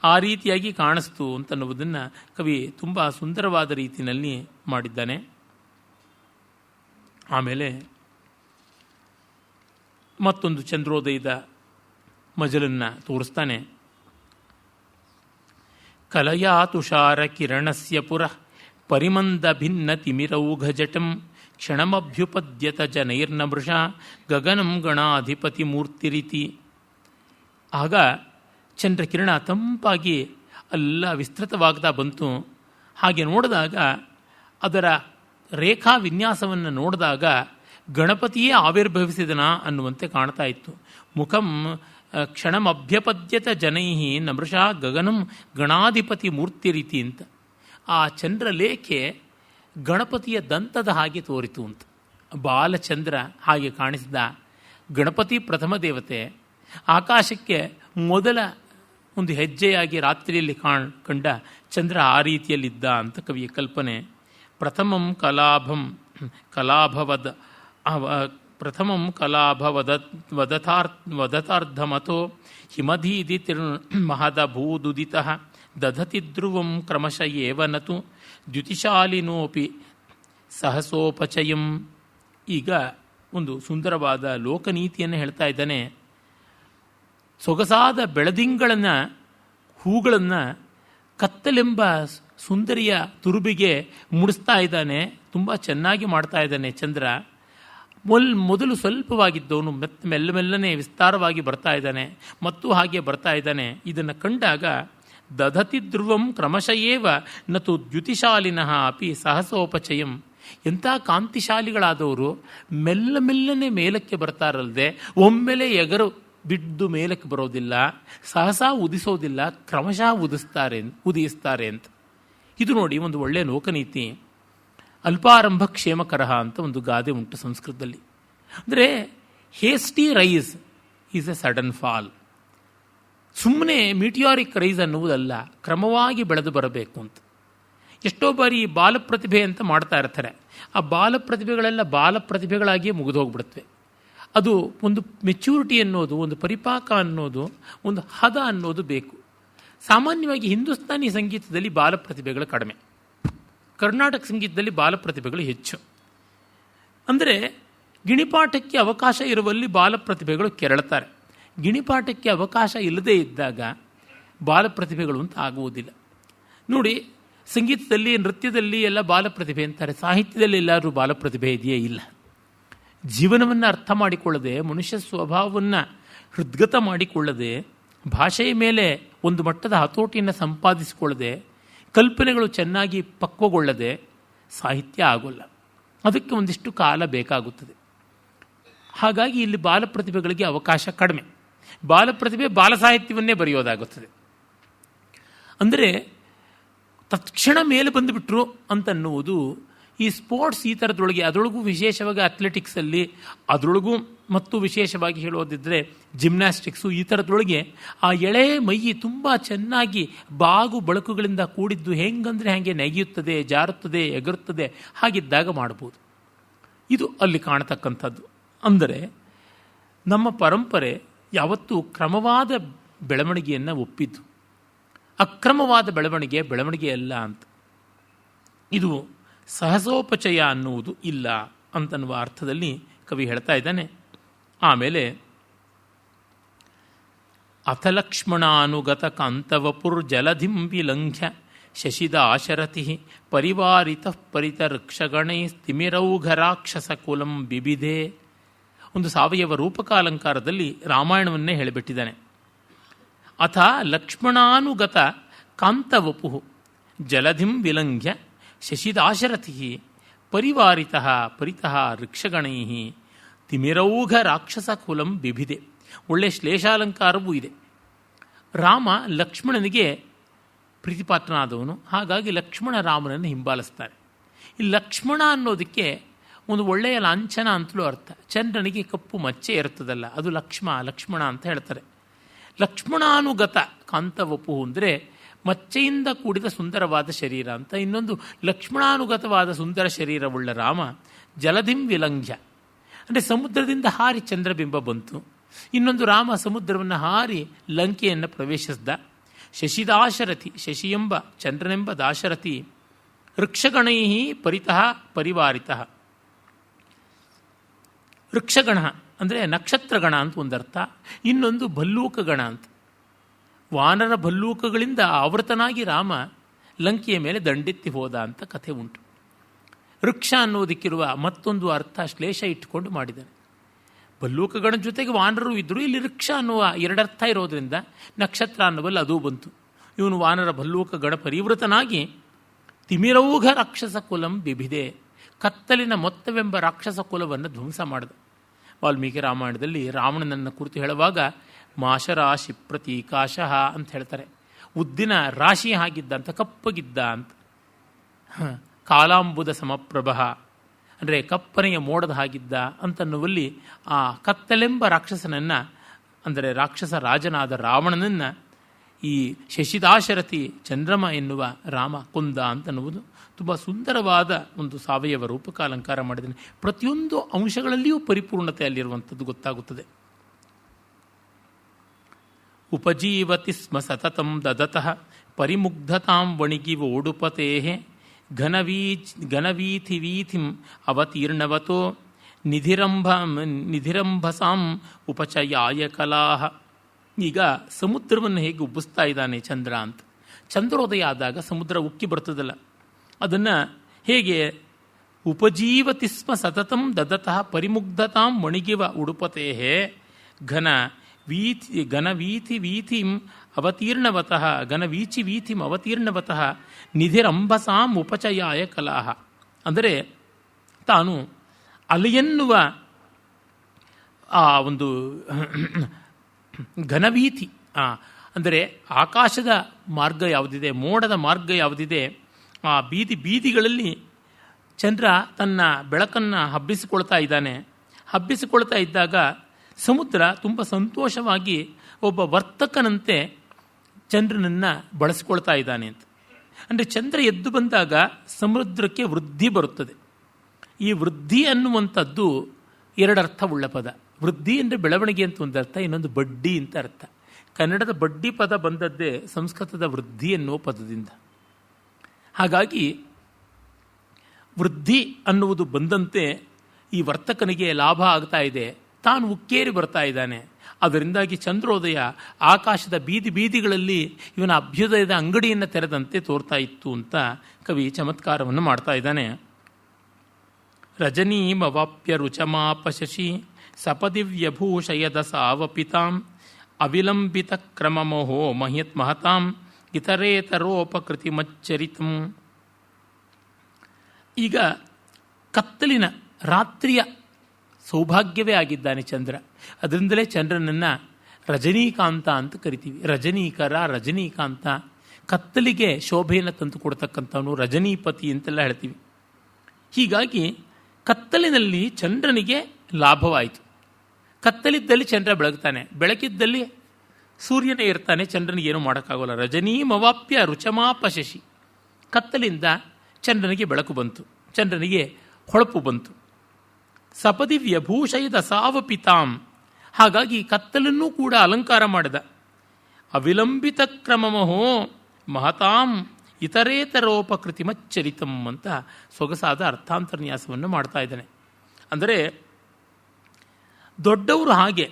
ಆ ರೀತಿಯಾಗಿ ಕಾಣಿಸ್ತು ಅಂತನ್ನುವುದನ್ನು ಕವಿ ತುಂಬ ಸುಂದರವಾದ ರೀತಿಯಲ್ಲಿ ಮಾಡಿದ್ದಾನೆ. ಆಮೇಲೆ ಮತ್ತೊಂದು ಚಂದ್ರೋದಯದ ಮಜಲನ್ನು ತೋರಿಸ್ತಾನೆ. ಕಲಯಾ ತುಷಾರ ಕಿರಣಸ್ಯ ಪುರಃ ಪರಿಮಂದ ಭಿನ್ನ ತಿಮಿರೌಘಜಟಂ ಕ್ಷಣಮಭ್ಯುಪದ್ಯತ ಜನೈರ್ನಮೃಷ ಗಗನಂ ಗಣಾಧಿಪತಿ ಮೂರ್ತಿರಿತಿ. ಆಗ ಚಂದ್ರಕಿರಣ ತಂಪಾಗಿ ಎಲ್ಲ ವಿಸ್ತೃತವಾಗ್ತಾ ಬಂತು. ಹಾಗೆ ನೋಡಿದಾಗ ಅದರ ರೇಖಾ ವಿನ್ಯಾಸವನ್ನು ನೋಡಿದಾಗ ಗಣಪತಿಯೇ ಆವಿರ್ಭವಿಸಿದನ ಅನ್ನುವಂತೆ ಕಾಣ್ತಾ ಇತ್ತು. ಮುಖಂ ಕ್ಷಣಮಭ್ಯಪದ್ಯತ ಜನೈ ನಮೃಷಾ ಗಗನಂ ಗಣಾಧಿಪತಿ ಮೂರ್ತಿ ರೀತಿ ಅಂತ. ಆ ಚಂದ್ರಲೇಖೆ ಗಣಪತಿಯ ದಂತದ ಹಾಗೆ ತೋರಿತು ಅಂತ. ಬಾಲಚಂದ್ರ ಹಾಗೆ ಕಾಣಿಸಿದ. ಗಣಪತಿ ಪ್ರಥಮ ದೇವತೆ, ಆಕಾಶಕ್ಕೆ ಮೊದಲ ಒಂದು ಹೆಜ್ಜೆಯಾಗಿ ರಾತ್ರಿಯಲ್ಲಿ ಕಂಡ ಚಂದ್ರ ಆ ರೀತಿಯಲ್ಲಿದ್ದ ಅಂತ ಕವಿಯ ಕಲ್ಪನೆ. ಪ್ರಥಮಂ ವದತಾರ್ಧಮತೋ ಹಿಮಧೀದಿ ಮಹದಭೂದುದಿತಃ ದಧತಿ ಧ್ರುವಂ ಕ್ರಮಶ ಏವನತು ದ್ಯುತಿಶಾಲಿನೋಪಿ ಸಹಸೋಪಚಯಂ. ಈಗ ಒಂದು ಸುಂದರವಾದ ಲೋಕನೀತಿಯನ್ನು ಹೇಳ್ತಾ ಇದ್ದಾನೆ. ಸೊಗಸಾದ ಬೆಳದಿಂಗಳನ್ನು, ಹೂಗಳನ್ನು ಕತ್ತಲೆಂಬ ಸುಂದರಿಯ ತುರುಬಿಗೆ ಮುಡಿಸ್ತಾ ಇದ್ದಾನೆ. ತುಂಬ ಚೆನ್ನಾಗಿ ಮಾಡ್ತಾ ಇದ್ದಾನೆ ಚಂದ್ರ. ಮೊದಲು ಸ್ವಲ್ಪವಾಗಿದ್ದವನು ಮೆಲ್ಲ ಮೆಲ್ಲನೆ ವಿಸ್ತಾರವಾಗಿ ಬರ್ತಾ ಇದ್ದಾನೆ, ಮತ್ತು ಹಾಗೆ ಬರ್ತಾ ಇದ್ದಾನೆ. ಇದನ್ನು ಕಂಡಾಗ ದಧತಿ ಧ್ರುವಂ ಕ್ರಮಶಯೇವ ನತು ದ್ಯುತಿಶಾಲಿನಃ ಅಪಿ ಸಹಸೋಪಚಯಂ. ಎಂಥ ಕಾಂತಿಶಾಲಿಗಳಾದವರು ಮೆಲ್ಲ ಮೆಲ್ಲನೆ ಮೇಲಕ್ಕೆ ಬರ್ತಾರಲ್ಲದೆ ಒಮ್ಮೆಲೆ ಎಗರು ಬಿದ್ದು ಮೇಲಕ್ಕೆ ಬರೋದಿಲ್ಲ, ಸಹಸಾ ಉದಿಸೋದಿಲ್ಲ, ಕ್ರಮಶಃ ಉದಿಸ್ತಾರೆ ಅಂತ. ಇದು ನೋಡಿ ಒಂದು ಒಳ್ಳೆಯ ಲೋಕನೀತಿ. ಅಲ್ಪಾರಂಭ ಕ್ಷೇಮಕರಃ ಅಂತ ಒಂದು ಗಾದೆ ಉಂಟು ಸಂಸ್ಕೃತದಲ್ಲಿ. ಅಂದರೆ hasty rise is a sudden fall. ಸುಮ್ಮನೆ ಮೀಟಿಯಾರಿಕ್ ರೈಸ್ ಅನ್ನುವುದಲ್ಲ, ಕ್ರಮವಾಗಿ ಬೆಳೆದು ಬರಬೇಕು ಅಂತ. ಎಷ್ಟೋ ಬಾರಿ ಬಾಲಪ್ರತಿಭೆ ಅಂತ ಮಾಡ್ತಾ ಇರ್ತಾರೆ. ಆ ಬಾಲಪ್ರತಿಭೆಗಳೆಲ್ಲ ಬಾಲಪ್ರತಿಭೆಗಳಾಗಿಯೇ ಮುಗಿದೋಗ್ಬಿಡುತ್ತವೆ. ಅದು ಒಂದು ಮೆಚ್ಯೂರಿಟಿ ಅನ್ನೋದು, ಒಂದು ಪರಿಪಾಕ ಅನ್ನೋದು, ಒಂದು ಹದ ಅನ್ನೋದು ಬೇಕು. ಸಾಮಾನ್ಯವಾಗಿ ಹಿಂದೂಸ್ತಾನಿ ಸಂಗೀತದಲ್ಲಿ ಬಾಲಪ್ರತಿಭೆಗಳು ಕಡಿಮೆ, ಕರ್ನಾಟಕ ಸಂಗೀತದಲ್ಲಿ ಬಾಲಪ್ರತಿಭೆಗಳು ಹೆಚ್ಚು. ಅಂದರೆ ಗಿಣಿಪಾಠಕ್ಕೆ ಅವಕಾಶ ಇರುವಲ್ಲಿ ಬಾಲಪ್ರತಿಭೆಗಳು ಕೆರಳುತ್ತಾರೆ. ಗಿಣಿಪಾಠಕ್ಕೆ ಅವಕಾಶ ಇಲ್ಲದೇ ಇದ್ದಾಗ ಬಾಲಪ್ರತಿಭೆಗಳು ಅಂತ ಆಗುವುದಿಲ್ಲ. ನೋಡಿ, ಸಂಗೀತದಲ್ಲಿ, ನೃತ್ಯದಲ್ಲಿ ಎಲ್ಲ ಬಾಲಪ್ರತಿಭೆ ಅಂತಾರೆ. ಸಾಹಿತ್ಯದಲ್ಲಿ ಎಲ್ಲರೂ ಬಾಲಪ್ರತಿಭೆ ಇದೆಯೇ? ಇಲ್ಲ. ಜೀವನವನ್ನು ಅರ್ಥ ಮಾಡಿಕೊಳ್ಳದೆ, ಮನುಷ್ಯ ಸ್ವಭಾವವನ್ನು ಹೃದ್ಗತ ಮಾಡಿಕೊಳ್ಳದೆ, ಭಾಷೆಯ ಮೇಲೆ ಒಂದು ಮಟ್ಟದ ಹತೋಟಿಯನ್ನು ಸಂಪಾದಿಸಿಕೊಳ್ಳದೆ, ಕಲ್ಪನೆಗಳು ಚೆನ್ನಾಗಿ ಪಕ್ವಗೊಳ್ಳದೆ ಸಾಹಿತ್ಯ ಆಗೋಲ್ಲ. ಅದಕ್ಕೆ ಒಂದಿಷ್ಟು ಕಾಲ ಬೇಕಾಗುತ್ತದೆ. ಹಾಗಾಗಿ ಇಲ್ಲಿ ಬಾಲಪ್ರತಿಭೆಗಳಿಗೆ ಅವಕಾಶ ಕಡಿಮೆ. ಬಾಲಪ್ರತಿಭೆ ಬಾಲ ಸಾಹಿತ್ಯವನ್ನೇ ಬರೆಯೋದಾಗುತ್ತದೆ. ಅಂದರೆ ತತ್ಕ್ಷಣ ಮೇಲೆ ಬಂದುಬಿಟ್ರು ಅಂತನ್ನುವುದು ಈ ಸ್ಪೋರ್ಟ್ಸ್ ಈ ಥರದೊಳಗೆ, ಅದರೊಳಗೂ ವಿಶೇಷವಾಗಿ ಅಥ್ಲೆಟಿಕ್ಸಲ್ಲಿ, ಅದರೊಳಗೂ ಮತ್ತು ವಿಶೇಷವಾಗಿ ಹೇಳೋದಿದ್ದರೆ ಜಿಮ್ನಾಸ್ಟಿಕ್ಸು, ಈ ಥರದೊಳಗೆ ಆ ಎಳೆ ಮೈ ತುಂಬ ಚೆನ್ನಾಗಿ ಬಾಗು ಬಳಕುಗಳಿಂದ ಕೂಡಿದ್ದು ಹೆಂಗಂದರೆ ಹಾಗೆ ನೆಗೆಯುತ್ತದೆ, ಜಾರುತ್ತದೆ, ಎಗರುತ್ತದೆ. ಹಾಗಿದ್ದಾಗ ಮಾಡ್ಬೋದು. ಇದು ಅಲ್ಲಿ ಕಾಣತಕ್ಕಂಥದ್ದು. ಅಂದರೆ ನಮ್ಮ ಪರಂಪರೆ ಯಾವತ್ತೂ ಕ್ರಮವಾದ ಬೆಳವಣಿಗೆಯನ್ನು ಒಪ್ಪಿದ್ದು. ಅಕ್ರಮವಾದ ಬೆಳವಣಿಗೆ ಅಲ್ಲ ಅಂತ. ಇದು ಸಹಸೋಪಚಯ ಅನ್ನುವುದು ಇಲ್ಲ ಅಂತನ್ನುವ ಅರ್ಥದಲ್ಲಿ ಕವಿ ಹೇಳ್ತಾ ಇದ್ದಾನೆ. ಆಮೇಲೆ ಅಥಲಕ್ಷ್ಮಣಾನುಗತ ಕಾಂತವಪುರ್ ಜಲಧಿಂ ವಿಲಂಘ್ಯ ಶಶಿದಾಶರಥಿ ಪರಿವಾರಿತ ಪರಿತಋಕ್ಷಗಣೈ ತಿಮಿರೌಘರಾಕ್ಷಸ ಕುಲಂ ಬಿಬಿಧೆ. ಒಂದು ಸಾವಯವ ರೂಪಕಾಲಂಕಾರದಲ್ಲಿ ರಾಮಾಯಣವನ್ನೇ ಹೇಳಿಬಿಟ್ಟಿದ್ದಾನೆ. ಅಥ ಲಕ್ಷ್ಮಣಾನುಗತ ಕಾಂತವಪು ಜಲಧಿಂ ವಿಲಂಘ್ಯ ಶಶಿದಾಶರಥಿ ಪರಿವಾರಿತ ಪರಿತಃ ಋಕ್ಷಗಣೈ ತಿಮಿರೌಘ ರಾಕ್ಷಸ ಕುಲಂ ಬಿಬಿದೆ. ಒಳ್ಳೆಯ ಶ್ಲೇಷಾಲಂಕಾರವೂ ಇದೆ. ರಾಮ ಲಕ್ಷ್ಮಣನಿಗೆ ಪ್ರೀತಿಪಾತ್ರನಾದವನು, ಹಾಗಾಗಿ ಲಕ್ಷ್ಮಣ ರಾಮನನ್ನು ಹಿಂಬಾಲಿಸ್ತಾರೆ. ಈ ಲಕ್ಷ್ಮಣ ಅನ್ನೋದಕ್ಕೆ ಒಂದು ಒಳ್ಳೆಯ ಲಾಂಛನ ಅಂತಲೂ ಅರ್ಥ. ಚಂದ್ರನಿಗೆ ಕಪ್ಪು ಮಚ್ಚೆ ಇರ್ತದಲ್ಲ, ಅದು ಲಕ್ಷ್ಮಣ ಅಂತ ಹೇಳ್ತಾರೆ. ಲಕ್ಷ್ಮಣಾನುಗತ ಕಾಂತವಪು ಅಂದರೆ ಮಚ್ಚೆಯಿಂದ ಕೂಡಿದ ಸುಂದರವಾದ ಶರೀರ ಅಂತ. ಇನ್ನೊಂದು ಲಕ್ಷ್ಮಣಾನುಗತವಾದ ಸುಂದರ ಶರೀರವುಳ್ಳ ರಾಮ ಜಲಧಿಂ ವಿಲಂಘ್ಯ ಅಂದರೆ ಸಮುದ್ರದಿಂದ ಹಾರಿ ಚಂದ್ರಬಿಂಬ ಬಂತು. ಇನ್ನೊಂದು ರಾಮ ಸಮುದ್ರವನ್ನು ಹಾರಿ ಲಂಕೆಯನ್ನು ಪ್ರವೇಶಿಸಿದ. ಶಶಿದಾಶರಥಿ, ಶಶಿಯೆಂಬ ಚಂದ್ರನೆಂಬ ದಾಶರಥಿ ವೃಕ್ಷಗಣೈ ಪರಿತಃ ಪರಿವಾರಿತ. ವೃಕ್ಷಗಣ ಅಂದರೆ ನಕ್ಷತ್ರಗಣ ಅಂತ ಒಂದರ್ಥ, ಇನ್ನೊಂದು ಭಲ್ಲೂಕಗಣ ಅಂತ. ವಾನರ ಭಲ್ಲೂಕಗಳಿಂದ ಆವೃತನಾಗಿ ರಾಮ ಲಂಕೆಯ ಮೇಲೆ ದಂಡೆತ್ತಿ ಹೋದ ಅಂತ ಕಥೆ ಉಂಟು. ವೃಕ್ಷ ಅನ್ನೋದಕ್ಕಿರುವ ಮತ್ತೊಂದು ಅರ್ಥ ಶ್ಲೇಷ ಇಟ್ಟುಕೊಂಡು ಮಾಡಿದ್ದಾನೆ. ಭಲ್ಲೂಕಗಳ ಜೊತೆಗೆ ವಾನರರು ಇದ್ದರು. ಇಲ್ಲಿ ವೃಕ್ಷ ಅನ್ನುವ ಎರಡರ್ಥ ಇರೋದರಿಂದ ನಕ್ಷತ್ರ ಅನ್ನುವಲ್ಲಿ ಅದೂ ಬಂತು. ಇವನು ವಾನರ ಭಲ್ಲೂಕ ಗಣ ಪರಿವೃತನಾಗಿ ತಿಮಿರೌಘ ರಾಕ್ಷಸ ಕುಲಂ ಬಿಬಿದೆ, ಕತ್ತಲಿನ ಮೊತ್ತವೆಂಬ ರಾಕ್ಷಸ ಕುಲವನ್ನು ಧ್ವಂಸ ಮಾಡಿದ. ವಾಲ್ಮೀಕಿ ರಾಮಾಯಣದಲ್ಲಿ ರಾವಣನನ್ನು ಕುರಿತು ಹೇಳುವಾಗ ಮಾಶರಾಶಿ ಪ್ರತೀಕಾಶಃ ಅಂತ ಹೇಳ್ತಾರೆ. ಉದ್ದಿನ ರಾಶಿ ಆಗಿದ್ದ ಅಂತ, ಕಪ್ಪಗಿದ್ದ ಅಂತ. ಕಾಲಾಂಬುದ ಸಮಪ್ರಭ ಅಂದರೆ ಕಪ್ಪನೆಯ ಮೋಡದ ಹಾಗಿದ್ದ ಅಂತನ್ನುವಲ್ಲಿ ಆ ಕತ್ತಲೆಂಬ ರಾಕ್ಷಸನನ್ನು, ಅಂದರೆ ರಾಕ್ಷಸ ರಾಜನಾದ ರಾವಣನನ್ನು ಈ ಶಶಿದಾಶರಥಿ ಚಂದ್ರಮ ಎನ್ನುವ ರಾಮ ಕೊಂದ ಅಂತನ್ನುವುದು ತುಂಬ ಸುಂದರವಾದ ಒಂದು ಸಾವಯವ ರೂಪಕಾಲಂಕಾರ ಮಾಡಿದ್ದಾನೆ. ಪ್ರತಿಯೊಂದು ಅಂಶಗಳಲ್ಲಿಯೂ ಪರಿಪೂರ್ಣತೆ ಅಲ್ಲಿರುವಂಥದ್ದು ಗೊತ್ತಾಗುತ್ತದೆ. ಉಪಜೀವತಿ ಸ್ಮ ಸತತಂ ದದತಃ ಪರಿಮುಗ್ಧತಾಂ ವಣಿಗಿ ಓಡುಪತೇ ಘನವೀಥಿ ವೀಥಿಂ ಅವತೀರ್ಣವತೋ ನಿಧಿರಂಭಸಾಂ ಉಪಚಯಾಯ ಕಲಾಹ. ಈಗ ಸಮುದ್ರವನ್ನು ಹೇಗೆ ಉಬ್ಬಿಸ್ತಾ ಇದ್ದಾನೆ ಚಂದ್ರ ಅಂತ. ಚಂದ್ರೋದಯ ಆದಾಗ ಸಮುದ್ರ ಉಕ್ಕಿ ಬರ್ತದಲ್ಲ, ಅದನ್ನು ಹೇಗೆ ಉಪಜೀವತಿ ಸ್ಮ ಸತತಂ ದದತಃ ಪರಿಮುಗ್ಧತಾಂ ವಣಿಗಿವ ಉಡುಪತೇ ಘನವೀಥಿ ವೀಥಿಂ ಅವತೀರ್ಣವತಃ ಘನವೀಚಿ ವೀಥಿಂ ಅವತೀರ್ಣವತಃ ನಿಧಿರಂಭಸಾಂ ಉಪಚಯಾಯ ಕಲಾಹ. ಅಂದರೆ ತಾನು ಅಲೆಯನ್ನುವ ಆ ಒಂದು ಘನವೀಥಿ ಅಂದರೆ ಆಕಾಶದ ಮಾರ್ಗ ಯಾವುದಿದೆ, ಮೋಡದ ಮಾರ್ಗ ಯಾವುದಿದೆ, ಆ ಬೀದಿಗಳಲ್ಲಿ ಚಂದ್ರ ತನ್ನ ಬೆಳಕನ್ನು ಹಬ್ಬಿಸಿಕೊಳ್ತಾ ಇದ್ದಾನೆ. ಹಬ್ಬಿಸಿಕೊಳ್ತಾ ಇದ್ದಾಗ ಸಮುದ್ರ ತುಂಬ ಸಂತೋಷವಾಗಿ ಒಬ್ಬ ವರ್ತಕನಂತೆ ಚಂದ್ರನನ್ನು ಬಳಸಿಕೊಳ್ತಾ ಇದ್ದಾನೆ ಅಂತ. ಅಂದರೆ ಚಂದ್ರ ಎದ್ದು ಬಂದಾಗ ಸಮುದ್ರಕ್ಕೆ ವೃದ್ಧಿ ಬರುತ್ತದೆ. ಈ ವೃದ್ಧಿ ಅನ್ನುವಂಥದ್ದು ಎರಡರ್ಥವುಳ್ಳ ಪದ. ವೃದ್ಧಿ ಅಂದರೆ ಬೆಳವಣಿಗೆ ಅಂತ ಒಂದು ಅರ್ಥ, ಇನ್ನೊಂದು ಬಡ್ಡಿ ಅಂತ ಅರ್ಥ. ಕನ್ನಡದ ಬಡ್ಡಿ ಪದ ಬಂದದ್ದೇ ಸಂಸ್ಕೃತದ ವೃದ್ಧಿ ಎನ್ನುವ ಪದದಿಂದ. ಹಾಗಾಗಿ ವೃದ್ಧಿ ಅನ್ನುವುದು ಬಂದಂತೆ ಈ ವರ್ತಕನಿಗೆ ಲಾಭ ಆಗ್ತಾ ಇದೆ, ತಾನು ಉಕ್ಕೇರಿ ಬರ್ತಾ ಇದ್ದಾನೆ. ಅದರಿಂದಾಗಿ ಚಂದ್ರೋದಯ ಆಕಾಶದ ಬೀದಿಗಳಲ್ಲಿ ಇವನ ಅಭ್ಯುದಯದ ಅಂಗಡಿಯನ್ನು ತೆರೆದಂತೆ ತೋರ್ತಾ ಇತ್ತು ಅಂತ ಕವಿ ಚಮತ್ಕಾರವನ್ನು ಮಾಡ್ತಾ ಇದ್ದಾನೆ. ರಜನೀಮವಾಪ್ಯ ರುಚಮಾಪ ಶಶಿ ಸಪದಿವ್ಯಭೂಷಯದ ಸಾವಪಿತಾಂ ಅವಿಲಂಬಿತ ಕ್ರಮಮೋಹೋ ಮಹ್ಯತ್ ಮಹತಾಂ ಇತರೇತರೋಪಕೃತಿ ಮಚ್ಚರಿತಂ. ಈಗ ಕತ್ತಲಿನ ರಾತ್ರಿಯ ಸೌಭಾಗ್ಯವೇ ಆಗಿದ್ದಾನೆ ಚಂದ್ರ. ಅದರಿಂದಲೇ ಚಂದ್ರನನ್ನು ರಜನೀಕಾಂತ ಅಂತ ಕರಿತೀವಿ. ರಜನೀಕಾಂತ ಕತ್ತಲಿಗೆ ಶೋಭೆಯನ್ನು ತಂದು ಕೊಡ್ತಕ್ಕಂಥವನು, ರಜನೀಪತಿ ಅಂತೆಲ್ಲ ಹೇಳ್ತೀವಿ. ಹೀಗಾಗಿ ಕತ್ತಲಿನಲ್ಲಿ ಚಂದ್ರನಿಗೆ ಲಾಭವಾಯಿತು. ಕತ್ತಲಿದ್ದಲ್ಲಿ ಚಂದ್ರ ಬೆಳಗ್ತಾನೆ, ಬೆಳಕಿದ್ದಲ್ಲಿ ಸೂರ್ಯನೇ ಇರ್ತಾನೆ, ಚಂದ್ರನಿಗೇನು ಮಾಡೋಕ್ಕಾಗೋಲ್ಲ. ರಜನೀಮವಾಪ್ಯ ರುಚಮಾಪ ಶಶಿ, ಕತ್ತಲಿಂದ ಚಂದ್ರನಿಗೆ ಬೆಳಕು ಬಂತು, ಚಂದ್ರನಿಗೆ ಹೊಳಪು ಬಂತು. ಸಪದಿ ವ್ಯಭೂಷಯದ ಸಾವಪಿತಾಂ, ಹಾಗಾಗಿ ಕತ್ತಲನ್ನೂ ಕೂಡ ಅಲಂಕಾರ ಮಾಡಿದ. ಅವಿಲಂಬಿತ ಕ್ರಮಮಹೋ ಮಹತಾಂ ಇತರೇತರೋಪಕೃತಿ ಮಚ್ಚರಿತಂ ಅಂತ ಸೊಗಸಾದ ಅರ್ಥಾಂತರ್ನ್ಯಾಸವನ್ನು ಮಾಡ್ತಾ ಇದ್ದಾನೆ. ಅಂದರೆ ದೊಡ್ಡವರು ಹಾಗೆ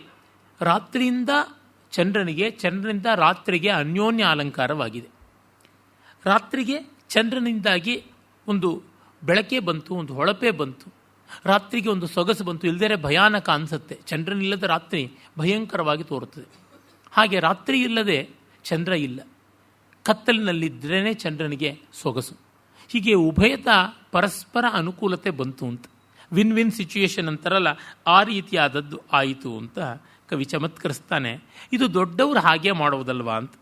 ರಾತ್ರಿಯಿಂದ ಚಂದ್ರನಿಗೆ, ಚಂದ್ರನಿಂದ ರಾತ್ರಿಗೆ ಅನ್ಯೋನ್ಯ ಅಲಂಕಾರವಾಗಿದೆ. ರಾತ್ರಿಗೆ ಚಂದ್ರನಿಂದಾಗಿ ಒಂದು ಬೆಳಕೆ ಬಂತು, ಒಂದು ಹೊಳಪೆ ಬಂತು, ರಾತ್ರಿಗೆ ಒಂದು ಸೊಗಸು ಬಂತು. ಇಲ್ಲದೇ ಭಯಾನಕ ಅನಿಸುತ್ತೆ. ಚಂದ್ರನಿಲ್ಲದ ರಾತ್ರಿ ಭಯಂಕರವಾಗಿ ತೋರುತ್ತದೆ. ಹಾಗೆ ರಾತ್ರಿ ಇಲ್ಲದೆ ಚಂದ್ರ ಇಲ್ಲ, ಕತ್ತಲಿನಲ್ಲಿದ್ದರೇ ಚಂದ್ರನಿಗೆ ಸೊಗಸು. ಹೀಗೆ ಉಭಯತ ಪರಸ್ಪರ ಅನುಕೂಲತೆ ಬಂತು ಅಂತ, ವಿನ್ ವಿನ್ ಸಿಚುಯೇಷನ್ ಅಂತಾರಲ್ಲ, ಆ ರೀತಿಯಾದದ್ದು ಆಯಿತು ಅಂತ ಕವಿ ಚಮತ್ಕರಿಸ್ತಾನೆ. ಇದು ದೊಡ್ಡವರು ಹಾಗೆ ಮಾಡುವುದಲ್ವಾ ಅಂತ.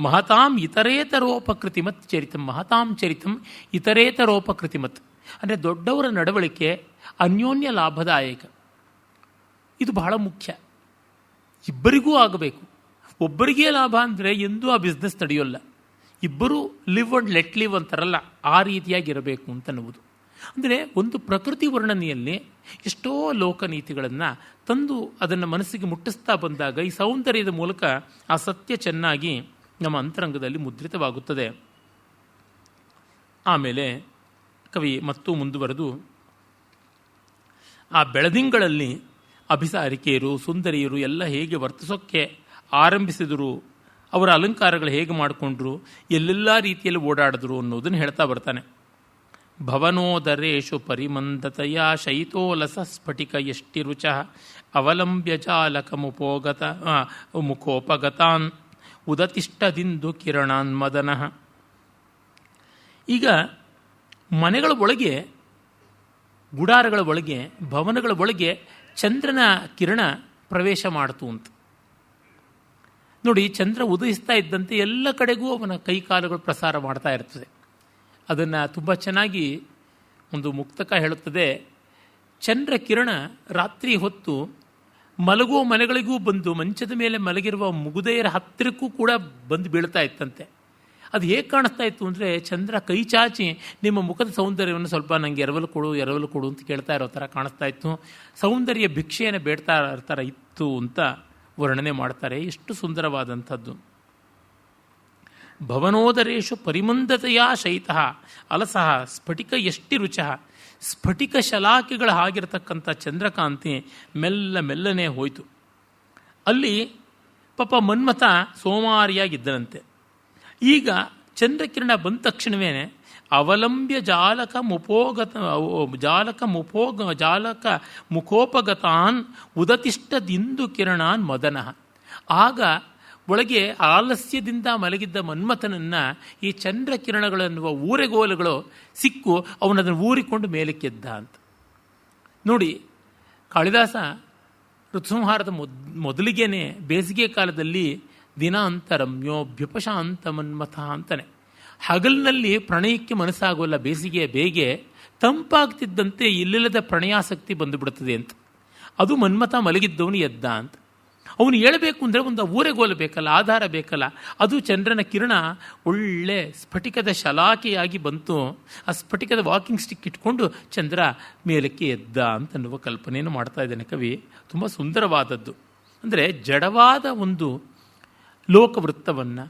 ಮಹತಾಂ ಇತರೇತರೋಪಕೃತಿಮತ್ ಚರಿತಂ, ಮಹತಾಂ ಚರಿತಂ ಇತರೇತರೋಪಕೃತಿಮತ್ ಅಂದರೆ ದೊಡ್ಡವರ ನಡವಳಿಕೆ ಅನ್ಯೋನ್ಯ ಲಾಭದಾಯಕ. ಇದು ಬಹಳ ಮುಖ್ಯ, ಇಬ್ಬರಿಗೂ ಆಗಬೇಕು. ಒಬ್ಬರಿಗೇ ಲಾಭ ಅಂದರೆ ಎಂದೂ ಆ ಬಿಸ್ನೆಸ್ ನಡೆಯೋಲ್ಲ. ಇಬ್ಬರೂ ಲಿವ್ ಅಂಡ್ ಲೆಟ್ ಲಿವ್ ಅಂತಾರಲ್ಲ, ಆ ರೀತಿಯಾಗಿರಬೇಕು ಅಂತನ್ನುವುದು. ಅಂದರೆ ಒಂದು ಪ್ರಕೃತಿ ವರ್ಣನೆಯಲ್ಲಿ ಎಷ್ಟೋ ಲೋಕನೀತಿಗಳನ್ನು ತಂದು ಅದನ್ನು ಮನಸ್ಸಿಗೆ ಮುಟ್ಟಿಸ್ತಾ ಬಂದಾಗ ಈ ಸೌಂದರ್ಯದ ಮೂಲಕ ಆ ಸತ್ಯ ಚೆನ್ನಾಗಿ ನಮ್ಮ ಅಂತರಂಗದಲ್ಲಿ ಮುದ್ರಿತವಾಗುತ್ತದೆ. ಆಮೇಲೆ ಕವಿ ಮತ್ತೂ ಮುಂದುವರೆದು ಆ ಬೆಳದಿಂಗಳಲ್ಲಿ ಅಭಿಸಾರಿಕೆಯರು, ಸುಂದರಿಯರು ಎಲ್ಲ ಹೇಗೆ ವರ್ತಿಸೋಕ್ಕೆ ಆರಂಭಿಸಿದರು, ಅವರ ಅಲಂಕಾರಗಳು ಹೇಗೆ ಮಾಡಿಕೊಂಡ್ರು, ಎಲ್ಲೆಲ್ಲ ರೀತಿಯಲ್ಲಿ ಓಡಾಡಿದ್ರು ಅನ್ನೋದನ್ನು ಹೇಳ್ತಾ ಬರ್ತಾನೆ. ಭವನೋದರೇಶು ಪರಿಮಂದತೆಯ ಶೈತೋಲಸ ಸ್ಫಟಿಕ ಯಷ್ಟಿರುಚ ಅವಲಂಬ್ಯ ಜಾಲಕ ಮುಖೋಪಗತಾನ್ ಉದತಿಷ್ಠದಿಂದು ಕಿರಣಾನ್ ಮದನಃ. ಈಗ ಮನೆಗಳ ಒಳಗೆ, ಗುಡಾರಗಳ ಒಳಗೆ, ಭವನಗಳ ಒಳಗೆ ಚಂದ್ರನ ಕಿರಣ ಪ್ರವೇಶ ಮಾಡಿತು ಅಂತ ನೋಡಿ. ಚಂದ್ರ ಉದಯಿಸ್ತಾ ಇದ್ದಂತೆ ಎಲ್ಲ ಕಡೆಗೂ ಅವನ ಕೈಕಾಲುಗಳು ಪ್ರಸಾರ ಮಾಡ್ತಾ ಇರ್ತದೆ. ಅದನ್ನು ತುಂಬ ಚೆನ್ನಾಗಿ ಒಂದು ಮುಕ್ತಕ ಹೇಳುತ್ತದೆ. ಚಂದ್ರ ಕಿರಣ ರಾತ್ರಿ ಹೊತ್ತು ಮಲಗುವ ಮನೆಗಳಿಗೂ ಬಂದು ಮಂಚದ ಮೇಲೆ ಮಲಗಿರುವ ಮುಗುದೆಯರ ಹತ್ತಿರಕ್ಕೂ ಕೂಡ ಬಂದು ಬೀಳ್ತಾ ಇತ್ತಂತೆ. ಅದು ಹೇಗೆ ಕಾಣಿಸ್ತಾ ಇತ್ತು ಅಂದರೆ, ಚಂದ್ರ ಕೈ ಚಾಚಿ ನಿಮ್ಮ ಮುಖದ ಸೌಂದರ್ಯವನ್ನು ಸ್ವಲ್ಪ ನನಗೆ ಎರವಲು ಕೊಡು ಅಂತ ಕೇಳ್ತಾ ಇರೋ ಥರ ಕಾಣಿಸ್ತಾ ಇತ್ತು. ಸೌಂದರ್ಯ ಭಿಕ್ಷೆಯನ್ನು ಬೇಡ್ತಾ ಇರ್ತಾರ ಇತ್ತು ಅಂತ ವರ್ಣನೆ ಮಾಡ್ತಾರೆ. ಎಷ್ಟು ಸುಂದರವಾದಂಥದ್ದು. ಭವನೋದರೇಶು ಪರಿಮಂದತೆಯ ಶೈತಃ ಅಲಸಃ ಸ್ಫಟಿಕ ಯಷ್ಟಿರುಚ. ಸ್ಫಟಿಕ ಶಲಾಕೆಗಳ ಹಾಗಿರತಕ್ಕಂಥ ಚಂದ್ರಕಾಂತಿ ಮೆಲ್ಲನೆ ಹೋಯಿತು. ಅಲ್ಲಿ ಪಾಪ ಮನ್ಮಥ ಸೋಮಾರಿಯಾಗಿದ್ದನಂತೆ. ಈಗ ಚಂದ್ರಕಿರಣ ಬಂದ ತಕ್ಷಣವೇ ಅವಲಂಬ್ಯ ಜಾಲಕ ಮುಖೋಪಗತಾನ್ ಉದತಿಷ್ಠದಿಂದು ಕಿರಣಾನ್ ಮದನಃ. ಆಗ ಒಳಗೆ ಆಲಸ್ಯದಿಂದ ಮಲಗಿದ್ದ ಮನ್ಮಥನನ್ನು ಈ ಚಂದ್ರಕಿರಣಗಳೆನ್ನುವ ಊರೆಗೋಲುಗಳು ಸಿಕ್ಕು ಅವನದನ್ನು ಊರಿಕೊಂಡು ಮೇಲಕ್ಕೆದ್ದ ಅಂತ ನೋಡಿ. ಕಾಳಿದಾಸ ಋತುಸಂಹಾರದ ಮೊದಲಿಗೇನೆ ಬೇಸಿಗೆ ಕಾಲದಲ್ಲಿ ದಿನಾಂತರಮ್ಯೋಭ್ಯುಪಶಾಂತ ಮನ್ಮಥ ಅಂತಾನೆ. ಹಗಲಿನಲ್ಲಿ ಪ್ರಣಯಕ್ಕೆ ಮನಸ್ಸಾಗೋಲ್ಲ, ಬೇಸಿಗೆ ಬೇಗೆ ತಂಪಾಗ್ತಿದ್ದಂತೆ ಇಲ್ಲಿಲ್ಲದ ಪ್ರಣಯಾಸಕ್ತಿ ಬಂದುಬಿಡುತ್ತದೆ ಅಂತ. ಅದು ಮನ್ಮಥ ಮಲಗಿದ್ದವನು ಎದ್ದ ಅಂತ. ಅವನು ಹೇಳಬೇಕು ಅಂದರೆ ಒಂದು ಊರೆಗೋಲು ಬೇಕಲ್ಲ, ಆಧಾರ ಬೇಕಲ್ಲ. ಅದು ಚಂದ್ರನ ಕಿರಣ ಒಳ್ಳೆ ಸ್ಫಟಿಕದ ಶಲಾಕೆಯಾಗಿ ಬಂತು. ಆ ಸ್ಫಟಿಕದ ವಾಕಿಂಗ್ ಸ್ಟಿಕ್ ಇಟ್ಕೊಂಡು ಚಂದ್ರ ಮೇಲಕ್ಕೆ ಎದ್ದ ಅಂತನ್ನುವ ಕಲ್ಪನೆಯನ್ನು ಮಾಡ್ತಾ ಇದ್ದಾನೆ ಕವಿ. ತುಂಬ ಸುಂದರವಾದದ್ದು. ಅಂದರೆ ಜಡವಾದ ಒಂದು ಲೋಕವೃತ್ತವನ್ನು,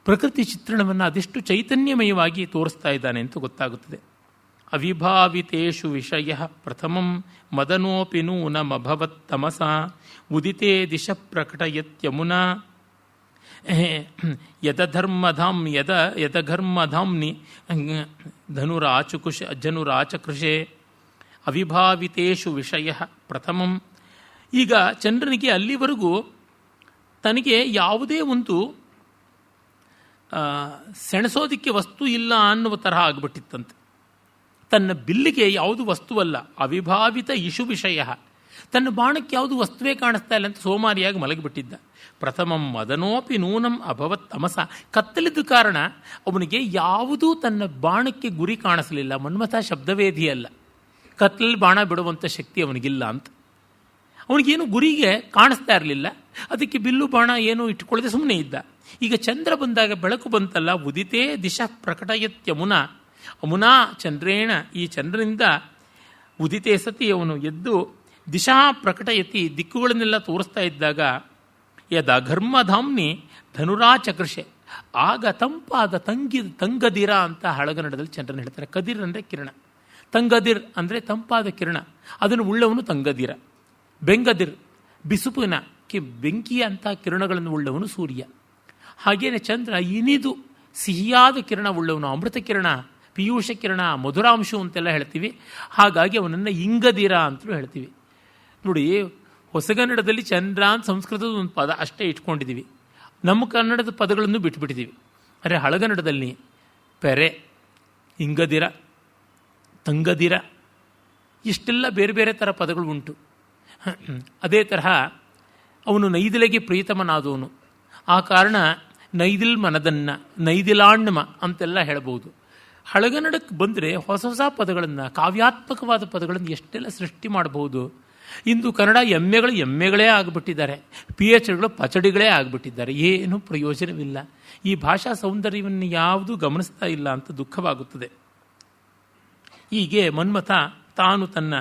ಪ್ರಕೃತಿ ಚಿತ್ರಣವನ್ನು ಅದೆಷ್ಟು ಚೈತನ್ಯಮಯವಾಗಿ ತೋರಿಸ್ತಾ ಇದ್ದಾನೆ ಅಂತ ಗೊತ್ತಾಗುತ್ತದೆ. ಅವಿಭಾವಿತೇಷು ವಿಷಯ ಪ್ರಥಮಂ ಮದನೋಪಿ ನೂನಮಭವತ್ ತಮಸ ಉದಿತೆ ದಿಶ ಪ್ರಕಟಯತ್ಯಮುನಾ ಯದಘರ್ಮಧಾಮ್ನಿ ಜನುರಾಚಕೃಷೆ ಅವಿಭಾವಿತೇಷು ವಿಷಯ ಪ್ರಥಮಂ. ಈಗ ಚಂದ್ರನಿಗೆ ಅಲ್ಲಿವರೆಗೂ ತನಗೆ ಯಾವುದೇ ಒಂದು ಸೆಣಸೋದಿಕ್ಕೆ ವಸ್ತು ಇಲ್ಲ ಅನ್ನುವ ತರಹ ಆಗಿಬಿಟ್ಟಿತ್ತಂತೆ. ತನ್ನ ಬಿಲ್ಲಿಗೆ ಯಾವುದು ವಸ್ತುವಲ್ಲ, ಅವಿಭಾವಿತ ಇಶು ವಿಷಯ. ತನ್ನ ಬಾಣಕ್ಕೆ ಯಾವುದು ವಸ್ತುವೇ ಕಾಣಿಸ್ತಾ ಇಲ್ಲ ಅಂತ ಸೋಮಾರಿಯಾಗಿ ಮಲಗಿಬಿಟ್ಟಿದ್ದ. ಪ್ರಥಮಂ ಮದನೋಪಿ ನೂನಂ ಅಭವತ್ ತಮಸ. ಕತ್ತಲಿದ್ದ ಕಾರಣ ಅವನಿಗೆ ಯಾವುದೂ ತನ್ನ ಬಾಣಕ್ಕೆ ಗುರಿ ಕಾಣಿಸಲಿಲ್ಲ. ಮನ್ಮಥ ಶಬ್ದವೇದಿಯಲ್ಲ, ಕತ್ತಲಲ್ಲಿ ಬಾಣ ಬಿಡುವಂಥ ಶಕ್ತಿ ಅವನಿಗಿಲ್ಲ ಅಂತ. ಅವನಿಗೇನು ಗುರಿಗೆ ಕಾಣಿಸ್ತಾ ಇರಲಿಲ್ಲ. ಅದಕ್ಕೆ ಬಿಲ್ಲು ಬಾಣ ಏನೂ ಇಟ್ಕೊಳ್ಳದೆ ಸುಮ್ಮನೆ ಇದ್ದ. ಈಗ ಚಂದ್ರ ಬಂದಾಗ ಬೆಳಕು ಬಂತಲ್ಲ, ಉದಿತೇ ದಿಶಾ ಪ್ರಕಟಯತ್ಯಮುನಾ. ಅಮುನಾ ಚಂದ್ರೇಣ, ಈ ಚಂದ್ರನಿಂದ ಉದಿತೇ ಸತಿ ಅವನು ಎದ್ದು ದಿಶಾ ಪ್ರಕಟಯತಿ, ದಿಕ್ಕುಗಳನ್ನೆಲ್ಲ ತೋರಿಸ್ತಾ ಇದ್ದಾಗ ಯದಘರ್ಮಧಾಮ್ನಿ ಧನುರಾಚಕೃಷೆ. ಆಗ ತಂಪಾದ ತಂಗದಿರ ಅಂತ ಹಳಗನ್ನಡದಲ್ಲಿ ಚಂದ್ರನ ಹೇಳ್ತಾರೆ. ಕದಿರ್ ಅಂದರೆ ಕಿರಣ, ತಂಗದಿರ್ ಅಂದರೆ ತಂಪಾದ ಕಿರಣ. ಅದನ್ನು ಉಳ್ಳವನು ತಂಗದಿರ. ಬೆಂಗದಿರ್ ಬಿಸುಪಿನ ಬೆಂಕಿಯ ಅಂಥ ಕಿರಣಗಳನ್ನು ಉಳ್ಳವನು ಸೂರ್ಯ. ಹಾಗೇನೆ ಚಂದ್ರ ಇನಿದು ಸಿಹಿಯಾದ ಕಿರಣ ಉಳ್ಳವನು, ಅಮೃತ ಕಿರಣ, ಪಿಯೂಷ ಕಿರಣ, ಮಧುರಾಂಶು ಅಂತೆಲ್ಲ ಹೇಳ್ತೀವಿ. ಹಾಗಾಗಿ ಅವನನ್ನು ಇಂಗದಿರ ಅಂತಲೂ ಹೇಳ್ತೀವಿ. ನೋಡಿ, ಹೊಸಗನ್ನಡದಲ್ಲಿ ಚಂದ್ರ ಅಂತ ಸಂಸ್ಕೃತದ ಒಂದು ಪದ ಅಷ್ಟೇ ಇಟ್ಕೊಂಡಿದ್ದೀವಿ, ನಮ್ಮ ಕನ್ನಡದ ಪದಗಳನ್ನು ಬಿಟ್ಬಿಟ್ಟಿದ್ದೀವಿ. ಅಂದರೆ ಹಳಗನ್ನಡದಲ್ಲಿ ಪೆರೆ, ಇಂಗದಿರ, ತಂಗದಿರ ಇಷ್ಟೆಲ್ಲ ಬೇರೆ ಬೇರೆ ಥರ ಪದಗಳು ಉಂಟು. ಅದೇ ತರಹ ಅವನು ನೈದಿಲೆಗೆ ಪ್ರೀತಮನಾದವನು, ಆ ಕಾರಣ ನೈದಿಲ್ ಮನದನ್ನ, ನೈದಿಲಾಣ್ಣಮ ಅಂತೆಲ್ಲ ಹೇಳ್ಬೋದು. ಹಳಗನ್ನಡಕ್ಕೆ ಬಂದರೆ ಹೊಸ ಹೊಸ ಪದಗಳನ್ನು, ಕಾವ್ಯಾತ್ಮಕವಾದ ಪದಗಳನ್ನು ಎಷ್ಟೆಲ್ಲ ಸೃಷ್ಟಿ ಮಾಡಬಹುದು. ಇಂದು ಕನ್ನಡ ಎಮ್ಮೆಗಳೇ ಆಗಿಬಿಟ್ಟಿದ್ದಾರೆ, PHಗಳು ಪಚಡಿಗಳೇ ಆಗಿಬಿಟ್ಟಿದ್ದಾರೆ. ಏನೂ ಪ್ರಯೋಜನವಿಲ್ಲ. ಈ ಭಾಷಾ ಸೌಂದರ್ಯವನ್ನು ಯಾವುದೂ ಗಮನಿಸ್ತಾ ಇಲ್ಲ ಅಂತ ದುಃಖವಾಗುತ್ತದೆ. ಹೀಗೆ ಮನ್ಮಥ ತಾನು ತನ್ನ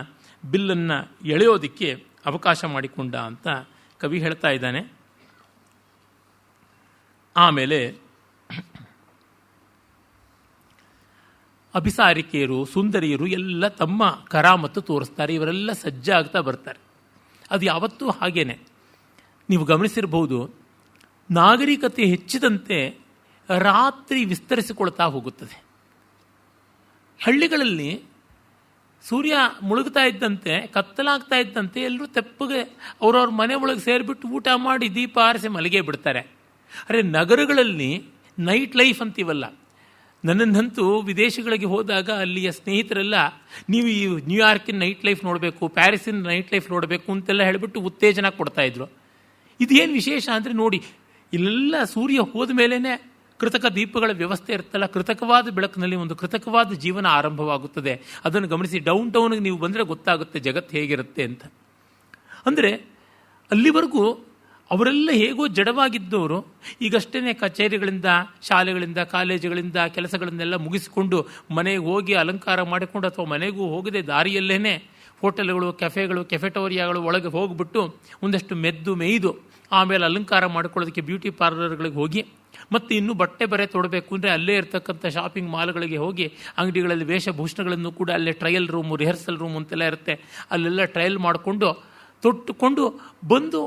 ಬಿಲ್ಲನ್ನು ಎಳೆಯೋದಕ್ಕೆ ಅವಕಾಶ ಮಾಡಿಕೊಂಡ ಅಂತ ಕವಿ ಹೇಳ್ತಾ ಇದ್ದಾನೆ. ಆಮೇಲೆ ಅಭಿಸಾರಿಕೆಯರು, ಸುಂದರಿಯರು ಎಲ್ಲ ತಮ್ಮ ಕರಾಮತ್ತು ತೋರಿಸ್ತಾರೆ. ಇವರೆಲ್ಲ ಸಜ್ಜಾಗ್ತಾ ಬರ್ತಾರೆ. ಅದು ಯಾವತ್ತೂ ಹಾಗೇನೆ. ನೀವು ಗಮನಿಸಿರಬಹುದು, ನಾಗರಿಕತೆ ಹೆಚ್ಚಿದಂತೆ ರಾತ್ರಿ ವಿಸ್ತರಿಸಿಕೊಳ್ತಾ ಹೋಗುತ್ತದೆ. ಹಳ್ಳಿಗಳಲ್ಲಿ ಸೂರ್ಯ ಮುಳುಗ್ತಾ ಇದ್ದಂತೆ, ಕತ್ತಲಾಗ್ತಾ ಇದ್ದಂತೆ ಎಲ್ಲರೂ ತೆಪ್ಪಗೆ ಅವ್ರವ್ರ ಮನೆ ಒಳಗೆ ಸೇರಿಬಿಟ್ಟು ಊಟ ಮಾಡಿ ದೀಪ ಆರಿಸಿ ಮಲಗೇ ಬಿಡ್ತಾರೆ. ಅರೆ, ನಗರಗಳಲ್ಲಿ ನೈಟ್ ಲೈಫ್ ಅಂತೀವಲ್ಲ, ನನ್ನಂತೂ ವಿದೇಶಗಳಿಗೆ ಹೋದಾಗ ಅಲ್ಲಿಯ ಸ್ನೇಹಿತರೆಲ್ಲ ನೀವು ಈ ನ್ಯೂಯಾರ್ಕಿನ ನೈಟ್ ಲೈಫ್ ನೋಡಬೇಕು, ಪ್ಯಾರಿಸಿನ ನೈಟ್ ಲೈಫ್ ನೋಡಬೇಕು ಅಂತೆಲ್ಲ ಹೇಳಿಬಿಟ್ಟು ಉತ್ತೇಜನ ಕೊಡ್ತಾಯಿದ್ರು. ಇದೇನು ವಿಶೇಷ ಅಂದರೆ ನೋಡಿ, ಇಲ್ಲೆಲ್ಲ ಸೂರ್ಯ ಹೋದ ಮೇಲೇ ಕೃತಕ ದೀಪಗಳ ವ್ಯವಸ್ಥೆ ಇರುತ್ತಲ್ಲ, ಕೃತಕವಾದ ಬೆಳಕಿನಲ್ಲಿ ಒಂದು ಕೃತಕವಾದ ಜೀವನ ಆರಂಭವಾಗುತ್ತದೆ. ಅದನ್ನು ಗಮನಿಸಿ. ಡೌನ್ ಟೌನ್ಗೆ ನೀವು ಬಂದರೆ ಗೊತ್ತಾಗುತ್ತೆ ಜಗತ್ತು ಹೇಗಿರುತ್ತೆ ಅಂತ. ಅಂದರೆ ಅಲ್ಲಿವರೆಗೂ ಅವರೆಲ್ಲ ಹೇಗೋ ಜಡವಾಗಿದ್ದವರು ಈಗಷ್ಟೇ ಕಚೇರಿಗಳಿಂದ, ಶಾಲೆಗಳಿಂದ, ಕಾಲೇಜುಗಳಿಂದ ಕೆಲಸಗಳನ್ನೆಲ್ಲ ಮುಗಿಸಿಕೊಂಡು ಮನೆಗೆ ಹೋಗಿ ಅಲಂಕಾರ ಮಾಡಿಕೊಂಡು, ಅಥವಾ ಮನೆಗೂ ಹೋಗದೆ ದಾರಿಯಲ್ಲೇ ಹೋಟೆಲ್ಗಳು, ಕೆಫೆಗಳು, ಕೆಫೆಟೋರಿಯಾಗಳು ಒಳಗೆ ಹೋಗಿಬಿಟ್ಟು ಒಂದಷ್ಟು ಮೇಯ್ದು ಆಮೇಲೆ ಅಲಂಕಾರ ಮಾಡ್ಕೊಳ್ಳೋದಕ್ಕೆ ಬ್ಯೂಟಿ ಪಾರ್ಲರ್ಗಳಿಗೆ ಹೋಗಿ, ಮತ್ತು ಇನ್ನೂ ಬಟ್ಟೆ ಬರೆ ತೊಡಬೇಕು ಅಂದರೆ ಅಲ್ಲೇ ಇರ್ತಕ್ಕಂಥ ಶಾಪಿಂಗ್ ಮಾಲ್ಗಳಿಗೆ ಹೋಗಿ ಅಂಗಡಿಗಳಲ್ಲಿ ವೇಷಭೂಷಣಗಳನ್ನು ಕೂಡ ಅಲ್ಲೇ ಟ್ರಯಲ್ ರೂಮು, ರಿಹರ್ಸಲ್ ರೂಮ್ ಅಂತೆಲ್ಲ ಇರುತ್ತೆ, ಅಲ್ಲೆಲ್ಲ ಟ್ರಯಲ್ ಮಾಡಿಕೊಂಡು ತೊಟ್ಟುಕೊಂಡು ಬಂದು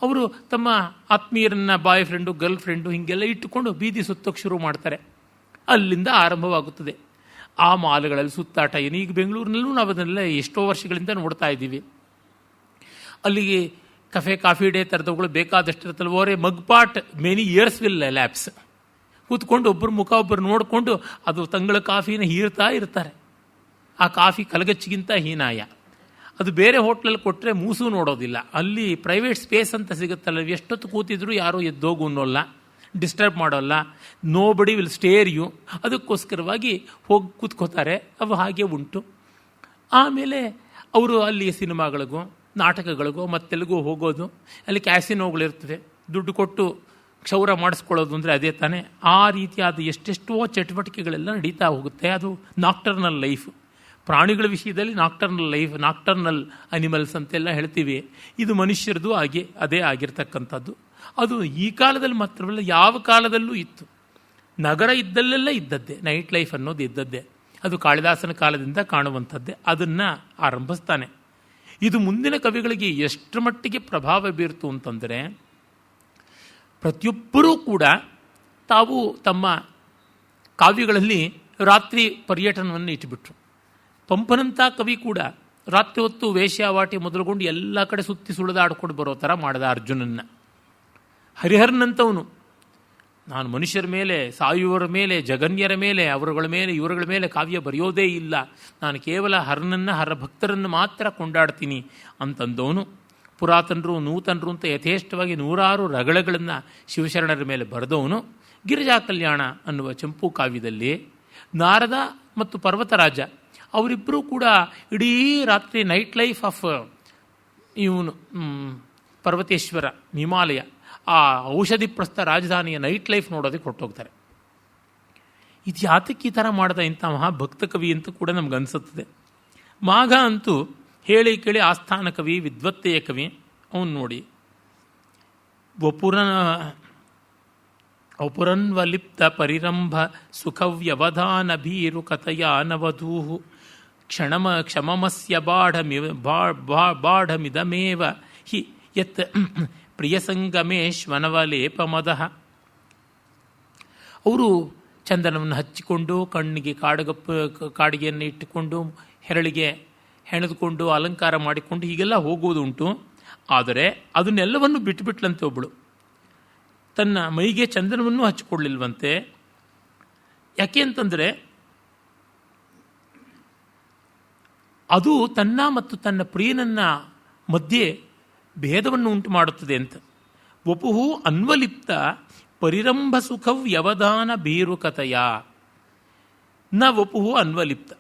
ಅವರು ತಮ್ಮ ಆತ್ಮೀಯರನ್ನು, ಬಾಯ್ ಫ್ರೆಂಡು, ಗರ್ಲ್ ಫ್ರೆಂಡು ಹೀಗೆಲ್ಲ ಇಟ್ಟುಕೊಂಡು ಬೀದಿ ಸುತ್ತೋಕ್ಕೆ ಶುರು ಮಾಡ್ತಾರೆ. ಅಲ್ಲಿಂದ ಆರಂಭವಾಗುತ್ತದೆ ಆ ಮಾಲ್ಗಳಲ್ಲಿ ಸುತ್ತಾಟ. ಈಗ ಬೆಂಗಳೂರಿನಲ್ಲೂ ನಾವು ಅದನ್ನೆಲ್ಲ ಎಷ್ಟೋ ವರ್ಷಗಳಿಂದ ನೋಡ್ತಾ ಇದ್ದೀವಿ. ಅಲ್ಲಿಗೆ ಕಾಫಿ ಡೇ ಥರದವುಗಳು ಬೇಕಾದಷ್ಟು ಇರುತ್ತಲ್ಲ. ಓರೇ ಮಗ್ಪಾಟ್ ಮೆನಿ ಇಯರ್ಸ್ ವಿಲ್ ಲ್ಯಾಪ್ಸ್. ಕೂತ್ಕೊಂಡು ಒಬ್ಬರು ಮುಖ ಒಬ್ಬರು ನೋಡಿಕೊಂಡು ಅದು ತಂಗಳ ಕಾಫಿನ ಹೀರ್ತಾ ಇರ್ತಾರೆ. ಆ ಕಾಫಿ ಕಲಗಚ್ಚಿಗಿಂತ ಹೀನಾಯ. ಅದು ಬೇರೆ ಹೋಟ್ಲಲ್ಲಿ ಕೊಟ್ಟರೆ ಮೂಸು ನೋಡೋದಿಲ್ಲ. ಅಲ್ಲಿ ಪ್ರೈವೇಟ್ ಸ್ಪೇಸ್ ಅಂತ ಸಿಗುತ್ತಲ್ಲ, ಎಷ್ಟೊತ್ತು ಕೂತಿದ್ರು ಯಾರೂ ಎದ್ದೋಗು ಅನ್ನೋಲ್ಲ, ಡಿಸ್ಟರ್ಬ್ ಮಾಡೋಲ್ಲ. ನೋ ಬಡಿ ವಿಲ್ ಸ್ಟೇರ್ ಯು. ಅದಕ್ಕೋಸ್ಕರವಾಗಿ ಹೋಗಿ ಕೂತ್ಕೋತಾರೆ. ಅವು ಹಾಗೆ ಉಂಟು. ಆಮೇಲೆ ಅವರು ಅಲ್ಲಿ ಸಿನಿಮಾಗಳಿಗೂ, ನಾಟಕಗಳಿಗೂ ಮತ್ತೆಲ್ಲಿಗೂ ಹೋಗೋದು. ಅಲ್ಲಿ ಕ್ಯಾಸಿನೋಗಳಿರ್ತವೆ, ದುಡ್ಡು ಕೊಟ್ಟು ಕ್ಷೌರ ಮಾಡಿಸ್ಕೊಳ್ಳೋದು ಅಂದರೆ ಅದೇ ತಾನೇ. ಆ ರೀತಿಯಾದ ಎಷ್ಟೆಷ್ಟೋ ಚಟುವಟಿಕೆಗಳೆಲ್ಲ ನಡೀತಾ ಹೋಗುತ್ತೆ. ಅದು ನಾಕ್ಟರ್ನಲ್ ಲೈಫ್. ಪ್ರಾಣಿಗಳ ವಿಷಯದಲ್ಲಿ ನಾಕ್ಟರ್ನಲ್ ಅನಿಮಲ್ಸ್ ಅಂತೆಲ್ಲ ಹೇಳ್ತೀವಿ. ಇದು ಮನುಷ್ಯರದು ಅದೇ ಆಗಿರ್ತಕ್ಕಂಥದ್ದು. ಅದು ಈ ಕಾಲದಲ್ಲಿ ಮಾತ್ರವಲ್ಲ, ಯಾವ ಕಾಲದಲ್ಲೂ ಇತ್ತು. ನಗರ ಇದ್ದಲ್ಲೆಲ್ಲ ಇದ್ದದ್ದೇ, ನೈಟ್ ಲೈಫ್ ಅನ್ನೋದು ಇದ್ದದ್ದೇ. ಅದು ಕಾಳಿದಾಸನ ಕಾಲದಿಂದ ಕಾಣುವಂಥದ್ದೇ. ಅದನ್ನು ಆರಂಭಿಸ್ತಾನೆ. ಇದು ಮುಂದಿನ ಕವಿಗಳಿಗೆ ಎಷ್ಟರ ಮಟ್ಟಿಗೆ ಪ್ರಭಾವ ಬೀರ್ತು ಅಂತಂದರೆ, ಪ್ರತಿಯೊಬ್ಬರೂ ಕೂಡ ತಾವು ತಮ್ಮ ಕಾವ್ಯಗಳಲ್ಲಿ ರಾತ್ರಿ ಪರ್ಯಟನವನ್ನು ಇಟ್ಟುಬಿಟ್ರು. ಪಂಪನಂಥ ಕವಿ ಕೂಡ ರಾತ್ರಿ ಹೊತ್ತು ವೇಶ್ಯಾವಾಟಿ ಮೊದಲುಗೊಂಡು ಎಲ್ಲ ಕಡೆ ಸುತ್ತಿ ಸುಳಿದಾಡ್ಕೊಂಡು ಬರೋ ಥರ ಮಾಡಿದ ಅರ್ಜುನನ್ನು. ಹರಿಹರನಂಥವನು, ನಾನು ಮನುಷ್ಯರ ಮೇಲೆ, ಸಾಯುವವರ ಮೇಲೆ, ಜಗನ್ಯರ ಮೇಲೆ, ಅವರುಗಳ ಮೇಲೆ, ಇವರುಗಳ ಮೇಲೆ ಕಾವ್ಯ ಬರೆಯೋದೇ ಇಲ್ಲ, ನಾನು ಕೇವಲ ಹರನನ್ನು, ಹರಭಕ್ತರನ್ನು ಮಾತ್ರ ಕೊಂಡಾಡ್ತೀನಿ ಅಂತಂದವನು. ಪುರಾತನರು, ನೂತನರು ಅಂತ ಯಥೇಷ್ಟವಾಗಿ 100 ರಗಳಗಳನ್ನು ಶಿವಶರಣರ ಮೇಲೆ ಬರೆದವನು. ಗಿರಿಜಾ ಕಲ್ಯಾಣ ಅನ್ನುವ ಚಂಪು ಕಾವ್ಯದಲ್ಲಿ ನಾರದ ಮತ್ತು ಪರ್ವತರಾಜ ಅವರಿಬ್ಬರೂ ಕೂಡ ಇಡೀ ರಾತ್ರಿ ನೈಟ್ ಲೈಫ್ ಆಫ್ ಇವನು ಪರ್ವತೇಶ್ವರ, ಹಿಮಾಲಯ, ಆ ಔಷಧಿಪ್ರಸ್ಥ ರಾಜಧಾನಿಯ ನೈಟ್ ಲೈಫ್ ನೋಡೋದಕ್ಕೆ ಹೊರಟೋಗ್ತಾರೆ. ಇದು ಯಾತಕ್ಕೆ ಈ ಥರ ಮಾಡಿದ ಇಂಥ ಮಹಾಭಕ್ತ ಕವಿ ಅಂತ ಕೂಡ ನಮ್ಗೆ ಅನಿಸುತ್ತದೆ. ಮಾಘ ಅಂತೂ ಹೇಳಿ ಕೇಳಿ ಆಸ್ಥಾನ ಕವಿ, ವಿದ್ವತ್ತೆಯ ಕವಿ. ಅವನು ನೋಡಿ, ವಪುರನ್ವಲಿಪ್ತ ಪರಿರಂಭ ಸುಖವ್ಯವಧಾನ ಭೀರು ಕಥಯ ನವಧೂ ಕ್ಷಮಮಸ್ಯ ಬಾಢಮಿದಮೇವ ಹಿ ಯತ್ ಪ್ರಿಯಸಂಗಮೇಶ್ವನವಲೇಪಮದ. ಅವರು ಚಂದನವನ್ನು ಹಚ್ಚಿಕೊಂಡು ಕಣ್ಣಿಗೆ ಕಾಡಿಗೆಯನ್ನು ಇಟ್ಟುಕೊಂಡು ಹೆರಳಿಗೆ ಹೆಣೆದುಕೊಂಡು ಅಲಂಕಾರ ಮಾಡಿಕೊಂಡು ಹೀಗೆಲ್ಲ ಹೋಗುವುದುಂಟು. ಆದರೆ ಅದನ್ನೆಲ್ಲವನ್ನು ಬಿಟ್ಟುಬಿಟ್ಲಂತೆ ಒಬ್ಬಳು. ತನ್ನ ಮೈಗೆ ಚಂದನವನ್ನು ಹಚ್ಚಿಕೊಳ್ಳಿಲ್ವಂತೆ. ಯಾಕೆ ಅಂತಂದರೆ ಅದು ತನ್ನ ಮತ್ತು ತನ್ನ ಪ್ರಿಯನನ್ನ ಮಧ್ಯೆ ಭೇದವನ್ನು ಉಂಟು ಮಾಡುತ್ತದೆ ಅಂತ. ವಪುಹು ಅನ್ವಲಿಪ್ತ ಪರಿರಂಭ ಸುಖವ್ಯವಧಾನ ಭೀರುಕತೆಯ ನ ವಪುಹು ಅನ್ವಲಿಪ್ತ.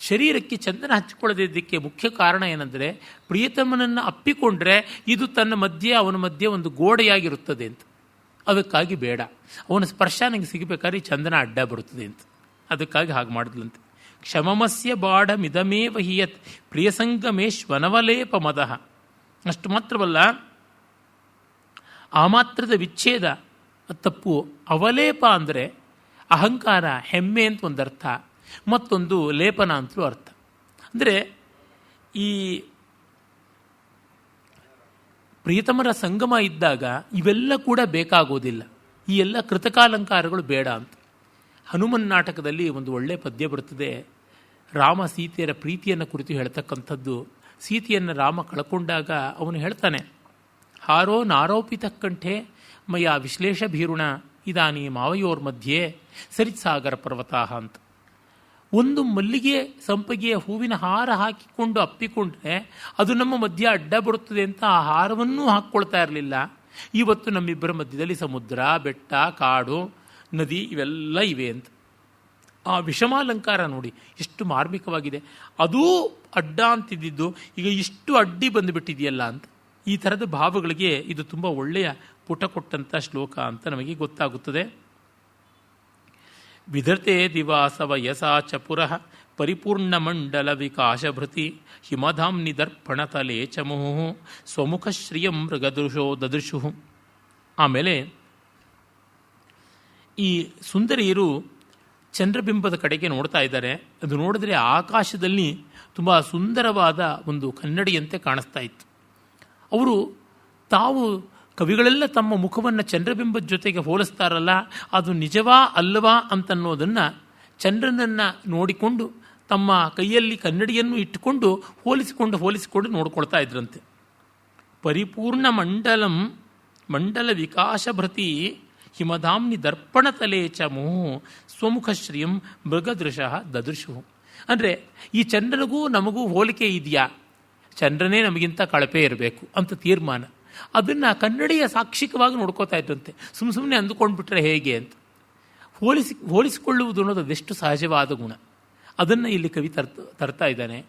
ಶರೀರಕ್ಕೆ ಚಂದನ ಹಚ್ಚಿಕೊಳ್ಳದಿದ್ದಕ್ಕೆ ಮುಖ್ಯ ಕಾರಣ ಏನೆಂದರೆ ಪ್ರಿಯತಮನನ್ನು ಅಪ್ಪಿಕೊಂಡ್ರೆ ಇದು ತನ್ನ ಮಧ್ಯೆ ಅವನ ಮಧ್ಯೆ ಒಂದು ಗೋಡೆಯಾಗಿರುತ್ತದೆ ಅಂತ. ಅದಕ್ಕಾಗಿ ಬೇಡ, ಅವನ ಸ್ಪರ್ಶ ನನಗೆ ಸಿಗಬೇಕಾದ್ರೆ ಚಂದನ ಅಡ್ಡ ಬರುತ್ತದೆ ಅಂತ. ಅದಕ್ಕಾಗಿ ಹಾಗೆ ಮಾಡಿದ್ಲಂತೆ. ಕ್ಷಮಮಸ್ಯ ಬಾಢ ಮಿದಮೇವ ಹಿಯತ್ ಪ್ರಿಯಸಂಗಮೇಶ್ವನವಲೇಪ ಮದಃ. ಅಷ್ಟು ಮಾತ್ರವಲ್ಲ, ಆ ಮಾತ್ರದ ವಿಚ್ಛೇದ ತಪ್ಪು. ಅವಲೇಪ ಅಂದರೆ ಅಹಂಕಾರ, ಹೆಮ್ಮೆ ಅಂತ ಒಂದು ಅರ್ಥ, ಮತ್ತೊಂದು ಲೇಪನ ಅಂತಲೂ ಅರ್ಥ. ಅಂದರೆ ಈ ಪ್ರಿಯತಮರ ಸಂಗಮ ಇದ್ದಾಗ ಇವೆಲ್ಲ ಕೂಡ ಬೇಕಾಗೋದಿಲ್ಲ, ಈ ಎಲ್ಲ ಕೃತಕಾಲಂಕಾರಗಳು ಬೇಡ ಅಂತ. ಹನುಮನ್ ನಾಟಕದಲ್ಲಿ ಒಂದು ಒಳ್ಳೆಯ ಪದ್ಯ ಬರುತ್ತದೆ, ರಾಮ ಸೀತೆಯರ ಪ್ರೀತಿಯನ್ನು ಕುರಿತು ಹೇಳ್ತಕ್ಕಂಥದ್ದು. ಸೀತೆಯನ್ನು ರಾಮ ಕಳ್ಕೊಂಡಾಗ ಅವನು ಹೇಳ್ತಾನೆ, ಹಾರೋ ನಾರೋಪಿತ ಕಂಠೆ ಮಯ ವಿಶ್ಲೇಷ ಭೀರುಣ ಇದಾನಿ ಮಾವಯೋರ್ ಮಧ್ಯೆ ಸರಿತ್ಸಾಗರ ಪರ್ವತಾಹ ಅಂತ. ಒಂದು ಮಲ್ಲಿಗೆ ಸಂಪಗೆಯ ಹೂವಿನ ಹಾರ ಹಾಕಿಕೊಂಡು ಅಪ್ಪಿಕೊಂಡ್ರೆ ಅದು ನಮ್ಮ ಮಧ್ಯೆ ಅಡ್ಡ ಬರುತ್ತದೆ ಅಂತ ಆ ಹಾರವನ್ನೂ ಹಾಕ್ಕೊಳ್ತಾ ಇರಲಿಲ್ಲ. ಇವತ್ತು ನಮ್ಮಿಬ್ಬರ ಮಧ್ಯದಲ್ಲಿ ಸಮುದ್ರ, ಬೆಟ್ಟ, ಕಾಡು, ನದಿ ಇವೆಲ್ಲ ಇವೆ ಅಂತ. ಆ ವಿಷಮಾಲಂಕಾರ ನೋಡಿ ಎಷ್ಟು ಮಾರ್ಮಿಕವಾಗಿದೆ. ಅದೂ ಅಡ್ಡ ಅಂತಿದ್ದು ಈಗ ಇಷ್ಟು ಅಡ್ಡಿ ಬಂದುಬಿಟ್ಟಿದೆಯಲ್ಲ ಅಂತ. ಈ ಥರದ ಭಾವಗಳಿಗೆ ಇದು ತುಂಬ ಒಳ್ಳೆಯ ಪುಟ ಕೊಟ್ಟಂಥ ಶ್ಲೋಕ ಅಂತ ನಮಗೆ ಗೊತ್ತಾಗುತ್ತದೆ. ವಿಧತೆ ದಿವಾಸ ವಯಸಾ ಚಪುರಃ ಪರಿಪೂರ್ಣ ಮಂಡಲ ವಿಕಾಶಭೃತಿ ಹಿಮಧಾಮ್ನಿ ದರ್ಪಣತಲೇ ಚಮುಹು ಸ್ವಮುಖ ಶ್ರಿಯಂ ಮೃಗದೃಶೋ ದದೃಶು. ಆಮೇಲೆ ಈ ಸುಂದರಿಯರು ಚಂದ್ರಬಿಂಬದ ಕಡೆಗೆ ನೋಡ್ತಾ ಇದ್ದಾರೆ. ಅದು ನೋಡಿದ್ರೆ ಆಕಾಶದಲ್ಲಿ ತುಂಬ ಸುಂದರವಾದ ಒಂದು ಕನ್ನಡಿಯಂತೆ ಕಾಣಿಸ್ತಾ ಇತ್ತು. ಅವರು ತಾವು ಕವಿಗಳೆಲ್ಲ ತಮ್ಮ ಮುಖವನ್ನು ಚಂದ್ರಬಿಂಬದ ಜೊತೆಗೆ ಹೋಲಿಸ್ತಾರಲ್ಲ, ಅದು ನಿಜವಾ ಅಲ್ಲವಾ ಅಂತನ್ನೋದನ್ನು ಚಂದ್ರನನ್ನು ನೋಡಿಕೊಂಡು ತಮ್ಮ ಕೈಯಲ್ಲಿ ಕನ್ನಡಿಯನ್ನು ಇಟ್ಟುಕೊಂಡು ಹೋಲಿಸಿಕೊಂಡು ನೋಡ್ಕೊಳ್ತಾ ಇದ್ರಂತೆ. ಪರಿಪೂರ್ಣ ಮಂಡಲ ವಿಕಾಶಭೃತಿ ಹಿಮಧಾಮ್ನಿ ದರ್ಪಣತಲೇ ಚ ಮೋಹು ಸ್ವಮುಖ ಶ್ರಿಯಂ ಮೃಗದೃಶಃ ದದೃಶು. ಅಂದರೆ ಈ ಚಂದ್ರನಿಗೂ ನಮಗೂ ಹೋಲಿಕೆ ಇದೆಯಾ, ಚಂದ್ರನೇ ನಮಗಿಂತ ಕಳಪೆ ಇರಬೇಕು ಅಂತ ತೀರ್ಮಾನ. ಅದನ್ನು ಕನ್ನಡಿಯ ಸಾಕ್ಷಿಕವಾಗಿ ನೋಡ್ಕೋತಾ ಇದ್ದಂತೆ. ಸುಮ್ಮನೆ ಅಂದುಕೊಂಡ್ಬಿಟ್ರೆ ಹೇಗೆ ಅಂತ ಹೋಲಿಸಿಕೊಳ್ಳುವುದು ಅನ್ನೋದು ಅದೆಷ್ಟು ಸಹಜವಾದ ಗುಣ. ಅದನ್ನು ಇಲ್ಲಿ ಕವಿ ತರ್ತಾ ಇದ್ದಾನೆ.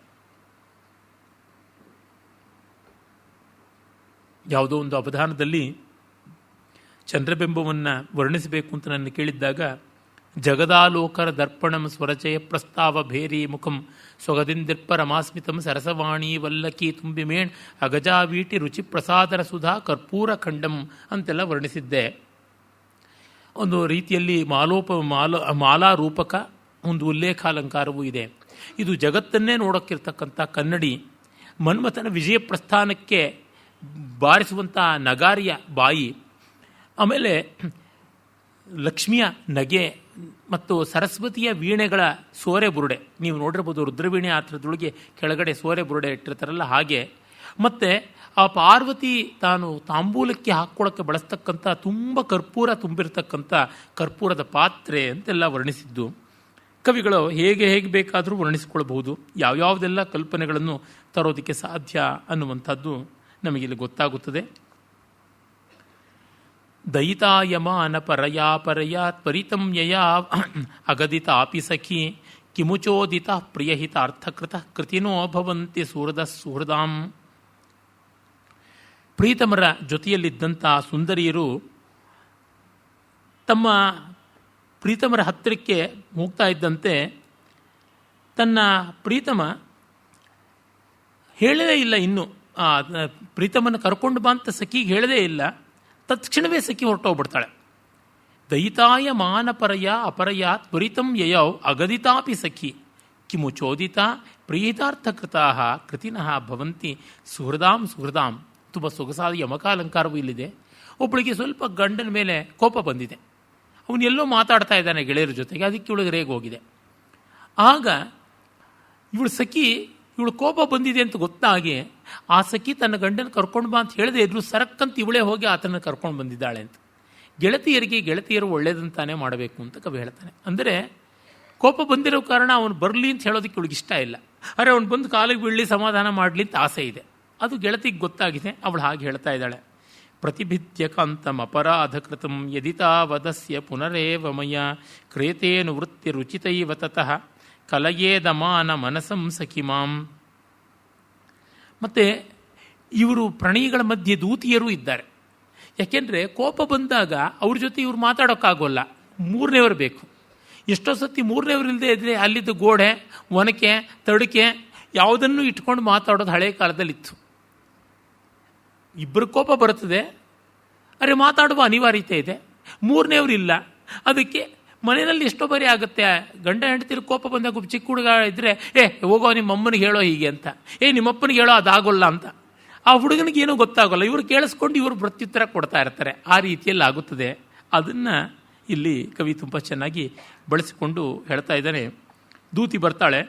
ಯಾವುದೋ ಒಂದು ಅವಧಾನದಲ್ಲಿ ಚಂದ್ರಬಿಂಬವನ್ನು ವರ್ಣಿಸಬೇಕು ಅಂತ ನನ್ನ ಕೇಳಿದ್ದಾಗ, ಜಗದಾಲೋಕರ ದರ್ಪಣಂ ಸ್ವರಚಯ ಪ್ರಸ್ತಾವ ಭೇರಿ ಮುಖಂ ಸ್ವಗದಿಂದಿರ್ಪರಮಾಸ್ಮಿತಂ ಸರಸವಾಣಿ ವಲ್ಲಕಿ ತುಂಬಿಮೇಣ್ ಅಗಜಾವೀಟಿ ರುಚಿ ಪ್ರಸಾದರ ಸುಧಾ ಕರ್ಪೂರ ಖಂಡಂ ಅಂತೆಲ್ಲ ವರ್ಣಿಸಿದ್ದೆ. ಒಂದು ರೀತಿಯಲ್ಲಿ ಮಾಲಾರೂಪಕ ಒಂದು ಉಲ್ಲೇಖಾಲಂಕಾರವೂ ಇದೆ. ಇದು ಜಗತ್ತನ್ನೇ ನೋಡೋಕ್ಕಿರ್ತಕ್ಕಂಥ ಕನ್ನಡಿ. ಮನ್ಮಥನ ವಿಜಯ ಪ್ರಸ್ಥಾನಕ್ಕೆ ಬಾರಿಸುವಂಥ ನಗಾರಿಯ ಬಾಯಿ, ಆಮೇಲೆ ಲಕ್ಷ್ಮಿಯ ನಗೆ ಮತ್ತು ಸರಸ್ವತಿಯ ವೀಣೆಗಳ ಸೋರೆ ಬುರುಡೆ. ನೀವು ನೋಡಿರ್ಬೋದು ರುದ್ರವೀಣೆ ಆತ್ರದೊಳಗೆ ಕೆಳಗಡೆ ಸೋರೆ ಬುರುಡೆ ಇಟ್ಟಿರ್ತಾರಲ್ಲ ಹಾಗೆ. ಮತ್ತು ಆ ಪಾರ್ವತಿ ತಾನು ತಾಂಬೂಲಕ್ಕೆ ಹಾಕ್ಕೊಳ್ಳೋಕ್ಕೆ ಬಳಸ್ತಕ್ಕಂಥ ತುಂಬ ಕರ್ಪೂರ ತುಂಬಿರ್ತಕ್ಕಂಥ ಕರ್ಪೂರದ ಪಾತ್ರೆ ಅಂತೆಲ್ಲ ವರ್ಣಿಸಿದ್ದು. ಕವಿಗಳು ಹೇಗೆ ಬೇಕಾದರೂ ವರ್ಣಿಸಿಕೊಳ್ಬಹುದು. ಯಾವ್ಯಾವುದೆಲ್ಲ ಕಲ್ಪನೆಗಳನ್ನು ತರೋದಕ್ಕೆ ಸಾಧ್ಯ ಅನ್ನುವಂಥದ್ದು ನಮಗಿಲ್ಲಿ ಗೊತ್ತಾಗುತ್ತದೆ. ದಯಿತಾಯಮಾನ ಪರಯಾ ತ್ವರಿತಂ ಯಯಾ ಅಗದಿತಾಪಿ ಸಖಿ ಕಿಮುಚೋದಿತ ಪ್ರಿಯಹಿತಾರ್ಥಕೃತ ಕೃತಿನೋ ಭವಂತಿ ಸುಹೃದ ಸುಹೃದಾಂ. ಪ್ರೀತಮರ ಜೊತೆಯಲ್ಲಿದ್ದಂಥ ಸುಂದರಿಯರು ತಮ್ಮ ಪ್ರೀತಮರ ಹತ್ತಿರಕ್ಕೆ ಹೋಗ್ತಾ ಇದ್ದಂತೆ ತನ್ನ ಪ್ರೀತಮ ಹೇಳದೇ ಇಲ್ಲ, ಇನ್ನು ಪ್ರೀತಮನ ಕರ್ಕೊಂಡು ಬಾ ಅಂತ ಸಖಿಗೆ ಹೇಳದೇ ಇಲ್ಲ. ತತ್ಕ್ಷಣವೇ ಸಖಿ ಹೊರಟೋಗ್ಬಿಡ್ತಾಳೆ. ದಯಿತಾಯ ಮಾನಪರಯ ಅಪರಯ ತ್ವರಿತಂ ಯಯೌ ಅಗದಿತಾಪಿ ಸಖಿ ಕಿಮು ಚೋದಿತ ಪ್ರೀತಾರ್ಥಕೃತಾ ಕೃತಿನಃ ಭವಂತಿ ಸುಹೃದಾಂ ಸುಹೃದಾಂ. ತುಂಬ ಸೊಗಸಾದ ಯಮಕಾಲಂಕಾರವೂ ಇಲ್ಲಿದೆ. ಒಬ್ಬಳಿಗೆ ಸ್ವಲ್ಪ ಗಂಡನ ಮೇಲೆ ಕೋಪ ಬಂದಿದೆ. ಅವನು ಎಲ್ಲೋ ಮಾತಾಡ್ತಾ ಇದ್ದಾನೆ ಗೆಳೆಯರ ಜೊತೆಗೆ, ಅದಕ್ಕೆ ಇವಳಿಗೆ ರೇಗ ಹೋಗಿದೆ. ಆಗ ಇವಳು ಸಖಿ, ಇವಳು ಕೋಪ ಬಂದಿದೆ ಅಂತ ಗೊತ್ತಾಗಿ ಆ ಸಖಿ ತನ್ನ ಗಂಡನ ಕರ್ಕೊಂಡು ಬಾ ಅಂತ ಹೇಳದೆ ಇದ್ರು, ಸರಕ್ಕಂತ ಇವಳೇ ಹೋಗಿ ಆತನ ಕರ್ಕೊಂಡು ಬಂದಿದ್ದಾಳೆ ಅಂತ. ಗೆಳತಿಯರು ಒಳ್ಳೇದಂತಾನೆ ಮಾಡಬೇಕು ಅಂತ ಕವಿ ಹೇಳ್ತಾನೆ. ಅಂದರೆ ಕೋಪ ಬಂದಿರೋ ಕಾರಣ ಅವನು ಬರಲಿ ಅಂತ ಹೇಳೋದಕ್ಕೆ ಇವಳಿಗೆ ಇಷ್ಟ ಇಲ್ಲ. ಅರೆ ಅವನು ಬಂದು ಕಾಲಿಗೆ ಬೀಳಲಿ, ಸಮಾಧಾನ ಮಾಡಲಿ ಅಂತ ಆಸೆ ಇದೆ. ಅದು ಗೆಳತಿಗೆ ಗೊತ್ತಾಗಿದೆ. ಅವಳು ಹಾಗೆ ಹೇಳ್ತಾ ಇದ್ದಾಳೆ. ಪ್ರತಿಭಿದ್ಯ ಕಾಂತಂ ಅಪರಾಧಕೃತಂ ಯದಿತಾವದಸ್ಯ ಪುನರೇವ ಮಯ ಕ್ರೇತೇನು ವೃತ್ತಿ ರುಚಿತೈವ ತತಃ ಕಲಯೇದಮಾನ ಮನಸಂ ಸಖಿಮಾಂ. ಮತ್ತು ಇವರು ಪ್ರಣಯಿಗಳ ಮಧ್ಯೆ ದೂತಿಯರೂ ಇದ್ದಾರೆ. ಯಾಕೆಂದರೆ ಕೋಪ ಬಂದಾಗ ಅವ್ರ ಜೊತೆ ಇವ್ರು ಮಾತಾಡೋಕ್ಕಾಗೋಲ್ಲ, ಮೂರನೇವರು ಬೇಕು. ಎಷ್ಟೋ ಸತಿ ಮೂರನೇವರು ಇಲ್ಲದೆ ಇದ್ದರೆ ಅಲ್ಲಿದ್ದ ಗೋಡೆ, ಒನಕೆ, ತಡಕೆ ಯಾವುದನ್ನು ಇಟ್ಕೊಂಡು ಮಾತಾಡೋದು ಹಳೆಯ ಕಾಲದಲ್ಲಿತ್ತು. ಇಬ್ಬರು ಕೋಪ ಬರುತ್ತದೆ, ಅರೆ ಮಾತಾಡುವ ಅನಿವಾರ್ಯತೆ ಇದೆ, ಮೂರನೇವರು ಇಲ್ಲ. ಅದಕ್ಕೆ ಮನೆಯಲ್ಲಿ ಎಷ್ಟೋ ಬರಿ ಆಗುತ್ತೆ. ಗಂಡ ಹೆಂಡತಿರು ಕೋಪ ಬಂದಾಗ ಚಿಕ್ಕ ಹುಡುಗ ಇದ್ದರೆ ಹೋಗೋ ನಿಮ್ಮ ಅಮ್ಮನಿಗೆ ಹೇಳೋ ಹೀಗೆ ಅಂತ, ನಿಮ್ಮಪ್ಪನಿಗೆ ಹೇಳೋ ಅದಾಗೋಲ್ಲ ಅಂತ. ಆ ಹುಡುಗನಿಗೆ ಏನೂ ಗೊತ್ತಾಗೋಲ್ಲ. ಇವರು ಕೇಳಿಸ್ಕೊಂಡು ಇವರು ಪ್ರತ್ಯುತ್ತರ ಕೊಡ್ತಾ ಇರ್ತಾರೆ. ಆ ರೀತಿಯಲ್ಲಿ ಆಗುತ್ತದೆ. ಅದನ್ನು ಇಲ್ಲಿ ಕವಿ ತುಂಬ ಚೆನ್ನಾಗಿ ಬಳಸಿಕೊಂಡು ಹೇಳ್ತಾ ಇದ್ದಾನೆ. ದೂತಿ ಬರ್ತಾಳೆ,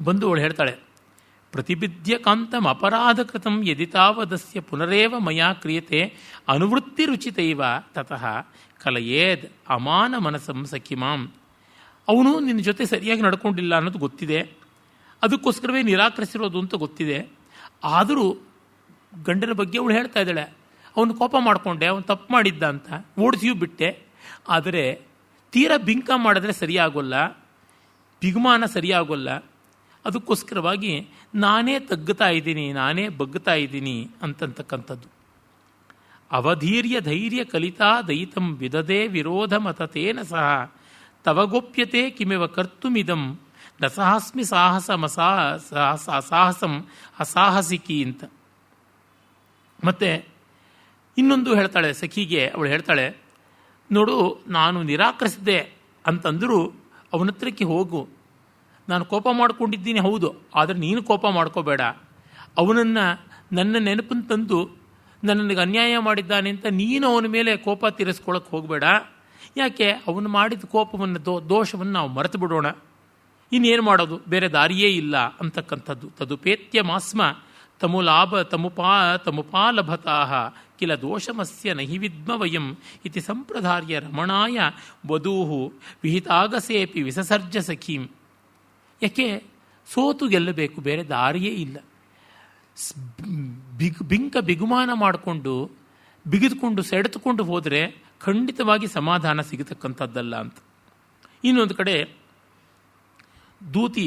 ಬಂದು ಅವಳು ಹೇಳ್ತಾಳೆ, ಪ್ರತಿಭಿದ್ಯ ಕಾಂತಂ ಅಪರಾಧ ಕೃತಂ ಯದಿತಾವದಸ್ಯ ಪುನರೇವ ಮಯಾ ಕ್ರಿಯತೆ ಅನುವೃತ್ತಿ ರುಚಿತೈವ ತತಃ ಕಲಯೇದ್ ಅಮಾನ ಮನಸಂ ಸಖಿಮಾಂ. ಅವನು ನಿನ್ನ ಜೊತೆ ಸರಿಯಾಗಿ ನಡ್ಕೊಂಡಿಲ್ಲ ಅನ್ನೋದು ಗೊತ್ತಿದೆ, ಅದಕ್ಕೋಸ್ಕರವೇ ನಿರಾಕರಿಸಿರೋದು ಅಂತ ಗೊತ್ತಿದೆ. ಆದರೂ ಗಂಡನ ಬಗ್ಗೆ ಅವಳು ಹೇಳ್ತಾ ಇದ್ದಾಳೆ, ಅವನು ಕೋಪ ಮಾಡಿಕೊಂಡೆ, ಅವನು ತಪ್ಪು ಮಾಡಿದ್ದ ಅಂತ ಓಡಿಸಿಯೂ ಬಿಟ್ಟೆ. ಆದರೆ ತೀರಾ ಬಿಂಕ ಮಾಡಿದ್ರೆ ಸರಿಯಾಗೋಲ್ಲ, ಬಿಗುಮಾನ ಸರಿಯಾಗೋಲ್ಲ. ಅದಕ್ಕೋಸ್ಕರವಾಗಿ ನಾನೇ ತಗ್ಗುತ್ತಾ ಇದ್ದೀನಿ, ನಾನೇ ಬಗ್ಗುತ್ತಾ ಇದ್ದೀನಿ ಅಂತಕ್ಕಂಥದ್ದು. ಅವಧೀರ್ಯ ಧೈರ್ಯ ಕಲಿತಾ ದಯಿತಂ ವಿದದೇ ವಿರೋಧ ಮತತೇನ ಸಹ ತವಗೋಪ್ಯತೆ ಕಿಮೆವ ಕರ್ತುಮಿದಂ ನ ಸಾಹಸ್ಮಿ ಸಾಹಸಂ ಅಸಾಹಸಿಕಿ ಅಂತ. ಮತ್ತೆ ಇನ್ನೊಂದು ಹೇಳ್ತಾಳೆ ಸಖಿಗೆ. ಅವಳು ಹೇಳ್ತಾಳೆ, ನೋಡು, ನಾನು ನಿರಾಕರಿಸಿದ್ದೆ ಅಂತಂದರೂ ಅವನ ಹತ್ರಕ್ಕೆ ಹೋಗು. ನಾನು ಕೋಪ ಮಾಡ್ಕೊಂಡಿದ್ದೀನಿ ಹೌದು, ಆದರೆ ನೀನು ಕೋಪ ಮಾಡ್ಕೋಬೇಡ. ಅವನನ್ನು ನನ್ನ ನೆನಪನ್ನು ತಂದು ನನಗೆ ಅನ್ಯಾಯ ಮಾಡಿದ್ದಾನೆ ಅಂತ ನೀನು ಅವನ ಮೇಲೆ ಕೋಪ ತೀರಿಸ್ಕೊಳ್ಳೋಕೆ ಹೋಗಬೇಡ. ಯಾಕೆ, ಅವನು ಮಾಡಿದ ಕೋಪವನ್ನು ದೋಷವನ್ನು ನಾವು ಮರೆತು ಬಿಡೋಣ. ಇನ್ನೇನು ಮಾಡೋದು, ಬೇರೆ ದಾರಿಯೇ ಇಲ್ಲ ಅಂತಕ್ಕಂಥದ್ದು. ತದುಪೇತ್ಯ ಮಾಸ್ಮ ತಮುಪಾಲಭತಾಹ ಕಿಲ ದೋಷಮಸ್ಯ ನಹಿ ವಿದ್ಮ ವಯಂ ಇತಿ ಸಂಪ್ರದಾರ್ಯ ರಮಣಾಯ ವಧೂಹು ವಿಹಿತಾಗಸೇಪಿ ವಿಸಸರ್ಜ ಸಖೀಂ. ಯಾಕೆ, ಸೋತು ಗೆಲ್ಲಬೇಕು, ಬೇರೆ ದಾರಿಯೇ ಇಲ್ಲ. ಬಿಗುಮಾನ ಮಾಡಿಕೊಂಡು ಬಿಗಿದುಕೊಂಡು ಸೆಳೆದುಕೊಂಡು ಹೋದರೆ ಖಂಡಿತವಾಗಿ ಸಮಾಧಾನ ಸಿಗತಕ್ಕಂಥದ್ದಲ್ಲ ಅಂತ. ಇನ್ನೊಂದು ಕಡೆ ದೂತಿ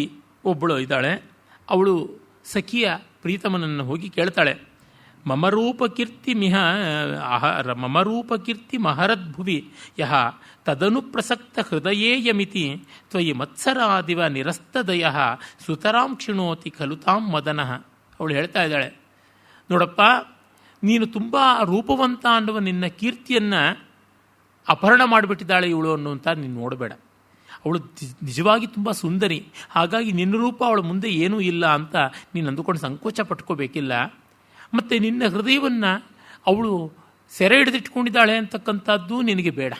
ಒಬ್ಬಳು ಇದ್ದಾಳೆ. ಅವಳು ಸಖಿಯ ಪ್ರೀತಮನನ್ನು ಹೋಗಿ ಕೇಳ್ತಾಳೆ, ಮಮರೂಪ ಕೀರ್ತಿ ಮಹರದ್ಭುವಿ ಯಹ ತದನು ಪ್ರಸಕ್ತ ಹೃದಯೇಯಮಿತಿ ತ್ವಯಿ ಮತ್ಸರಾದಿವ ನಿರಸ್ತದಯ ಸುತರಾಂ ಕ್ಷಿಣೋತಿ ಖಲುತಾಂ ಮದನಃ. ಅವಳು ಹೇಳ್ತಾ ಇದ್ದಾಳೆ, ನೋಡಪ್ಪ, ನೀನು ತುಂಬ ರೂಪವಂತ ಅನ್ನುವ ನಿನ್ನ ಕೀರ್ತಿಯನ್ನು ಅಪಹರಣ ಮಾಡಿಬಿಟ್ಟಿದ್ದಾಳೆ ಇವಳು ಅನ್ನುವಂಥ ನೀನು ನೋಡಬೇಡ. ಅವಳು ನಿಜವಾಗಿ ತುಂಬ ಸುಂದರಿ, ಹಾಗಾಗಿ ನಿನ್ನ ರೂಪ ಅವಳ ಮುಂದೆ ಏನೂ ಇಲ್ಲ ಅಂತ ನೀನು ಅಂದುಕೊಂಡು ಸಂಕೋಚ ಪಟ್ಕೋಬೇಕಿಲ್ಲ. ಮತ್ತು ನಿನ್ನ ಹೃದಯವನ್ನು ಅವಳು ಸೆರೆ ಹಿಡಿದಿಟ್ಕೊಂಡಿದ್ದಾಳೆ ಅಂತಕ್ಕಂಥದ್ದು ನಿನಗೆ ಬೇಡ.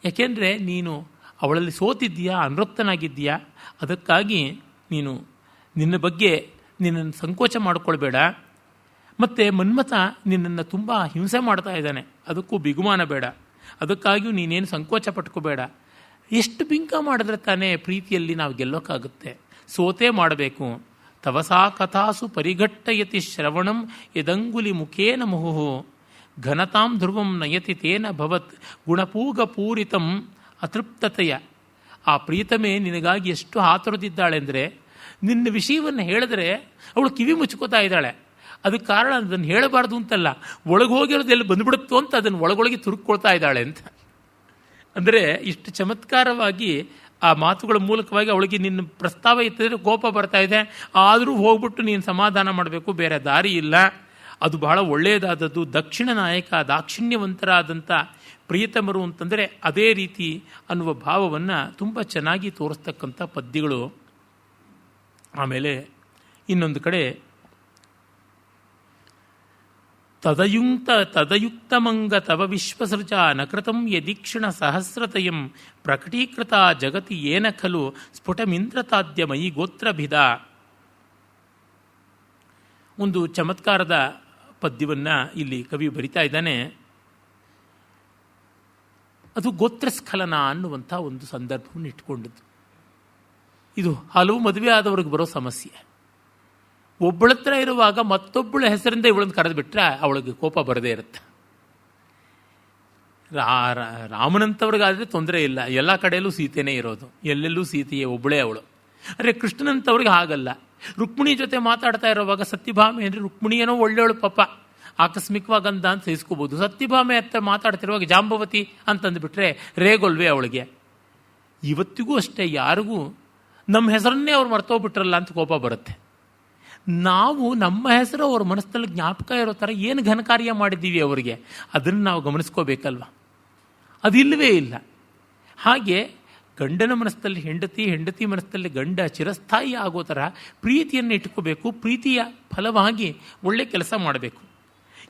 ಯಾಕೆಂದರೆ ನೀನು ಅವಳಲ್ಲಿ ಸೋತಿದ್ದೀಯಾ, ಅನುರಕ್ತನಾಗಿದ್ದೀಯಾ. ಅದಕ್ಕಾಗಿ ನೀನು ನಿನ್ನ ಬಗ್ಗೆ ನಿನ್ನನ್ನು ಸಂಕೋಚ ಮಾಡಿಕೊಳ್ಬೇಡ. ಮತ್ತು ಮನ್ಮಥ ನಿನ್ನನ್ನು ತುಂಬ ಹಿಂಸೆ ಮಾಡ್ತಾ ಇದ್ದಾನೆ, ಅದಕ್ಕೂ ಬಿಗುಮಾನ ಬೇಡ. ಅದಕ್ಕಾಗಿಯೂ ನೀನೇನು ಸಂಕೋಚ ಪಟ್ಕೋಬೇಡ. ಎಷ್ಟು ಬಿಂಕ ಮಾಡಿದ್ರೆ ತಾನೇ ಪ್ರೀತಿಯಲ್ಲಿ ನಾವು ಗೆಲ್ಲೋಕ್ಕಾಗುತ್ತೆ. ಸೋತೇ ಮಾಡಬೇಕು. ತವಸಾ ಕಥಾಸು ಪರಿಘಟ್ಟಯತಿ ಶ್ರವಣಂ ಯದಂಗುಲಿ ಮುಖೇನ ಮುಹುಹು ಘನತಾಂ ಧ್ರುವಂ ನಯತಿ ತೇನ ಭವತ್ ಗುಣಪೂಗಪೂರಿತಂ ಅತೃಪ್ತತೆಯ. ಆ ಪ್ರೀತಮೇ ನಿನಗಾಗಿ ಎಷ್ಟು ಹಾತೊರೆದಿದ್ದಾಳೆ ಅಂದರೆ, ನಿನ್ನ ವಿಷಯವನ್ನು ಹೇಳಿದ್ರೆ ಅವಳು ಕಿವಿ ಮುಚ್ಕೋತಾ ಇದ್ದಾಳೆ. ಅದಕ್ಕೆ ಕಾರಣ ಅದನ್ನು ಹೇಳಬಾರ್ದು ಅಂತಲ್ಲ, ಒಳಗೆ ಹೋಗಿರೋದು ಎಲ್ಲಿ ಬಂದುಬಿಡುತ್ತೋ ಅಂತ ಅದನ್ನು ಒಳಗೊಳಗೆ ತುರುಕ್ಕೊಳ್ತಾ ಇದ್ದಾಳೆ ಅಂತ. ಅಂದರೆ ಇಷ್ಟು ಚಮತ್ಕಾರವಾಗಿ ಆ ಮಾತುಗಳ ಮೂಲಕವಾಗಿ ಅವಳಿಗೆ ನಿನ್ನ ಪ್ರಸ್ತಾವ ಇತ್ತಿದ್ರೆ ಕೋಪ ಬರ್ತಾ ಇದೆ, ಆದರೂ ಹೋಗ್ಬಿಟ್ಟು ನೀನು ಸಮಾಧಾನ ಮಾಡಬೇಕು, ಬೇರೆ ದಾರಿ ಇಲ್ಲ. ಅದು ಬಹಳ ಒಳ್ಳೆಯದಾದದ್ದು. ದಕ್ಷಿಣ ನಾಯಕ, ದಾಕ್ಷಿಣ್ಯವಂತರಾದಂಥ ಪ್ರಿಯತಮರು ಅಂತಂದರೆ ಅದೇ ರೀತಿ ಅನ್ನುವ ಭಾವವನ್ನು ತುಂಬ ಚೆನ್ನಾಗಿ ತೋರಿಸ್ತಕ್ಕಂಥ ಪದ್ಯಗಳು. ಆಮೇಲೆ ಇನ್ನೊಂದು ಕಡೆ ತದಯುಕ್ತಮಂಗ ತವ ವಿಶ್ವಸೃಜ ನಕೃತಂ ಯದೀಕ್ಷಣ ಸಹಸ್ರತಯಂ ಪ್ರಕಟೀಕೃತ ಜಗತಿ ಏನ ಖಲು ಸ್ಫುಟಮಿಂದ್ರತಾದ್ಯಮಯಿ ಗೋತ್ರಭಿದ. ಒಂದು ಚಮತ್ಕಾರದ ಪದ್ಯವನ್ನು ಇಲ್ಲಿ ಕವಿ ಬರಿತಾ ಇದ್ದಾನೆ. ಅದು ಗೋತ್ರಸ್ಖಲನ ಅನ್ನುವಂಥ ಒಂದು ಸಂದರ್ಭವನ್ನು ಇಟ್ಕೊಂಡದ್ದು. ಇದು ಹಲವು ಮದುವೆ ಆದವ್ರಿಗೆ ಬರೋ ಸಮಸ್ಯೆ. ಒಬ್ಬಳತ್ರ ಇರುವಾಗ ಮತ್ತೊಬ್ಬಳ ಹೆಸರಿಂದ ಇವಳನ್ನು ಕರೆದು ಬಿಟ್ಟರೆ ಅವಳಿಗೆ ಕೋಪ ಬರದೇ ಇರುತ್ತೆ. ರಾಮನಂತವ್ರಿಗಾದರೆ ತೊಂದರೆ ಇಲ್ಲ, ಎಲ್ಲ ಕಡೆಯಲ್ಲೂ ಸೀತೆನೇ ಇರೋದು, ಎಲ್ಲೆಲ್ಲೂ ಸೀತೆಯೇ, ಒಬ್ಬಳೇ ಅವಳು. ಅಂದರೆ ಕೃಷ್ಣನಂತವ್ರಿಗೆ ಹಾಗಲ್ಲ. ರುಕ್ಮಿಣಿ ಜೊತೆ ಮಾತಾಡ್ತಾ ಇರೋವಾಗ ಸತ್ಯಭಾಮೆ ಅಂದರೆ ರುಕ್ಮಿಣಿಯೇನೋ ಒಳ್ಳೆಯವಳು ಪಾಪ, ಆಕಸ್ಮಿಕವಾಗಿ ಅಂದ ಅಂತ ಸಹಿಸ್ಕೋಬೋದು. ಸತ್ಯಭಾಮೆ ಹತ್ರ ಮಾತಾಡ್ತಿರುವಾಗ ಜಾಂಬವತಿ ಅಂತಂದುಬಿಟ್ರೆ ರೇಗೊಲ್ವೇ ಅವಳಿಗೆ. ಇವತ್ತಿಗೂ ಅಷ್ಟೇ, ಯಾರಿಗೂ ನಮ್ಮ ಹೆಸರನ್ನೇ ಅವ್ರು ಮರ್ತೋಗ್ಬಿಟ್ರಲ್ಲ ಅಂತ ಕೋಪ ಬರುತ್ತೆ. ನಾವು ನಮ್ಮ ಹೆಸರು ಅವ್ರ ಮನಸ್ಸಲ್ಲಿ ಜ್ಞಾಪಕ ಇರೋ ಥರ ಏನು ಘನಕಾರ್ಯ ಮಾಡಿದ್ದೀವಿ ಅವರಿಗೆ, ಅದನ್ನು ನಾವು ಗಮನಿಸ್ಕೋಬೇಕಲ್ವ. ಅದಿಲ್ಲವೇ ಇಲ್ಲ. ಹಾಗೆ ಗಂಡನ ಮನಸ್ಸಲ್ಲಿ ಹೆಂಡತಿ, ಹೆಂಡತಿ ಮನಸ್ಸಲ್ಲಿ ಗಂಡ ಚಿರಸ್ಥಾಯಿ ಆಗೋ ಥರ ಪ್ರೀತಿಯನ್ನು ಇಟ್ಕೋಬೇಕು. ಪ್ರೀತಿಯ ಫಲವಾಗಿ ಒಳ್ಳೆ ಕೆಲಸ ಮಾಡಬೇಕು.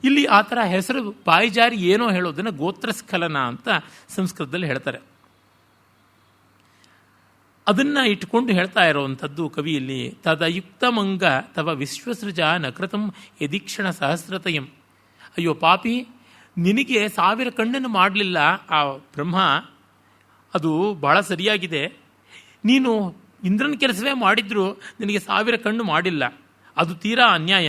ಇಲ್ಲಿ ಆ ಥರ ಹೆಸರು ಬಾಯಿಜಾರಿ ಏನೋ ಹೇಳೋದನ್ನು ಗೋತ್ರಸ್ಖಲನ ಅಂತ ಸಂಸ್ಕೃತದಲ್ಲಿ ಹೇಳ್ತಾರೆ. ಅದನ್ನು ಇಟ್ಕೊಂಡು ಹೇಳ್ತಾ ಇರೋವಂಥದ್ದು ಕವಿಯಲ್ಲಿ. ತದಯುಕ್ತಮಂಗ ತವ ವಿಶ್ವಸೃಜ ನಕೃತಂ ಯದೀಕ್ಷಣ ಸಹಸ್ರತಯಂ. ಅಯ್ಯೋ ಪಾಪಿ, ನಿನಗೆ 1000 ಕಣ್ಣನ್ನು ಮಾಡಲಿಲ್ಲ ಆ ಬ್ರಹ್ಮ, ಅದು ಬಹಳ ಸರಿಯಾಗಿದೆ. ನೀನು ಇಂದ್ರನ ಕೆಲಸವೇ ಮಾಡಿದ್ರು ನಿನಗೆ 1000 ಕಣ್ಣು ಮಾಡಿಲ್ಲ, ಅದು ತೀರಾ ಅನ್ಯಾಯ.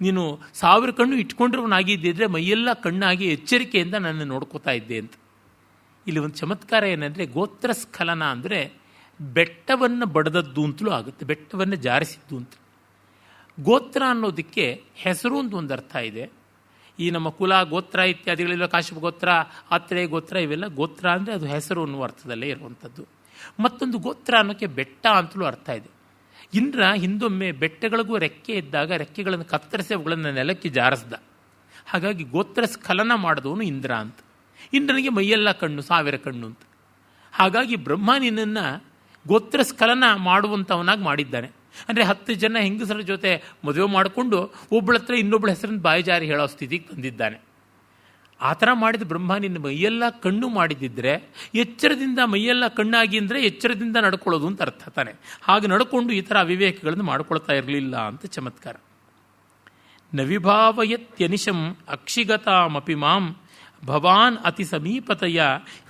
ನೀನು 1000 ಕಣ್ಣು ಇಟ್ಕೊಂಡಿರೋನಾಗಿದ್ದಿದ್ರೆ ಮೈಯೆಲ್ಲ ಕಣ್ಣಾಗಿ ಎಚ್ಚರಿಕೆಯಿಂದ ನನ್ನ ನೋಡ್ಕೋತಾ ಇದ್ದೆ ಅಂತ. ಇಲ್ಲಿ ಒಂದು ಚಮತ್ಕಾರ ಏನಂದರೆ, ಗೋತ್ರಸ್ಖಲನ ಅಂದರೆ ಬೆಟ್ಟವನ್ನು ಬಡದದ್ದು ಅಂತಲೂ ಆಗುತ್ತೆ, ಬೆಟ್ಟವನ್ನು ಜಾರಿಸಿದ್ದು ಅಂತ. ಗೋತ್ರ ಅನ್ನೋದಕ್ಕೆ ಹೆಸರು ಅಂತ ಒಂದು ಅರ್ಥ ಇದೆ. ಈ ನಮ್ಮ ಕುಲ ಗೋತ್ರ ಇತ್ಯಾದಿಗಳೆಲ್ಲ, ಕಾಶ್ಯಪ ಗೋತ್ರ, ಆತ್ರೇಯ ಗೋತ್ರ, ಇವೆಲ್ಲ ಗೋತ್ರ ಅಂದರೆ ಅದು ಹೆಸರು ಅನ್ನುವ ಅರ್ಥದಲ್ಲೇ ಇರುವಂಥದ್ದು. ಮತ್ತೊಂದು ಗೋತ್ರ ಅನ್ನೋಕ್ಕೆ ಬೆಟ್ಟ ಅಂತಲೂ ಅರ್ಥ ಇದೆ. ಇಂದ್ರ ಹಿಂದೊಮ್ಮೆ ಬೆಟ್ಟಗಳಿಗೂ ರೆಕ್ಕೆ ಇದ್ದಾಗ ರೆಕ್ಕೆಗಳನ್ನು ಕತ್ತರಿಸಿ ಅವುಗಳನ್ನು ನೆಲಕ್ಕೆ ಜಾರಿಸ್ದ. ಹಾಗಾಗಿ ಗೋತ್ರ ಸ್ಖಲನ ಮಾಡಿದವನು ಇಂದ್ರ ಅಂತ. ಇಂದ್ರನಿಗೆ ಮೈಯೆಲ್ಲ ಕಣ್ಣು, 1000 ಕಣ್ಣು ಅಂತ. ಹಾಗಾಗಿ ಬ್ರಹ್ಮ ನಿನ್ನನ್ನು ಗೋತ್ರ ಸ್ಖಲನ ಮಾಡುವಂಥವನಾಗಿ ಮಾಡಿದ್ದಾನೆ. ಅಂದರೆ 10 ಜನ ಹೆಂಗಸರ ಜೊತೆ ಮದುವೆ ಮಾಡಿಕೊಂಡು ಒಬ್ಬಳ ಹತ್ರ ಇನ್ನೊಬ್ಬಳ ಹೆಸರನ್ನು ಬಾಯಿಜಾರಿ ಹೇಳೋ ಸ್ಥಿತಿಗೆ ತಂದಿದ್ದಾನೆ. ಆ ಥರ ಮಾಡಿದ ಬ್ರಹ್ಮ ನಿನ್ನ ಮೈಯೆಲ್ಲ ಕಣ್ಣು ಮಾಡಿದ್ದಿದ್ರೆ, ಎಚ್ಚರದಿಂದ ಮೈಯೆಲ್ಲ ಕಣ್ಣಾಗಿ ಅಂದರೆ ಎಚ್ಚರದಿಂದ ನಡ್ಕೊಳ್ಳೋದು ಅಂತ ಅರ್ಥ ತಾನೆ. ಹಾಗೆ ನಡ್ಕೊಂಡು ಈ ಥರ ಅವಿವೇಕಗಳನ್ನು ಮಾಡ್ಕೊಳ್ತಾ ಇರಲಿಲ್ಲ ಅಂತ ಚಮತ್ಕಾರ. ನವಿಭಾವಯತ್ಯನಿಶಂ ಅಕ್ಷಿಗತಾಮಪಿ ಮಾಂ ಭವಾನ್ ಅತಿ ಸಮೀಪತೆಯ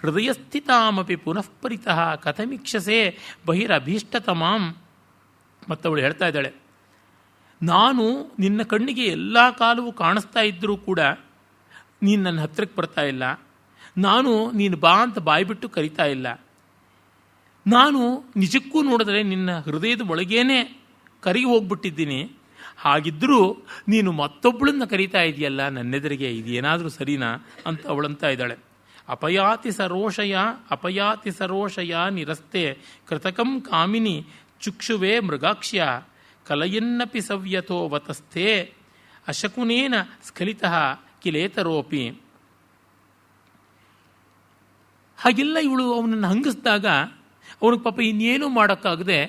ಹೃದಯಸ್ಥಿತಾಮಪಿ ಪುನಃಪರಿತಃ ಕಥಮೀಕ್ಷಸೆ ಬಹಿರಭೀಷ್ಟತಮಾಂ. ಮತ್ತವಳು ಹೇಳ್ತಾ ಇದ್ದಾಳೆ, ನಾನು ನಿನ್ನ ಕಣ್ಣಿಗೆ ಎಲ್ಲ ಕಾಲವೂ ಕಾಣಿಸ್ತಾ ಇದ್ದರೂ ಕೂಡ ನೀನು ನನ್ನ ಹತ್ರಕ್ಕೆ ಬರ್ತಾ ಇಲ್ಲ. ನಾನು ನೀನು ಬಾ ಅಂತ ಬಾಯ್ಬಿಟ್ಟು ಕರಿತಾ ಇಲ್ಲ. ನಾನು ನಿಜಕ್ಕೂ ನೋಡಿದ್ರೆ ನಿನ್ನ ಹೃದಯದ ಒಳಗೇನೆ ಕರಗಿ ಹೋಗ್ಬಿಟ್ಟಿದ್ದೀನಿ. ಹಾಗಿದ್ದರೂ ನೀನು ಮತ್ತೊಬ್ಬಳನ್ನ ಕರೀತಾ ಇದೆಯಲ್ಲ ನನ್ನೆದುರಿಗೆ, ಇದೇನಾದರೂ ಸರಿನಾ ಅಂತ ಅವಳಂತ ಇದ್ದಾಳೆ. ಅಪಯಾತಿ ಸರೋಷಯ ನಿರಸ್ತೆ ಕೃತಕಂ ಕಾಮಿನಿ ಚುಕ್ಷುವೆ ಮೃಗಾಕ್ಷ್ಯ ಕಲಯನ್ನಪಿ ಸವ್ಯಥೋ ವತಸ್ಥೆ ಅಶಕುನೇನ ಸ್ಖಲಿತಃ ಕಿಲೇತರೋಪಿ. ಹಾಗೆಲ್ಲ ಇವಳು ಅವನನ್ನು ಹಂಗಿಸಿದಾಗ ಅವನಿಗೆ ಪಾಪ ಇನ್ನೇನೂ ಮಾಡೋಕ್ಕಾಗದೆ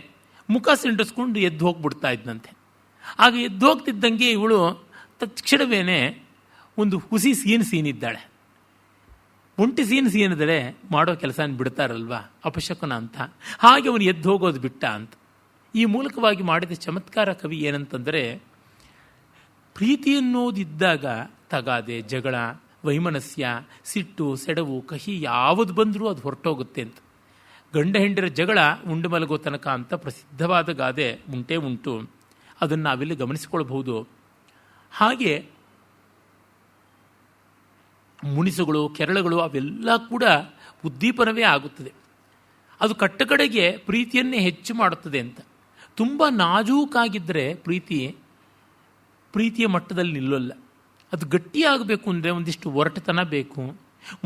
ಮುಖ ಸಿಂಡಿಸ್ಕೊಂಡು ಎದ್ದು ಹೋಗ್ಬಿಡ್ತಾ ಇದ್ದಂತೆ. ಆಗ ಎದ್ದು ಹೋಗ್ತಿದ್ದಂಗೆ ಇವಳು ತಕ್ಷಣವೇನೆ ಒಂದು ಹುಸಿ ಸೀನಿದ್ದಾಳೆ. ಒಂಟಿ ಸೀನಿದ್ರೆ ಮಾಡೋ ಕೆಲಸ ಬಿಡ್ತಾರಲ್ವ ಅಪಶಕುನ ಅಂತ. ಹಾಗೆ ಅವನು ಎದ್ದು ಹೋಗೋದು ಬಿಟ್ಟ ಅಂತ. ಈ ಮೂಲಕವಾಗಿ ಮಾಡಿದ ಚಮತ್ಕಾರ ಕವಿ ಏನಂತಂದರೆ, ಪ್ರೀತಿ ಅನ್ನೋದಿದ್ದಾಗ ತಗಾದೆ, ಜಗಳ, ವೈಮನಸ್ಯ, ಸಿಟ್ಟು, ಸೆಡವು, ಕಹಿ ಯಾವುದು ಬಂದರೂ ಅದು ಹೊರಟೋಗುತ್ತೆ ಅಂತ. ಗಂಡ ಹೆಂಡರ ಜಗಳ ಉಂಡು ಮಲಗೋ ತನಕ ಅಂತ ಪ್ರಸಿದ್ಧವಾದ ಗಾದೆ ಉಂಟು. ಅದನ್ನು ನಾವಿಲ್ಲಿ ಗಮನಿಸಿಕೊಳ್ಬಹುದು. ಹಾಗೆ ಮುನಿಸುಗಳು, ಕೆರಳುಗಳು ಅವೆಲ್ಲ ಕೂಡ ಉದ್ದೀಪನವೇ ಆಗುತ್ತದೆ. ಅದು ಕಟ್ಟಕಡೆಗೆ ಪ್ರೀತಿಯನ್ನೇ ಹೆಚ್ಚು ಮಾಡುತ್ತದೆ ಅಂತ. ತುಂಬ ನಾಜೂಕಾಗಿದ್ದರೆ ಪ್ರೀತಿಯ ಮಟ್ಟದಲ್ಲಿ ನಿಲ್ಲಲ್ಲ. ಅದು ಗಟ್ಟಿಯಾಗಬೇಕು ಅಂದರೆ ಒಂದಿಷ್ಟು ಒರಟುತನ ಬೇಕು,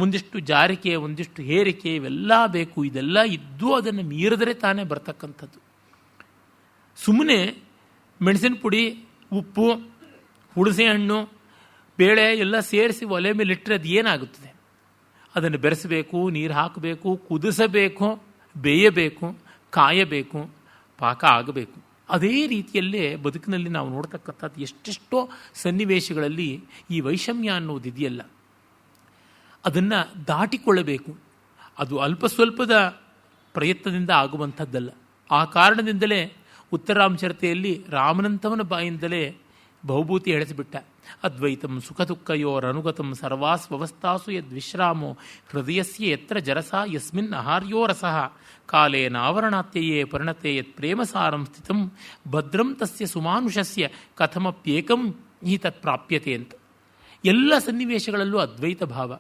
ಒಂದಿಷ್ಟು ಜಾರಿಕೆ, ಒಂದಿಷ್ಟು ಹೇರಿಕೆ, ಇವೆಲ್ಲ ಬೇಕು. ಇದೆಲ್ಲ ಇದ್ದು ಅದನ್ನು ಮೀರಿದರೆ ತಾನೇ ಬರ್ತಕ್ಕಂಥದ್ದು. ಸುಮ್ಮನೆ ಮೆಣಸಿನ ಪುಡಿ, ಉಪ್ಪು, ಹುಣಸೆ ಹಣ್ಣು, ಬೇಳೆ ಎಲ್ಲ ಸೇರಿಸಿ ಒಲೆ ಮೇಲೆ ಇಟ್ಟರೆ ಅದು ಏನಾಗುತ್ತದೆ? ಅದನ್ನು ಬೆರೆಸಬೇಕು, ನೀರು ಹಾಕಬೇಕು, ಕುದಿಸಬೇಕು, ಬೇಯಬೇಕು, ಕಾಯಬೇಕು, ಪಾಕ ಆಗಬೇಕು. ಅದೇ ರೀತಿಯಲ್ಲೇ ಬದುಕಿನಲ್ಲಿ ನಾವು ನೋಡ್ತಕ್ಕಂಥದ್ದು ಎಷ್ಟೆಷ್ಟೋ ಸನ್ನಿವೇಶಗಳಲ್ಲಿ ಈ ವೈಷಮ್ಯ ಅನ್ನೋದಿದೆಯಲ್ಲ, ಅದನ್ನು ದಾಟಿಕೊಳ್ಳಬೇಕು. ಅದು ಅಲ್ಪ ಸ್ವಲ್ಪದ ಪ್ರಯತ್ನದಿಂದ ಆಗುವಂಥದ್ದಲ್ಲ. ಆ ಕಾರಣದಿಂದಲೇ ಉತ್ತರಾಮಚರಿತೆಯಲ್ಲಿ ರಾಮನಂತವನ ಬಾಯಿಂದಲೇ ಬಹುಭೂತಿ ಹೇಳಿಸಿಬಿಟ್ಟ. ಅದ್ವೈತಂ ಸುಖ ದುಃಖಯೋರನುಗತಂ ಸರ್ವಾಸ್ವವಸ್ಥಾಸು ಯದ್ವಿಶ್ರಾಮೋ ಹೃದಯಸ್ಯ ಯತ್ರ ಜರಸಾ ಯಸ್ಮಿನ್ ಅಹಾರ್ಯೋ ರಸಃ ಕಾಲೇನ ಆವರಣಾತ್ಯಯೇ ಪರಿಣತೆ ಯತ್ ಪ್ರೇಮಸಾರಂ ಸ್ಥಿತಂ ಭದ್ರಂ ತಸ್ಯ ಸುಮಾನುಷಸ್ಯ ಕಥಮಪ್ಯೇಕಂ ಹಿ ತತ್ ಪ್ರಾಪ್ಯತೆ ಅಂತ. ಎಲ್ಲ ಸನ್ನಿವೇಶಗಳಲ್ಲೂ ಅದ್ವೈತ ಭಾವ,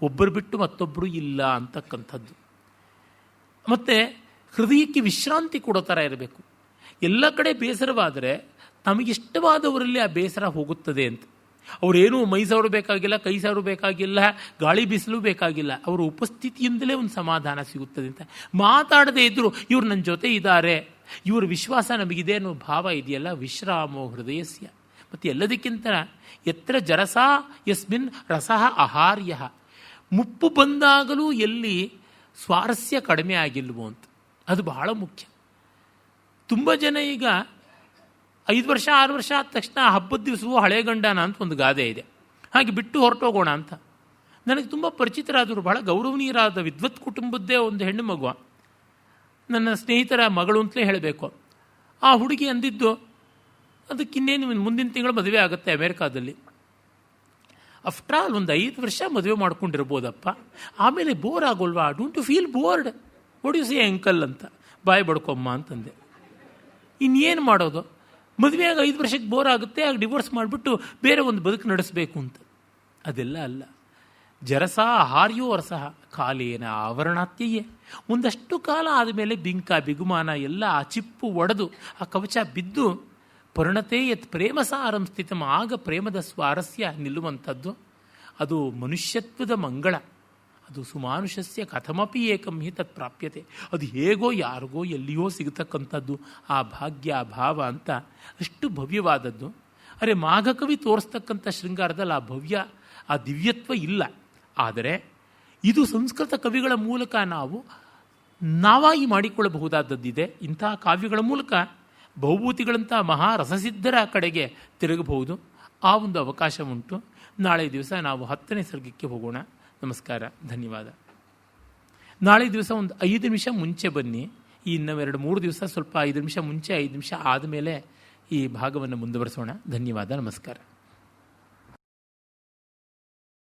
ಒಬ್ಬರು ಬಿಟ್ಟು ಮತ್ತೊಬ್ಬರು ಇಲ್ಲ ಅಂತಕ್ಕಂಥದ್ದು. ಮತ್ತು ಹೃದಯಕ್ಕೆ ವಿಶ್ರಾಂತಿ ಕೊಡೋ ಥರ ಇರಬೇಕು. ಎಲ್ಲ ಕಡೆ ಬೇಸರವಾದರೆ ತಮಗಿಷ್ಟವಾದವರಲ್ಲಿ ಆ ಬೇಸರ ಹೋಗುತ್ತದೆ ಅಂತ. ಅವರೇನು ಮೈ ಸವರು ಬೇಕಾಗಿಲ್ಲ, ಕೈ ಸವರು ಬೇಕಾಗಿಲ್ಲ, ಗಾಳಿ ಬೀಸಲು ಬೇಕಾಗಿಲ್ಲ, ಅವರ ಉಪಸ್ಥಿತಿಯಿಂದಲೇ ಒಂದು ಸಮಾಧಾನ ಸಿಗುತ್ತದೆ ಅಂತ. ಮಾತಾಡದೇ ಇದ್ದರೂ ಇವರು ನನ್ನ ಜೊತೆ ಇದ್ದಾರೆ, ಇವರ ವಿಶ್ವಾಸ ನಮಗಿದೆ ಅನ್ನೋ ಭಾವ ಇದೆಯಲ್ಲ, ವಿಶ್ರಾಮೋ ಹೃದಯಸ್ಯ. ಮತ್ತು ಎಲ್ಲದಕ್ಕಿಂತ ಎತ್ರ ಜರಸಾ ಯಸ್ಮಿನ್ ರಸಃ ಆಹಾರ್ಯ, ಮುಪ್ಪು ಬಂದಾಗಲೂ ಎಲ್ಲಿ ಸ್ವಾರಸ್ಯ ಕಡಿಮೆ ಆಗಿಲ್ವೋ ಅಂತ, ಅದು ಬಹಳ ಮುಖ್ಯ. ತುಂಬ ಜನ ಈಗ 5 ವರ್ಷ 6 ವರ್ಷ ಆದ ತಕ್ಷಣ ಹಬ್ಬದ ದಿವಸವೂ ಹಳೆ ಗಂಡನ ಅಂತ ಒಂದು ಗಾದೆ ಇದೆ, ಹಾಗೆ ಬಿಟ್ಟು ಹೊರಟೋಗೋಣ ಅಂತ. ನನಗೆ ತುಂಬ ಪರಿಚಿತರಾದರು, ಬಹಳ ಗೌರವನೀಯರಾದ ವಿದ್ವತ್ ಕುಟುಂಬದ್ದೇ ಒಂದು ಹೆಣ್ಣು ಮಗುವ, ನನ್ನ ಸ್ನೇಹಿತರ ಮಗಳು ಅಂತಲೇ ಹೇಳಬೇಕು. ಆ ಹುಡುಗಿ ಅಂದಿದ್ದು, ಅದಕ್ಕಿನ್ನೇನು ಮುಂದಿನ ತಿಂಗಳು ಮದುವೆ ಆಗುತ್ತೆ ಅಮೇರಿಕಾದಲ್ಲಿ. ಆಫ್ಟರ್ ಆಲ್ ಒಂದು 5 ವರ್ಷ ಮದುವೆ ಮಾಡ್ಕೊಂಡಿರ್ಬೋದಪ್ಪ, ಆಮೇಲೆ ಬೋರ್ ಆಗೋಲ್ವಾ? Don't you feel bored? What you say uncle ಅಂತ ಬಾಯಿ ಬಡ್ಕೊಮ್ಮ ಅಂತಂದೆ. ಇನ್ನೇನು ಮಾಡೋದು? ಮದುವೆಯಾಗ 5 ವರ್ಷಕ್ಕೆ ಬೋರ್ ಆಗುತ್ತೆ, ಆಗ ಡಿವೋರ್ಸ್ ಮಾಡಿಬಿಟ್ಟು ಬೇರೆ ಒಂದು ಬದುಕು ನಡೆಸಬೇಕು ಅಂತ. ಅದೆಲ್ಲ ಅಲ್ಲ. ಜರಸ ಹಾರ್ಯೋ ರಸಃ ಕಾಲೇನ ಆವರಣಾತ್ಯಯೇ. ಒಂದಷ್ಟು ಕಾಲ ಆದಮೇಲೆ ಬಿಂಕ ಬಿಗುಮಾನ ಎಲ್ಲ ಆ ಚಿಪ್ಪು ಒಡೆದು ಆ ಕವಚ ಬಿದ್ದು ಪರಿಣತೆ ಯತ್ ಪ್ರೇಮಸಾರಂ ಸ್ಥಿತಂ, ಆಗ ಪ್ರೇಮದ ಸ್ವಾರಸ್ಯ ನಿಲ್ಲುವಂಥದ್ದು. ಅದು ಮನುಷ್ಯತ್ವದ ಮಂಗಳ. ಅದು ಸುಮಾನುಷಸ್ಯ ಕಥಮಪಿ ಏಕಂ ಹಿ ತತ್ ಪ್ರಾಪ್ಯತೆ. ಅದು ಹೇಗೋ ಯಾರಿಗೋ ಎಲ್ಲಿಯೋ ಸಿಗತಕ್ಕಂಥದ್ದು ಆ ಭಾಗ್ಯ ಆ ಭಾವ ಅಂತ, ಅಷ್ಟು ಭವ್ಯವಾದದ್ದು. ಅರೆ ಮಾಘಕವಿ ತೋರಿಸ್ತಕ್ಕಂಥ ಶೃಂಗಾರದಲ್ಲಿ ಆ ಭವ್ಯ ಆ ದಿವ್ಯತ್ವ ಇಲ್ಲ. ಆದರೆ ಇದು ಸಂಸ್ಕೃತ ಕವಿಗಳ ಮೂಲಕ ನಾವಾಗಿ ಮಾಡಿಕೊಳ್ಳಬಹುದಾದದ್ದಿದೆ. ಇಂತಹ ಕಾವ್ಯಗಳ ಮೂಲಕ ಬಹುಭೂತಿಗಳಂಥ ಮಹಾರಸಸಿದ್ಧರ ಕಡೆಗೆ ತಿರುಗಬಹುದು. ಆ ಒಂದು ಅವಕಾಶ ಉಂಟು. ನಾಳೆ ದಿವಸ ನಾವು 10ನೇ ಸರ್ಗಕ್ಕೆ ಹೋಗೋಣ. ನಮಸ್ಕಾರ, ಧನ್ಯವಾದ. ನಾಳೆ ದಿವಸ ಒಂದು 5 ನಿಮಿಷ ಮುಂಚೆ ಬನ್ನಿ. ಇನ್ನು 2-3 ದಿವಸ ಸ್ವಲ್ಪ 5 ನಿಮಿಷ ಮುಂಚೆ 5 ನಿಮಿಷ ಆದಮೇಲೆ ಈ ಭಾಗವನ್ನು ಮುಂದುವರಿಸೋಣ. ಧನ್ಯವಾದ, ನಮಸ್ಕಾರ.